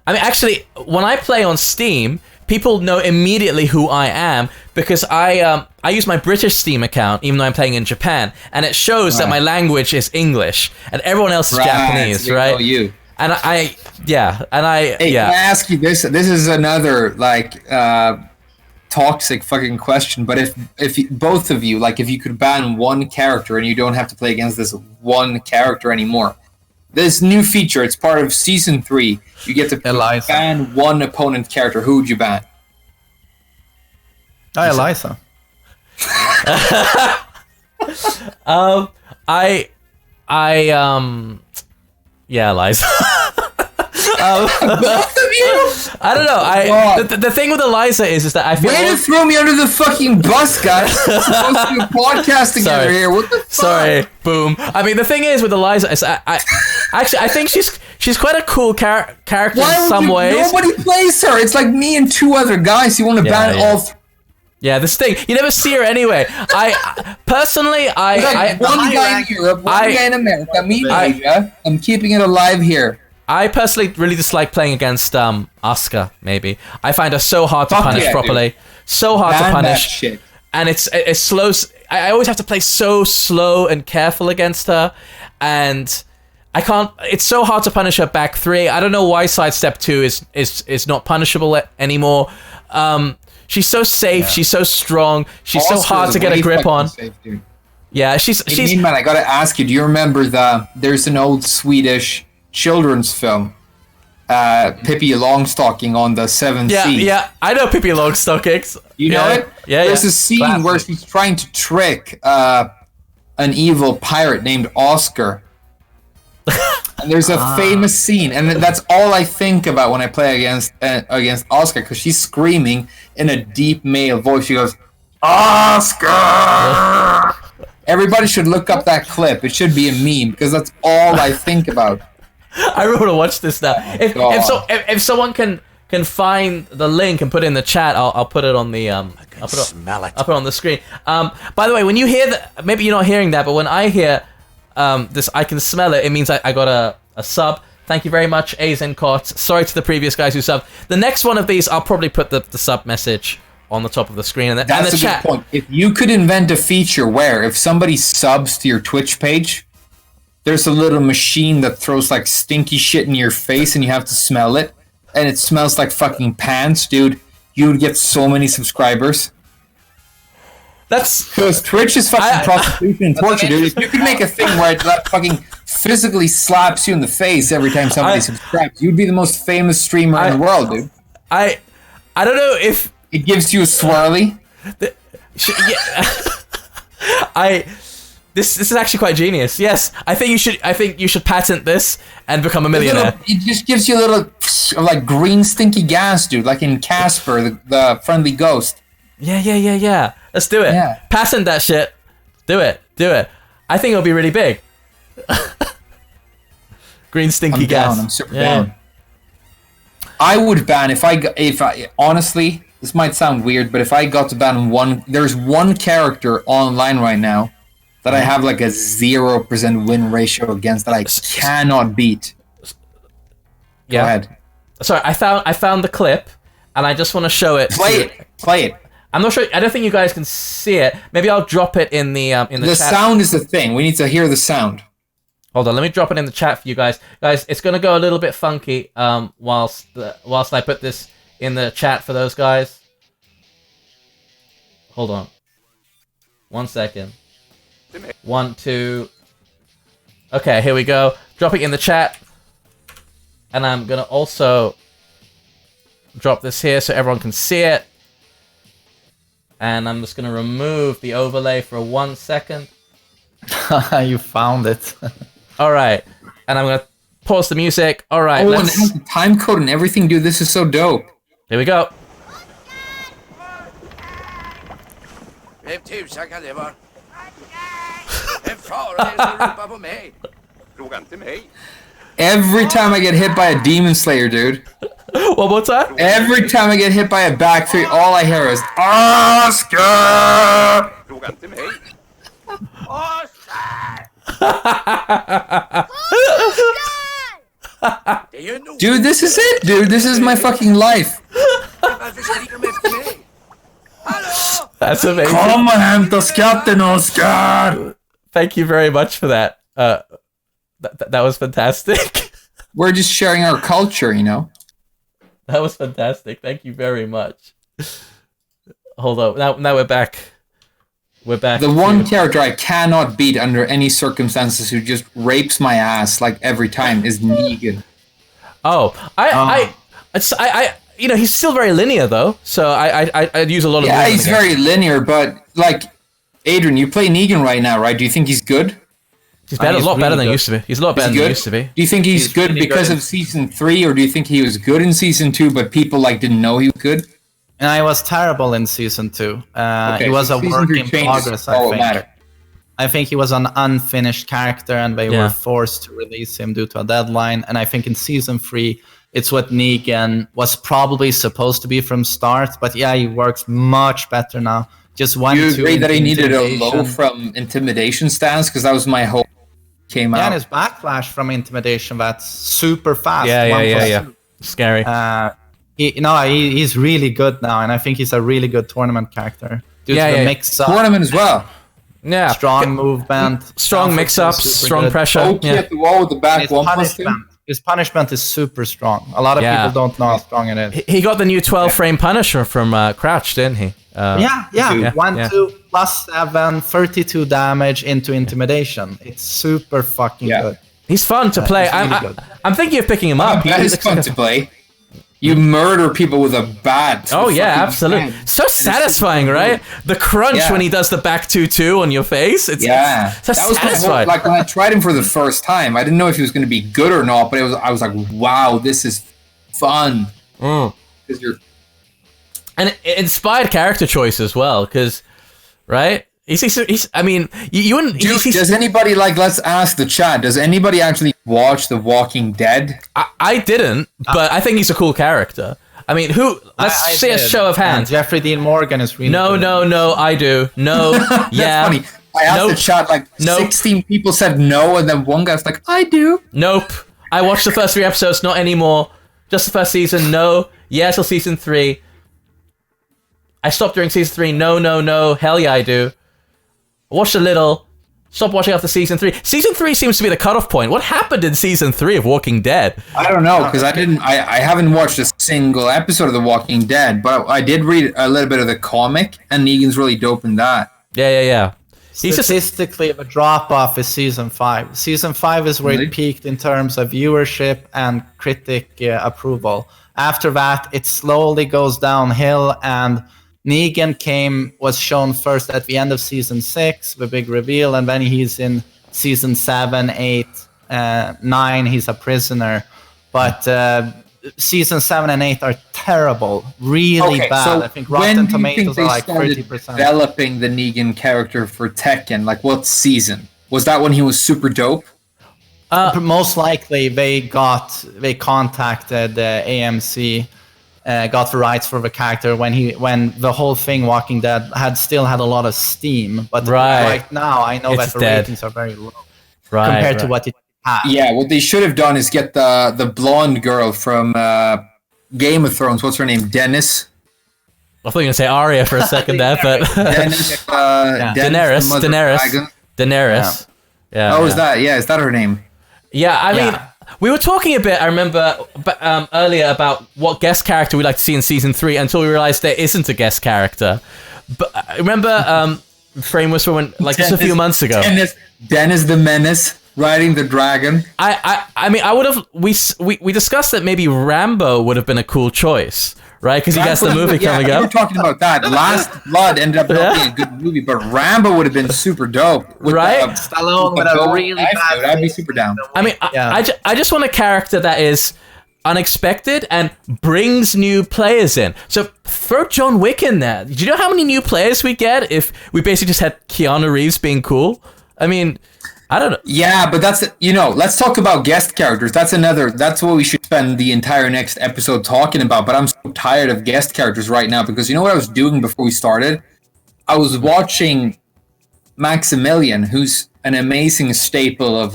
I mean, actually, when I play on Steam, people know immediately who I am, because I use my British Steam account, even though I'm playing in Japan, and it shows that my language is English and everyone else is Japanese, so right? You. And hey, can I ask you this? This is another toxic fucking question. But if both of you, if you could ban one character and you don't have to play against this one character anymore, this new feature, it's part of season 3. You get to ban one opponent character. Who would you ban? Eliza. Yeah, Eliza. Both of you? I don't know. The thing with Eliza is that I feel... Way to throw me under the fucking bus, guys. We're supposed to be podcasting together here. What the fuck? Sorry, boom. I mean, the thing is with Eliza is I think she's quite a cool character in some ways. Nobody plays her. It's like me and 2 other guys. You want to ban all 3. Yeah, this thing, you never see her anyway. I personally, one guy in Europe, one guy in America, me in Asia. I'm keeping it alive here. I personally really dislike playing against Asuka. Maybe I find her so hard to punish properly, so hard to punish, shit. And it's slow. I always have to play so slow and careful against her, and I can't. It's so hard to punish her back 3. I don't know why sidestep 2 is not punishable anymore. She's so safe. Yeah. She's so strong. She's so hard to get a grip on. Safe, yeah, she's. Man, I gotta ask you. Do you remember there's an old Swedish children's film, Pippi Longstocking on the 7th Sea? Yeah, I know Pippi Longstockings. You know it? Yeah. There's a scene where she's trying to trick an evil pirate named Oscar. And there's a famous scene, and that's all I think about when I play against Oscar, because she's screaming in a deep male voice. She goes, Oscar! Everybody should look up that clip. It should be a meme because that's all I think about. I really want to watch this now. If someone can find the link and put it in the chat, I'll put it on the I'll put it on the screen. By the way, when you hear that, maybe you're not hearing that, but when I hear this, I can smell it. It means I got a sub. Thank you very much, Azencott. Sorry to the previous guys who subbed. The next one of these, I'll probably put the sub message on the top of the screen. And that's the a chat. good point. If you could invent a feature where if somebody subs to your Twitch page, there's a little machine that throws like stinky shit in your face and you have to smell it, and it smells like fucking pants, dude, you would get so many subscribers. That's because Twitch is fucking prostitution and torture, dude. If you could make a thing where it fucking physically slaps you in the face every time somebody subscribes, you'd be the most famous streamer in the world, dude. I don't know if it gives you a swirly. This is actually quite genius. Yes, I think you should patent this and become a millionaire. It just gives you a little like green stinky gas, dude, like in Casper, the friendly ghost. Yeah. Let's do it. Yeah. Patent that shit. Do it. I think it'll be really big. Green stinky gas. I'm super down. I would ban if I honestly, this might sound weird, but if I got to ban there's one character online right now that I have like a 0% win ratio against that I cannot beat. Yeah. Go ahead. Sorry, I found the clip, and I just want to show it. Play it. I'm not sure. I don't think you guys can see it. Maybe I'll drop it in the chat. The sound is the thing. We need to hear the sound. Hold on, let me drop it in the chat for you guys. Guys, it's gonna go a little bit funky whilst I put this in the chat for those guys. Hold on. 1 second. 1, 2. Okay, here we go. Drop it in the chat. And I'm gonna also drop this here so everyone can see it. And I'm just gonna remove the overlay for 1 second. You found it. All right, and I'm gonna pause the music. All right, and it has the time code and everything, dude. This is so dope. Here we go. Every time I get hit by a demon slayer, dude. One more time. Every time I get hit by a back three, all I hear is Oscar. Dude, this is it, dude. This is my fucking life. That's amazing. Come on, hämta Captain Oscar. Thank you very much for that. That was fantastic. We're just sharing our culture, you know. That was fantastic. Thank you very much. Hold on. Now we're back. We're back. The one character I cannot beat under any circumstances who just rapes my ass like every time is Negan. Oh, I you know, he's still very linear though. So I'd use a lot of. Yeah, he's very linear, but like, Adrian, you play Negan right now, right? Do you think he's good? He's better, a lot better than he used to be. He's a lot better than he used to be. Do you think he's good because of season 3, or do you think he was good in season 2, but people like didn't know he was good? And I was terrible in season 2. Okay, he was so a work in progress, I think. Matter. I think he was an unfinished character, and they were forced to release him due to a deadline. And I think in season 3, it's what Negan was probably supposed to be from start. But yeah, he works much better now. Just one. You agree that he needed a low from intimidation stance, because that was my hope. Came out. Yeah, and his backlash from intimidation, that's super fast. Yeah. Scary. He's really good now, and I think he's a really good tournament character. Due to the mix-up. Tournament as well. Yeah. Strong movement. Strong mix-ups, strong pressure. Okay, at the wall with the back his punishment is super strong. A lot of people don't know how strong it is. He got the new 12-frame Punisher from Crouch, didn't he? 1-2 plus 7, 32 damage into intimidation. It's super fucking good. He's fun to play. I'm thinking of picking him up. That is fun to play. You murder people with a bat. Oh yeah, absolutely. So satisfying, right? The crunch when he does the back 2-2 on your face. It's so that was satisfying. Like when I tried him for the first time, I didn't know if he was going to be good or not, but I was like, wow, this is fun. And it inspired character choice as well, because, right? I mean, you wouldn't. Does anybody let's ask the chat? Does anybody actually watch The Walking Dead? I didn't, but I think he's a cool character. I mean, who? Let's see a show of hands. Jeffrey Dean Morgan is really. No. I do. No. Yeah. That's funny. I asked the chat, 16 people said no, and then one guy's like, I do. Nope. I watched the first 3 episodes. Not anymore. Just the first season. No. Yeah, till season 3. I stopped during season 3. No. Hell yeah, I do. Watched a little. Stopped watching after season 3. Season 3 seems to be the cutoff point. What happened in season 3 of Walking Dead? I don't know, because I haven't watched a single episode of The Walking Dead, but I did read a little bit of the comic, and Negan's really dope in that. Yeah. Statistically, the drop-off is season 5. Season 5 is where it peaked in terms of viewership and critic approval. After that, it slowly goes downhill, and Negan was shown first at the end of season 6, the big reveal, and then he's in season 7, 8, 9, he's a prisoner. But season 7 and 8 are terrible, really bad. So I think Rotten Tomatoes are like 30%. Developing the Negan character for Tekken, what season? Was that when he was super dope? Most likely they contacted AMC, got the rights for the character when the whole thing Walking Dead still had a lot of steam, but right now I know that the ratings are very low compared to what it had. Yeah, what they should have done is get the blonde girl from Game of Thrones. What's her name? Dennis. I thought you were gonna say Arya for a second there, but Daenerys. Yeah. Oh, is that her name? Yeah, I mean, we were talking a bit, I remember, earlier about what guest character we'd like to see in Season 3 until we realized there isn't a guest character. But I remember FrameWhisperer when, just a few months ago. Dennis the Menace riding the dragon. I mean, I would have... We discussed that maybe Rambo would have been a cool choice, right? Because he gets the movie coming up. We were talking about that. Last Blood ended up not being a good movie, but Rambo would have been super dope. Right? Stallone with a really bad... I'd be super down. I mean, I just want a character that is unexpected and brings new players in. So throw John Wick in there. Do you know how many new players we get if we basically just had Keanu Reeves being cool? I mean... I don't know. Yeah, but that's, let's talk about guest characters. That's what we should spend the entire next episode talking about. But I'm so tired of guest characters right now because you know what I was doing before we started? I was watching Maximilian, who's an amazing staple of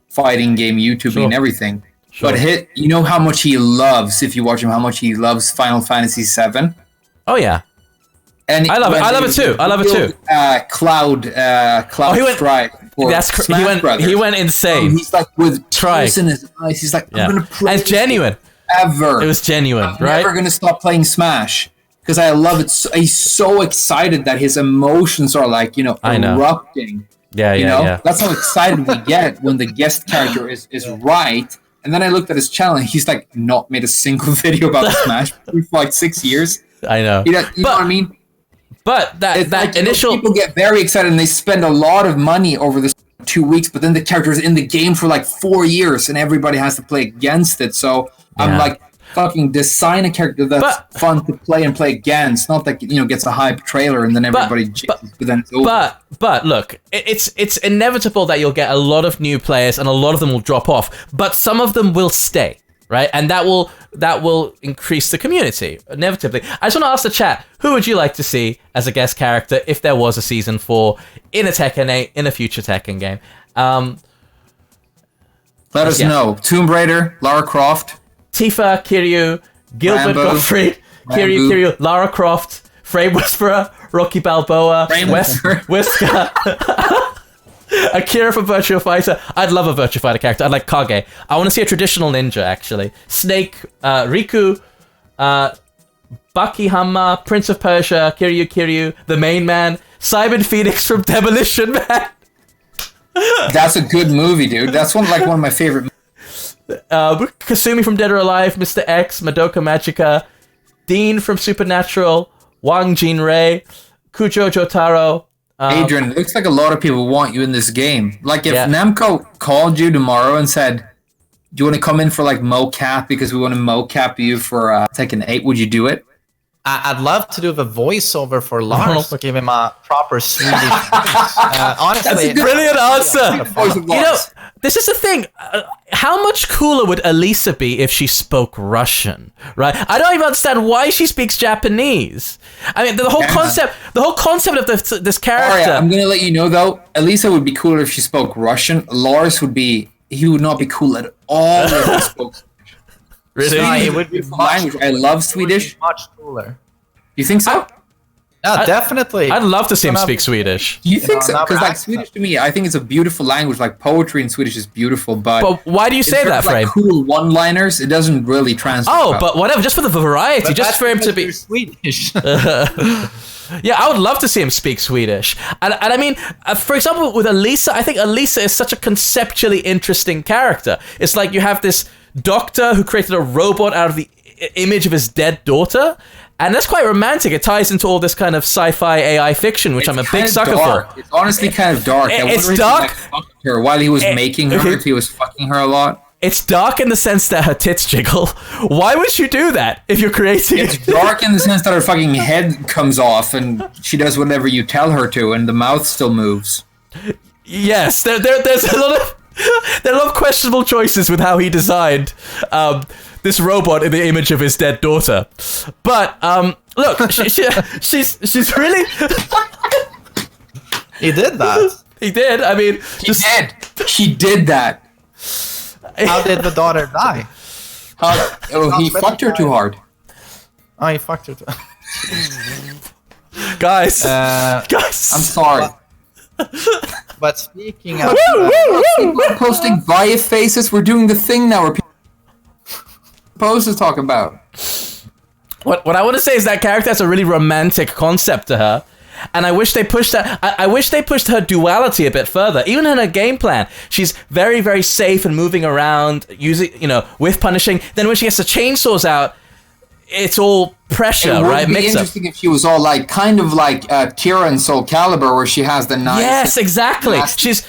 fighting game YouTubing and everything. Sure. But you know how much he loves, if you watch him, how much he loves Final Fantasy VII? Oh, yeah. And I love it too. Cloud Strike. He went insane. He's with tears in his eyes. He's I'm gonna play. And it's genuine. Ever. It was genuine, I'm right? never gonna stop playing Smash because I love it. He's so excited that his emotions are erupting. Yeah. That's how excited we get when the guest character is right. And then I looked at his channel and he's not made a single video about Smash for 6 years. I know. You know what I mean? But that initial... people get very excited and they spend a lot of money over this 2 weeks, but then the character is in the game for 4 years and everybody has to play against it. So I'm fucking design a character that's fun to play and play against, not gets a hype trailer and then everybody but then it's over. But look, it's inevitable that you'll get a lot of new players and a lot of them will drop off, but some of them will stay. Right, and that will increase the community inevitably. I just want to ask the chat: who would you like to see as a guest character if there was a season 4 in a Tekken 8 in a future Tekken game? Let us know. Tomb Raider, Lara Croft, Tifa, Kiryu, Gilbert Rambo, Gottfried, Kiryu, Lara Croft, FrameWhisperer, Rocky Balboa, Whisker. Akira from Virtua Fighter. I'd love a Virtua Fighter character. I'd like Kage. I want to see a traditional ninja, actually. Snake, Riku, Baki Hanma, Prince of Persia, Kiryu, the main man, Simon Phoenix from Demolition Man. That's a good movie, dude. That's one of my favorite movies. Kasumi from Dead or Alive, Mr. X, Madoka Magica, Dean from Supernatural, Wang Jinrei, Kujo Jotaro. Adrian, it looks like a lot of people want you in this game. If Namco called you tomorrow and said, do you want to come in for mocap because we want to mocap you for Tekken 8, would you do it? I'd love to do the voiceover for Lars to give him a proper Swedish voice. Honestly, Brilliant answer. Voice of You know, Lars. this is the thing. How much cooler would Elisa be if she spoke Russian? Right? I don't even understand why she speaks Japanese. I mean, the whole concept of this character. I'm gonna let you know though. Elisa would be cooler if she spoke Russian. Lars would not be cool at all if he spoke. Really? No, Swedish it would be is a language. I love Swedish. Much cooler. You think so? Yeah, definitely. I'd love to see him speak Swedish. Do you think so? another Because like accent. Swedish to me, I think it's a beautiful language. Like poetry in Swedish is beautiful, But why do you say that, Frame? Like cool one-liners, it doesn't really translate. Oh, well. but whatever, just for the variety, But just that's for him to because be. you're Swedish. Yeah, I would love to see him speak Swedish. And I mean, for example, with Elisa, I think Elisa is such a conceptually interesting character. It's like you have this doctor who created a robot out of the image of his dead daughter. And that's quite romantic. It ties into all this kind of sci-fi AI fiction, which I'm a big sucker for. It's honestly kind of dark. I It's wonder if dark. He, like, fucked her while he was making her, if he was fucking her a lot. It's dark in the sense that her tits jiggle. Why would you do that if you're creating It's dark in the sense that her fucking head comes off and she does whatever you tell her to, and the mouth still moves. Yes, there's a lot of there are a lot of questionable choices with how he designed this robot in the image of his dead daughter. But look, she's really He did that. he did. I mean, He did that. How did the daughter die? He fucked her too hard. Oh, he fucked her. guys, Uh, guys. I'm sorry. But speaking of, People are posting Via faces. We're doing the thing now where people supposed to talk about. What I want to say is that character has a really romantic concept to her, and I wish they pushed that. I wish they pushed her duality a bit further. Even in her game plan, she's very, very safe and moving around, using with punishing. Then when she gets the chainsaws out, it's all pressure, It would right? be Mix up. interesting if she was all like, kind of like Tira in Soul Calibur, where she has the knife. Yes, exactly. She's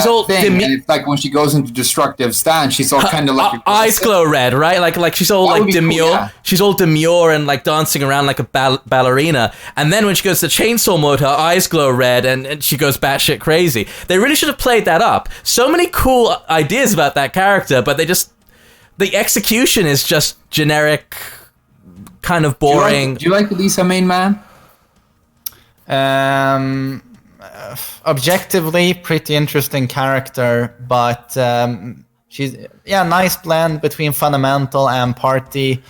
all thing, and it's like when she goes into destructive stance, she's all kind of like eyes glow red, right? Like she's all That like would be cool, demure. yeah. She's all demure and like dancing around like a ballerina. And then when she goes to chainsaw mode, her eyes glow red and she goes batshit crazy. They really should have played that up. So many cool ideas about that character, but the execution is just generic, kind of boring. Do you like Elisa, main man? Objectively, pretty interesting character, but she's nice blend between fundamental and party.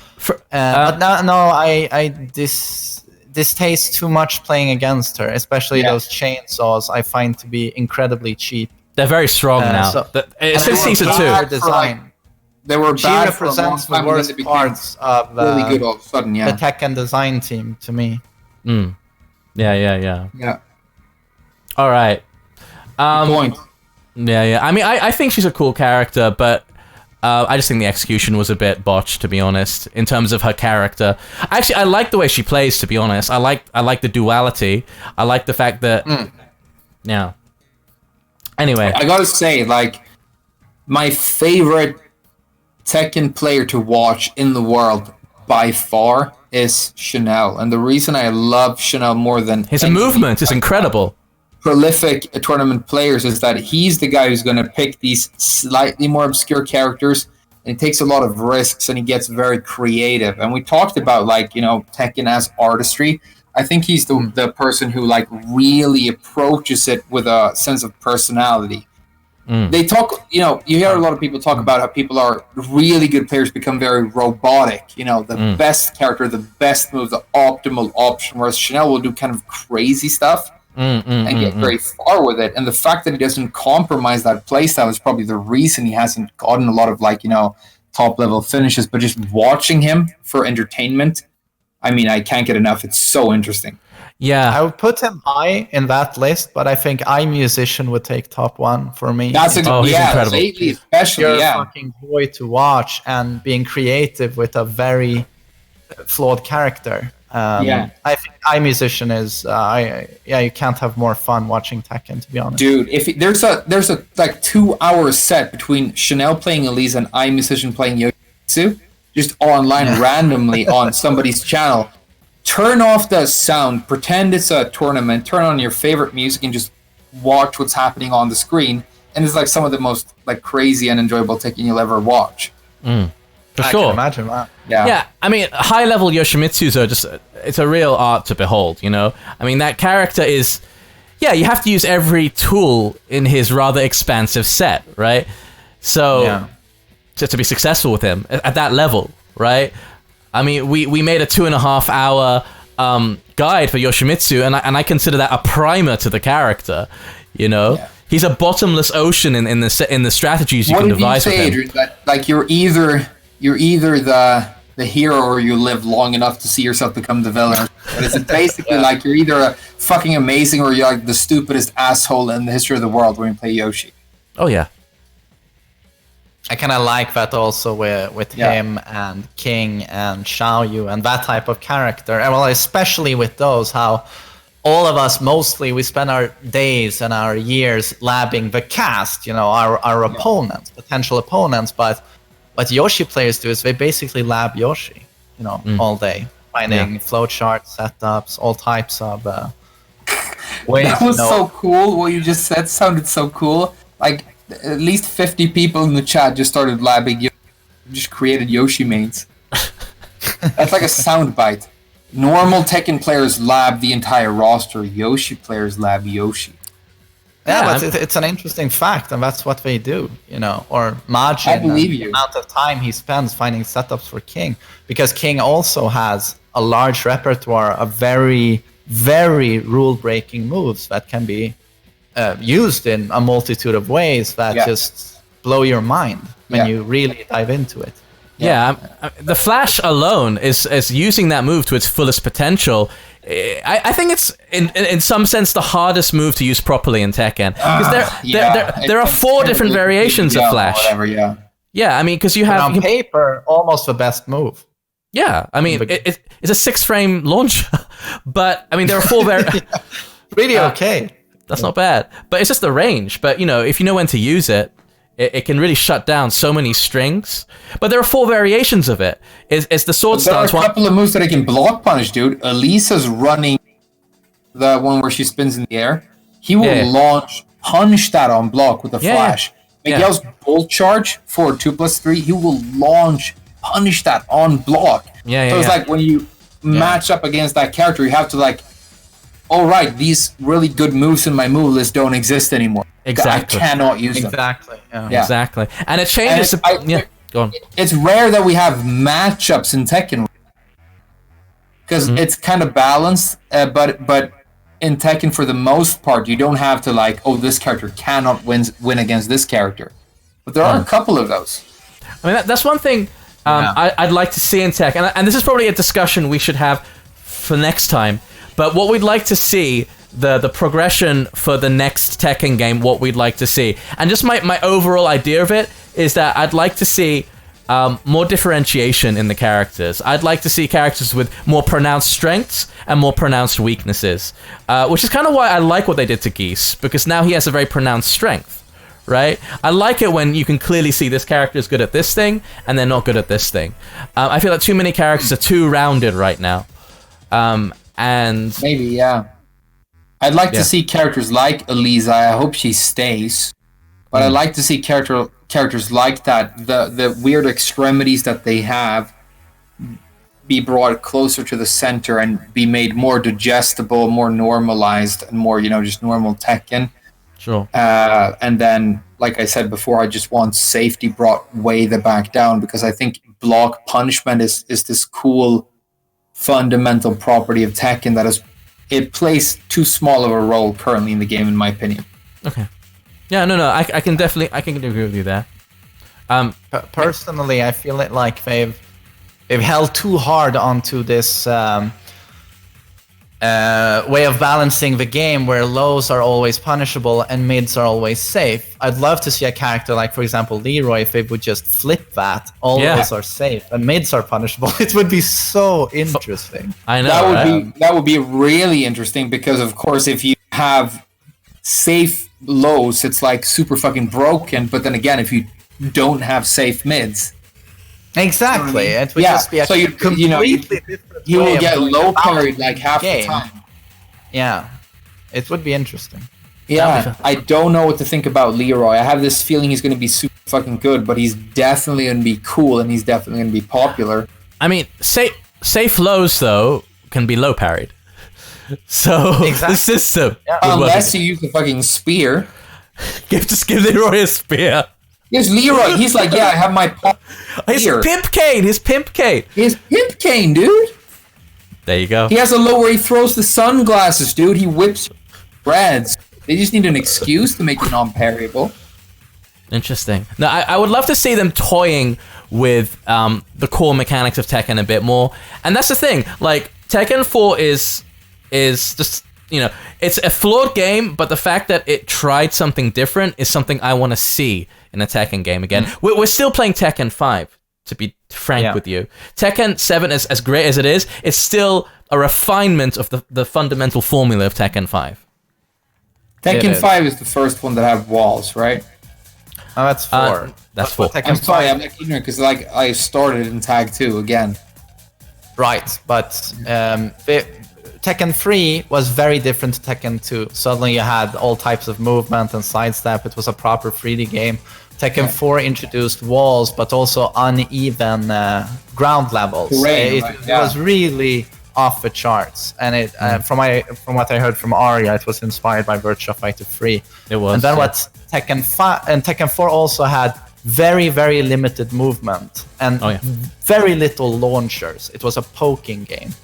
But I distaste too much playing against her, especially those chainsaws. I find to be incredibly cheap. They're very strong now. It's since season 2. Her design. They were She bad for a long represents the time, and then worst they became parts of really good all of a sudden. the Yeah, tech and design team to me. Yeah. yeah. All right. Point. Yeah. I mean, I think she's a cool character, but I just think the execution was a bit botched, to be honest, in terms of her character. Actually, I like the way she plays, to be honest. I like the duality. I like the fact that... Yeah. Anyway. I gotta say, like, my favorite Tekken player to watch in the world by far is Chanel, and the reason I love Chanel more than His any movement is incredible. prolific tournament players is that he's the guy who's going to pick these slightly more obscure characters, and he takes a lot of risks and he gets very creative. And we talked about Tekken as artistry. I think he's the person who like really approaches it with a sense of personality. They talk, you hear a lot of people talk about how people are really good players become very robotic. The best character, the best move, the optimal option. Whereas Chanel will do kind of crazy stuff and get very far with it. And the fact that he doesn't compromise that playstyle is probably the reason he hasn't gotten a lot of top level finishes. But just watching him for entertainment, I mean, I can't get enough. It's so interesting. Yeah. I would put him high in that list, but I think iMusician would take top 1 for me. That's he's incredible. lately especially, You're a fucking joy to watch and being creative with a very flawed character. I think iMusician is you can't have more fun watching Tekken, to be honest. Dude, if there's a 2-hour set between Chanel playing Elisa and iMusician playing Yoshimitsu, just online randomly on somebody's channel, turn off the sound, pretend it's a tournament, turn on your favorite music, and just watch what's happening on the screen. And it's like some of the most like crazy and enjoyable Tekken you'll ever watch. For I sure. can imagine that. Yeah, I mean, high-level Yoshimitsu's are just, it's a real art to behold, you know? I mean, that character is, yeah, you have to use every tool in his rather expansive set, right? So, to be successful with him at that level, right? I mean, we made a 2.5 hour guide for Yoshimitsu, and I consider that a primer to the character, you know? Yeah. He's a bottomless ocean in the strategies you can devise with him. Adrian, that, like, you're either the hero or you live long enough to see yourself become the villain. But it's basically like you're either a fucking amazing or you're like the stupidest asshole in the history of the world when you play Yoshi. Oh yeah. I kind of like that also with him and King and Xiaoyu and that type of character. And well, especially with those, how all of us mostly we spend our days and our years labbing the cast, you know, our opponents, potential opponents, but what Yoshi players do is they basically lab Yoshi, you know, all day, finding flowchart setups, all types of ways. That was so cool. What you just said sounded so cool. Like at least 50 people in the chat just started labbing Yoshi, just created Yoshi mains. That's like a soundbite. Normal Tekken players lab the entire roster. Yoshi players lab Yoshi. Yeah, but it's an interesting fact, and that's what they do, you know. Or Majin, the amount of time he spends finding setups for King, because King also has a large repertoire of very, very rule-breaking moves that can be used in a multitude of ways that just blow your mind when you really dive into it. Yeah, the Flash alone is using that move to its fullest potential. I think it's in some sense the hardest move to use properly in Tekken, because there are 4 different variations of Flash. Whatever, yeah. I mean, because you have on paper almost the best move. Yeah, I mean it's a 6-frame launcher, but I mean there are 4 really okay. That's not bad, but it's just the range. But you know, if you know when to use it. It can really shut down so many strings. But there are 4 variations of it. It's the sword stance. There are a couple of moves that I can block punish, dude. Elisa's running the one where she spins in the air. He will punch that on block with a flash. Miguel's bolt charge for 2+3, he will punish that on block. So it's like when you match up against that character, you have to like, all right, these really good moves in my move list don't exist anymore. Exactly. I cannot use them. Exactly. And it changes. Go on. It's rare that we have matchups in Tekken because it's kind of balanced. But in Tekken, for the most part, you don't have to like, oh, this character cannot win against this character. But there are a couple of those. I mean, that's one thing I'd like to see in Tekken, and this is probably a discussion we should have for next time. But what we'd like to see. The progression for the next Tekken game, what we'd like to see. And just my overall idea of it is that I'd like to see more differentiation in the characters. I'd like to see characters with more pronounced strengths and more pronounced weaknesses, which is kind of why I like what they did to Geese, because now he has a very pronounced strength, right? I like it when you can clearly see this character is good at this thing and they're not good at this thing. I feel like too many characters are too rounded right now. And maybe, I'd like to see characters like Elisa. I hope she stays. But I'd like to see characters like that. The weird extremities that they have be brought closer to the center and be made more digestible, more normalized, and more, you know, just normal Tekken. Sure. And then, like I said before, I just want safety brought way the back down, because I think block punishment is this cool fundamental property of Tekken that it plays too small of a role currently in the game, in my opinion. Okay. Yeah, no, I can agree with you there. Personally, I feel it like they've held too hard onto this way of balancing the game where lows are always punishable and mids are always safe. I'd love to see a character like, for example, Leroy, if they would just flip that. All lows are safe and mids are punishable. It would be so interesting. I know. That would be really interesting, because of course if you have safe lows, it's like super fucking broken. But then again, if you don't have safe mids, Exactly. You know what I mean? It would just be a so completely different you way will of get going low about parried like half the game. time. Yeah, it would be interesting. Yeah, I don't know what to think about Leroy. I have this feeling he's going to be super fucking good, but he's definitely going to be cool and he's definitely going to be popular. I mean, safe lows though can be low parried. So the system, unless you use the fucking spear, just give Leroy a spear. Yes, Leroy. He's like, yeah, I have my his pimp cane. His pimp cane. His pimp cane, dude. There you go. He has a low where he throws the sunglasses, dude. He whips breads. They just need an excuse to make it non-parryable. Interesting. Now, I would love to see them toying with the core mechanics of Tekken a bit more. And that's the thing. Like, Tekken 4 is just, you know, it's a flawed game, but the fact that it tried something different is something I want to see in a Tekken game again. We're still playing Tekken 5, to be frank with you. Tekken 7, as great as it is, it's still a refinement of the fundamental formula of Tekken 5. Tekken 5 is the first one that have walls, right? Oh, that's 4. That's 4. I'm sorry, I'm like ignorant because like I started in Tag 2 again. Right, but Tekken 3 was very different to Tekken 2. Suddenly you had all types of movement and sidestep. It was a proper 3D game. Tekken 4 introduced walls, but also uneven ground levels. Terrain, it was really off the charts, and it from what I heard from Arya, it was inspired by Virtua Fighter 3. It was. And then what Tekken 5 and Tekken 4 also had very, very limited movement and very little launchers. It was a poking game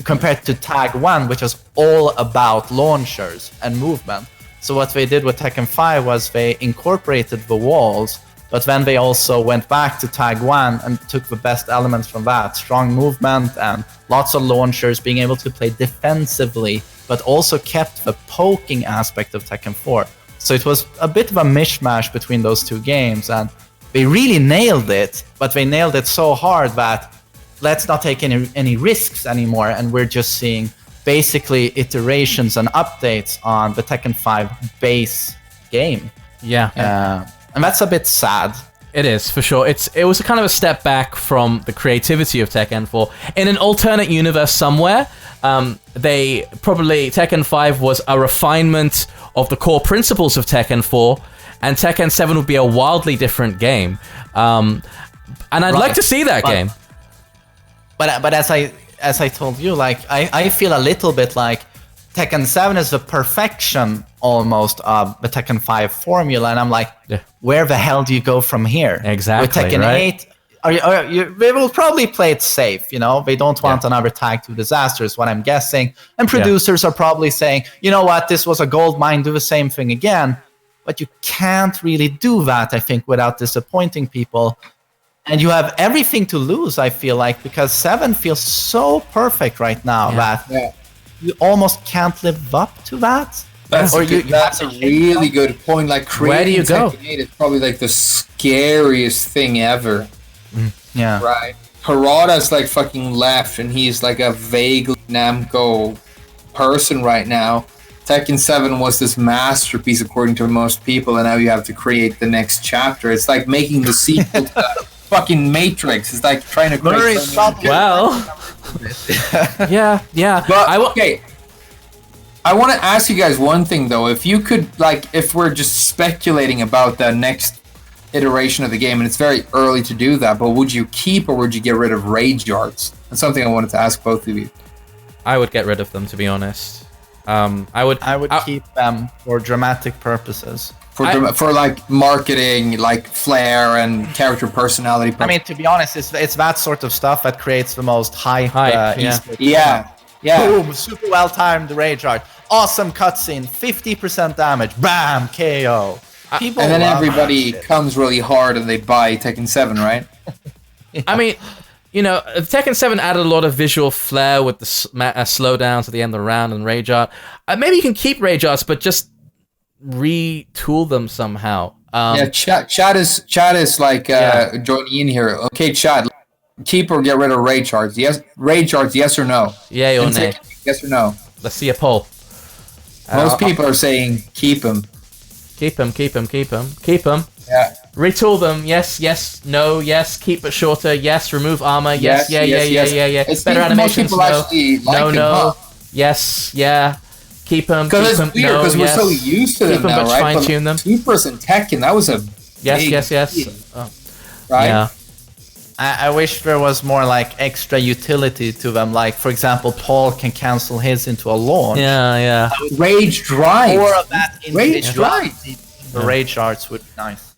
compared to Tag 1, which was all about launchers and movement. So what they did with Tekken 5 was they incorporated the walls, but then they also went back to Tag 1 and took the best elements from that. Strong movement and lots of launchers, being able to play defensively, but also kept the poking aspect of Tekken 4. So it was a bit of a mishmash between those two games, and they really nailed it, but they nailed it so hard that let's not take any risks anymore, and we're just seeing basically iterations and updates on the Tekken 5 base game. Yeah. And that's a bit sad. It is, for sure. It was a kind of a step back from the creativity of Tekken 4. In an alternate universe somewhere, Tekken 5 was a refinement of the core principles of Tekken 4, and Tekken 7 would be a wildly different game. And I'd like to see that game. But as I told you, like I feel a little bit like Tekken 7 is the perfection almost of the Tekken 5 formula, and I'm like, where the hell do you go from here? Exactly. With Tekken 8, they will probably play it safe, you know? They don't want another Tag 2 disaster, is what I'm guessing. And producers are probably saying, you know what, this was a gold mine, do the same thing again. But you can't really do that, I think, without disappointing people. And you have everything to lose, I feel like, because 7 feels so perfect right now that you almost can't live up to that. That's a really good point. Like, where do you go? Tekken 8 is probably like the scariest thing ever. Yeah. Right. Harada's like fucking left, and he's like a vague Namco person right now. Tekken 7 was this masterpiece according to most people, and now you have to create the next chapter. It's like making the sequel to fucking Matrix. It's like trying to create But okay, I want to ask you guys one thing though. If you could, like, if we're just speculating about the next iteration of the game, and it's very early to do that, but would you keep or would you get rid of rage yards? That's something I wanted to ask both of you. I would get rid of them, to be honest. I would keep them for dramatic purposes. For like marketing, like flair and character personality. I mean, to be honest, it's that sort of stuff that creates the most hype. Yeah. Boom! Super well timed rage art. Awesome cutscene. 50% damage. Bam! KO. And then everybody comes really hard and they buy Tekken 7, right? I mean, you know, Tekken 7 added a lot of visual flair with the slowdowns at the end of the round and rage art. Maybe you can keep rage arts, but just retool them somehow. Chad is like joining in here. Okay, Chad, keep or get rid of rage arts? Yes, rage arts. Yes or no? Yay or nay? Yes or no? Let's see a poll. Most people are saying keep them. Keep them. Yeah. Retool them. Yes, yes, no, yes. Keep it shorter. Yes. Remove armor. Yes, yeah. It's Better animations. People No, actually like no, them, no. huh? Yes, yeah. Keep them. Because it's weird, because we're so used to them Keep 'em, now, but right? fine-tune them. Supers and Tekken, that was a Yes. deal, Oh, right? yeah. I wish there was more like extra utility to them. Like, for example, Paul can cancel his into a launch. Yeah. Rage Drive. More of that Rage Drive. The rage arts would be nice.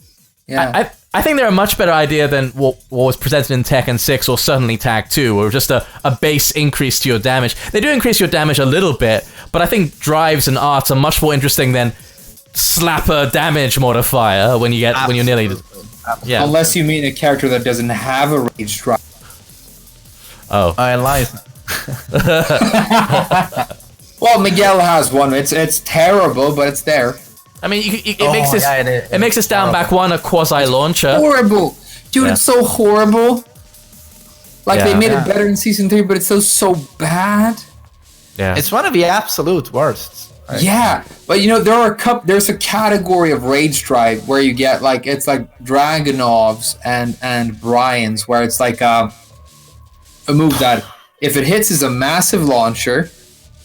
Yeah. I think they're a much better idea than what was presented in Tekken 6 or certainly Tag 2, or just a base increase to your damage. They do increase your damage a little bit, but I think drives and arts are much more interesting than slapper damage modifier when you're nearly. Yeah. Unless you mean a character that doesn't have a Rage Drive. Oh. I lied. Well, Miguel has one. It's terrible, but it's there. I mean, it makes this down back one a quasi launcher. Horrible, dude! Yeah. It's so horrible. Like they Yeah. made it better in season 3, but it's so bad. Yeah. It's one of the absolute worsts. Right? Yeah, but you know there's a category of Rage Drive where you get it's like Dragunov's and Brian's, where it's like a move that if it hits is a massive launcher.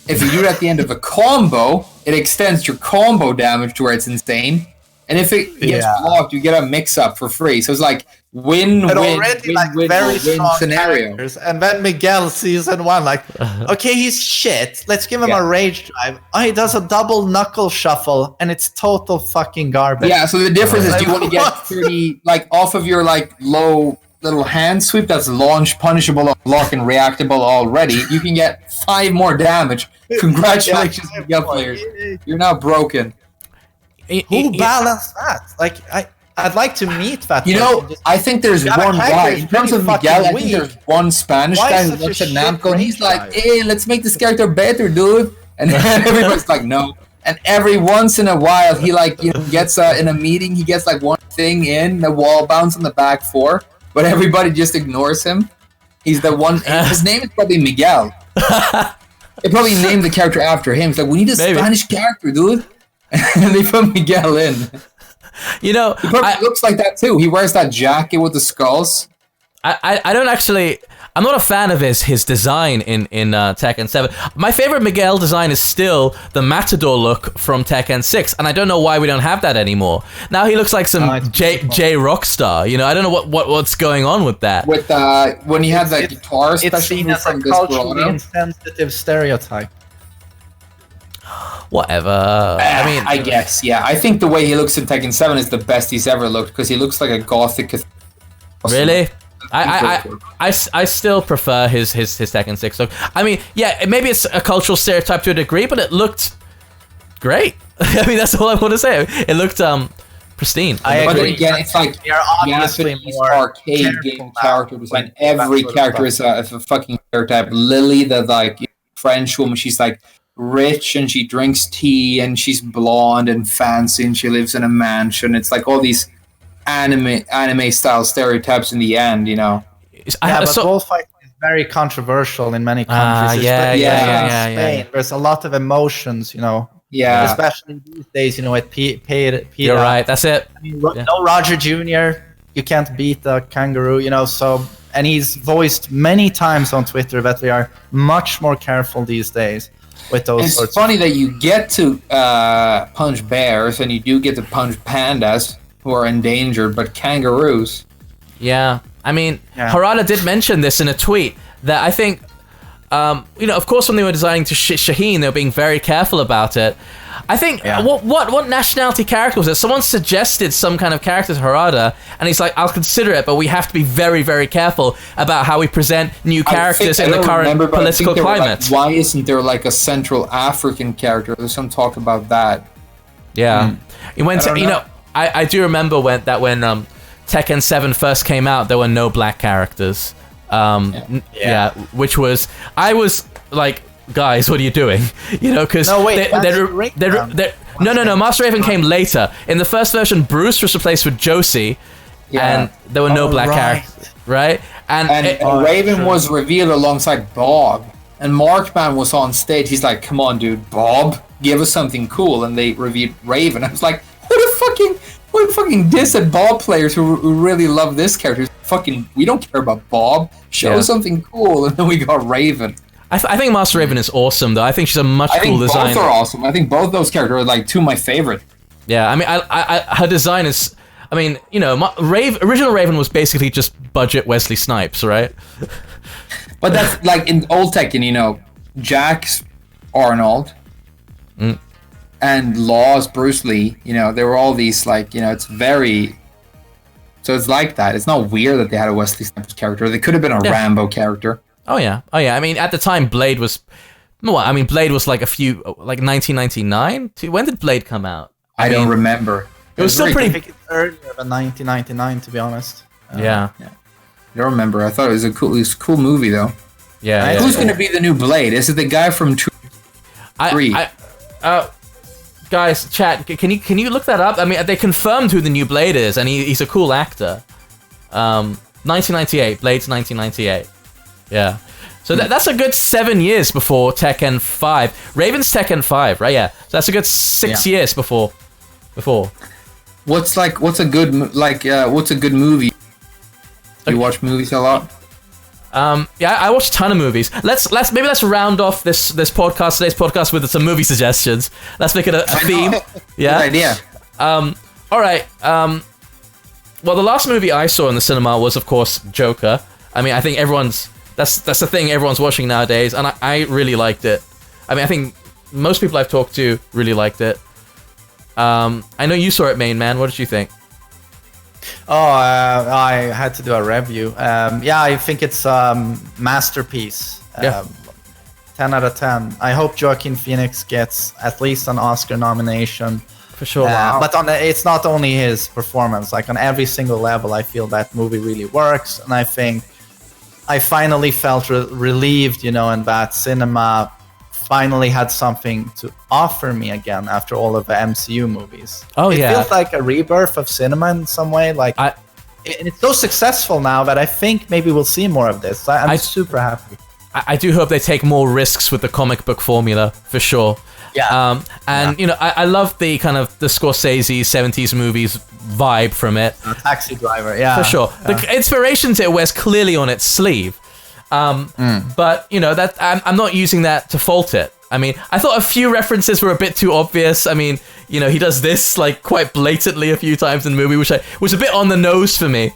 If you do it at the end of a combo, it extends your combo damage to where it's insane. And if it gets blocked, you get a mix-up for free. So it's like win scenario. Characters. And then Miguel season 1, okay, he's shit. Let's give him a rage drive. Oh, he does a double knuckle shuffle, and it's total fucking garbage. Yeah, so the difference is, do you want to get 30, off of your, low little hand sweep that's launch, punishable, block, and reactable already, you can get 5 more damage. Congratulations, Miguel players. You're now broken. Who balanced that? I'd like to meet that. You know, I think there's one guy, in terms of Miguel, I think there's one Spanish guy who looks at Namco and he's like, hey, let's make this character better, dude. And everybody's like, no. And every once in a while, he gets in a meeting, he gets one thing in, the wall bounce on the back 4, but everybody just ignores him. He's the one, his name is probably Miguel. They probably named the character after him. It's like, we need a Spanish character, dude. And they put Miguel in. You know, he probably looks like that too. He wears that jacket with the skulls. I don't actually. I'm not a fan of his design in Tekken 7. My favorite Miguel design is still the Matador look from Tekken 6, and I don't know why we don't have that anymore. Now he looks like some J Rockstar. You know, I don't know what's going on with that. With when he had that guitar special it's seen as a from culturally insensitive stereotype. Whatever. I mean, I guess, yeah. I think the way he looks in Tekken 7 is the best he's ever looked, because he looks like a gothic. Really? I still prefer his Tekken 6 look. I mean, yeah, maybe it's a cultural stereotype to a degree, but it looked great. I mean, that's all I want to say. It looked pristine. But then again, it's like Japanese arcade game characters when every character is a fucking stereotype. Lily, the French woman, she's rich and she drinks tea and she's blonde and fancy and she lives in a mansion. It's all these anime style stereotypes in the end, you know. But bullfighting is very controversial in many countries. Yeah. Spain. There's a lot of emotions, you know. Yeah. Especially these days, you know, at Peter. You're right. That's it. I mean, no Roger Jr. You can't beat a kangaroo, you know. So, and he's voiced many times on Twitter that they are much more careful these days with those. It's funny that you get to punch bears and you do get to punch pandas who are endangered, but kangaroos. Yeah, I mean, Harada did mention this in a tweet that I think, you know, of course, when they were designing to Shaheen, they were being very careful about it. I think what nationality character was it? Someone suggested some kind of character to Harada, and he's like, "I'll consider it, but we have to be very, very careful about how we present new characters in the current political climate." Why isn't there a Central African character? There's some talk about that. Yeah, it went. You know, I do remember when Tekken 7 first came out, there were no black characters. Which was, I was like, guys, what are you doing? You know, because no, Master Raven came later. In the first version, Bruce was replaced with Josie, and there were no black characters, right? And Raven was revealed alongside Bob, and Markman was on stage. He's like, "Come on, dude, Bob, give us something cool." And they revealed Raven. I was like, "What a fucking We fucking diss at Bob players who really love this character. Fucking, we don't care about Bob. Show something cool, and then we got Raven. I think Master Raven is awesome, though. I think she's a much cool design. Both are awesome. I think both those characters are like two of my favorite. Yeah, I mean, her design is. I mean, you know, original Raven was basically just budget Wesley Snipes, right? But that's like in old Tekken, you know, Jax Arnold and Laws Bruce Lee. You know, there were all these like, you know, it's very. So it's like that. It's not weird that they had a Wesley Snipes character. They could have been a Rambo character. Oh yeah. I mean, at the time, Blade was. Well, I mean, Blade was like 1999. When did Blade come out? I don't remember. It was still pretty. I think it's earlier than 1999, to be honest. Yeah. I don't remember. I thought it was a cool movie though. Yeah. Who's going to be the new Blade? Is it the guy from 3? Guys, chat. Can you look that up? I mean, they confirmed who the new Blade is, and he's a cool actor. 1998. Blade's 1998. Yeah. So that's a good 7 years before Tekken 5. Raven's Tekken 5, right? Yeah. So that's a good 6 years before. What's a good movie? You watch movies a lot? Yeah, I watch a ton of movies. Let's round off today's podcast with some movie suggestions. Let's make it a theme. Yeah. Good idea. All right. Well, the last movie I saw in the cinema was, of course, Joker. I mean, I think that's the thing everyone's watching nowadays, and I really liked it. I mean, I think most people I've talked to really liked it. I know you saw it, Main Man. What did you think? I had to do a review. I think it's a masterpiece. 10 out of 10. I hope Joaquin Phoenix gets at least an Oscar nomination. For sure. But it's not only his performance. Like on every single level, I feel that movie really works. And I think I finally felt relieved, you know, and that cinema finally had something to offer me again after all of the MCU movies. It feels like a rebirth of cinema in some way. Like, and it's so successful now that I think maybe we'll see more of this. I'm super happy. I do hope they take more risks with the comic book formula, for sure. Yeah. You know, I love the kind of the Scorsese 70s movies vibe from it. Taxi Driver, yeah. For sure. The inspiration to it wears clearly on its sleeve. But, you know, that I'm not using that to fault it. I mean, I thought a few references were a bit too obvious. I mean, you know, he does this, like, quite blatantly a few times in the movie, which was a bit on the nose for me.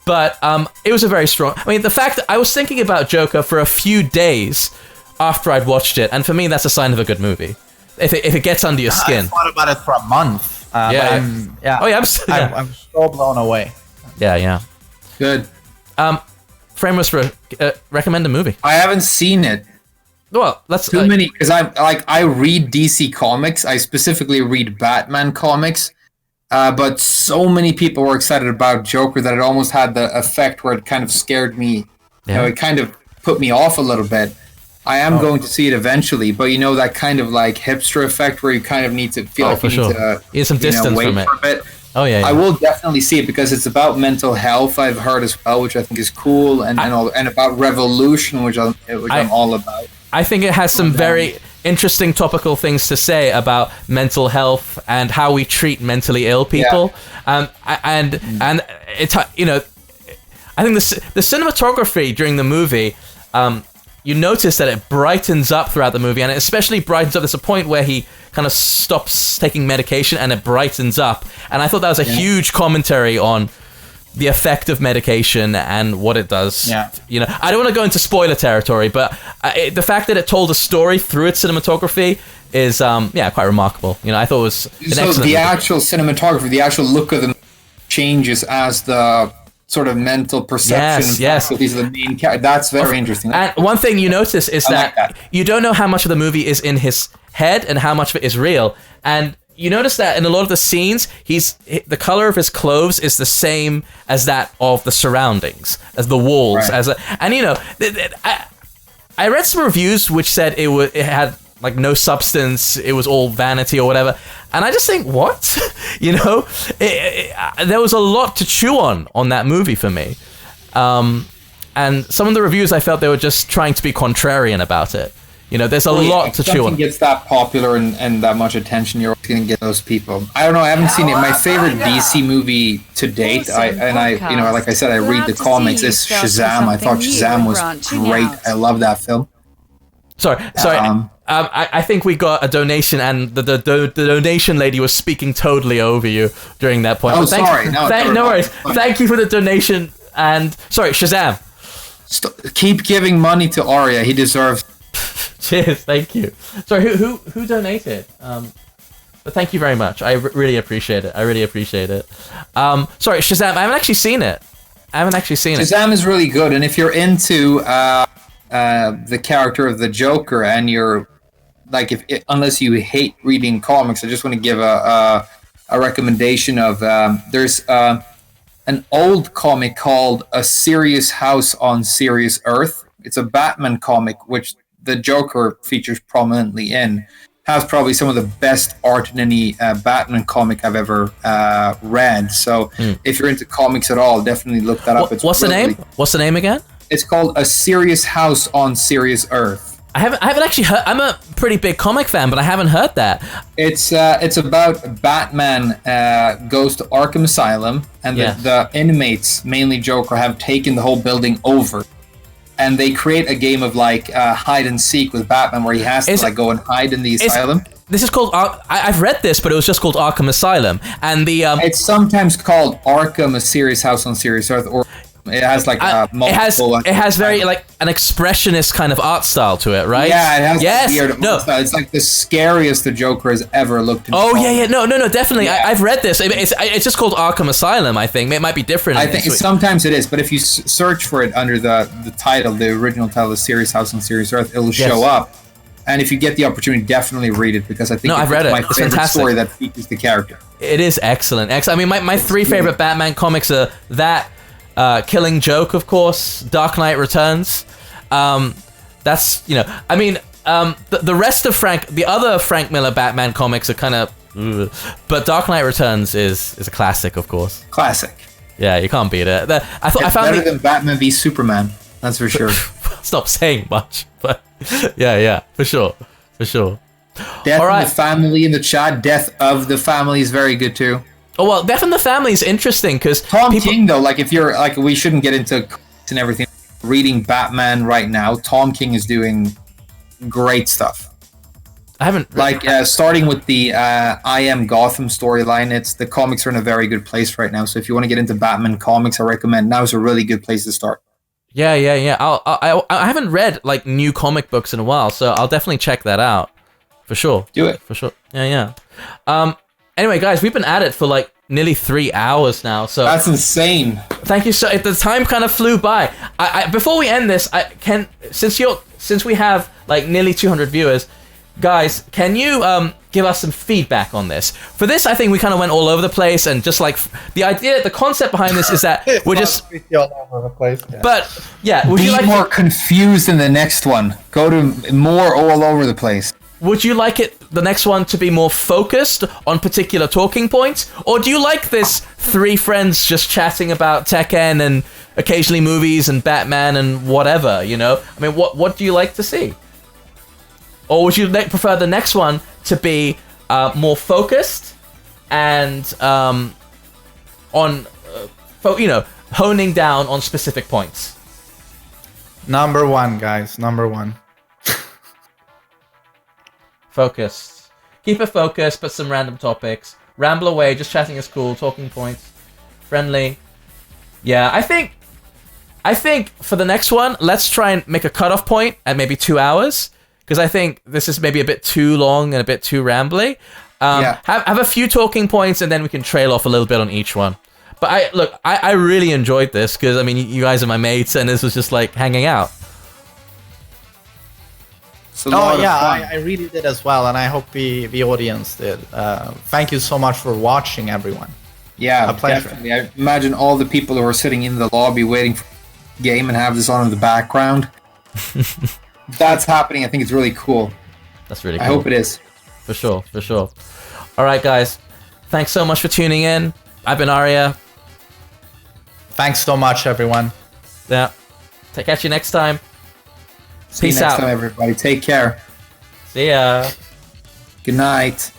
But it was a very strong... I mean, the fact that I was thinking about Joker for a few days after I'd watched it, and for me, that's a sign of a good movie. If it gets under your skin. I thought about it for a month. I'm so blown away. Yeah. Good. FrameWhisperer, recommend a movie. I haven't seen it. Well, let's too many, because I read DC comics. I specifically read Batman comics, but so many people were excited about Joker that it almost had the effect where it kind of scared me. You know, it kind of put me off a little bit. I am going to see it eventually, but you know that kind of like hipster effect where you kind of need to feel like you need to get some distance wait from it. For a bit. Oh yeah. I will definitely see it because it's about mental health. I've heard as well, which I think is cool, and about revolution, which I'm all about. I think it has some very interesting topical things to say about mental health and how we treat mentally ill people. And it's, you know, I think the cinematography during the movie, you notice that it brightens up throughout the movie, and it especially brightens up. There's a point where he kind of stops taking medication and it brightens up. And I thought that was a huge commentary on the effect of medication and what it does. Yeah. You know, I don't want to go into spoiler territory, but the fact that it told a story through its cinematography is, quite remarkable. You know, I thought it was an excellent movie. Actual cinematography, the actual look of them changes as the sort of mental perception. Yes. These are the main characters. That's very interesting. And one thing you notice is that you don't know how much of the movie is in his head and how much of it is real. And you notice that in a lot of the scenes, the color of his clothes is the same as that of the surroundings, as the walls. Right. And you know, I read some reviews which said it had like no substance, it was all vanity or whatever. And I just think, what? You know, there was a lot to chew on that movie for me. And some of the reviews, I felt they were just trying to be contrarian about it. You know, there's a lot to chew on. Something gets that popular and that much attention, you're always going to get those people. I don't know. I haven't seen it. My favorite DC movie to date, you know, like I said, I read the comics. Is Shazam. I thought Shazam was great. I love that film. Sorry. I think we got a donation, and the donation lady was speaking totally over you during that point. Oh, sorry. No worries. Thank you for the donation. And sorry, Shazam. Keep giving money to Arya. He deserves. Cheers. Thank you. Sorry, who donated? But thank you very much. I really appreciate it. Sorry, Shazam. I haven't actually seen it. Shazam is really good, and if you're into the character of the Joker, and you're like, unless you hate reading comics, I just want to give a recommendation of there's an old comic called A Serious House on Serious Earth. It's a Batman comic which the Joker features prominently in. Has probably some of the best art in any Batman comic I've ever read. So if you're into comics at all, definitely look that up. What's the name? What's the name again? It's called A Serious House on Serious Earth. I haven't actually heard. I'm a pretty big comic fan, but I haven't heard that. It's about Batman goes to Arkham Asylum, and the inmates, mainly Joker, have taken the whole building over, and they create a game of like hide and seek with Batman, where he has to go and hide in the asylum. This is called. I've read this, but it was just called Arkham Asylum, and the. It's sometimes called Arkham: A Serious House on Serious Earth, or. It has like multiple. It has very like an expressionist kind of art style to it, right? Yeah, it has weird style. It's like the scariest the Joker has ever looked. No, definitely. Yeah. I've read this. It's just called Arkham Asylum. I think it might be different. I think sometimes it is, but if you search for it under the title, the original title, "The Serious House on Serious Earth," it'll show up. And if you get the opportunity, definitely read it, because I think I've read it. My favorite story that features the character. It is excellent. I mean, my three favorite Batman comics are that. Killing Joke, of course, Dark Knight Returns. That's, you know, I mean, the rest of the other Frank Miller Batman comics are kind of, but Dark Knight Returns is a classic, of course. Classic. Yeah, you can't beat it. I found better than Batman v Superman. That's for sure. Stop saying much, but yeah, for sure. Death of the Family in the chat. Death of the Family is very good too. Oh, well, Death in the Family is interesting because Tom King, though, like if you're like, we shouldn't get into and everything. Reading Batman right now, Tom King is doing great stuff. I haven't starting with the I Am Gotham storyline. It's the comics are in a very good place right now. So if you want to get into Batman comics, I recommend now's a really good place to start. Yeah. I haven't read like new comic books in a while, so I'll definitely check that out for sure. Do it for sure. Yeah. Anyway, guys, we've been at it for like nearly 3 hours now, so that's insane. Thank you. So the time kind of flew by. Before we end this, since we have like nearly 200 viewers, guys, can you give us some feedback on this? For this, I think we kind of went all over the place, and just like the concept behind this is that we're just all over the place. Yeah. But yeah, would you like more confused in the next one? Go to more all over the place. Would you like the next one to be more focused on particular talking points? Or do you like this three friends just chatting about Tekken and occasionally movies and Batman and whatever, you know? I mean, what do you like to see? Or would you prefer the next one to be more focused and honing down on specific points? Number one, guys. Number one. Focus. Keep it focused, but some random topics. Ramble away, just chatting is cool, talking points. Friendly. Yeah, I think for the next one, let's try and make a cutoff point at maybe 2 hours. Because I think this is maybe a bit too long and a bit too rambly. Have a few talking points, and then we can trail off a little bit on each one. But I really enjoyed this, because I mean, you guys are my mates, and this was just like hanging out. I really did as well, and I hope the audience did. Thank you so much for watching, everyone. Yeah, a pleasure. Definitely. I imagine all the people who are sitting in the lobby waiting for the game and have this on in the background. That's happening. I think it's really cool. That's really cool. I hope it is. For sure. All right, guys. Thanks so much for tuning in. I've been Arya. Thanks so much, everyone. Yeah. Catch you next time. See you Peace next out. time, everybody. Take care. See ya. Good night.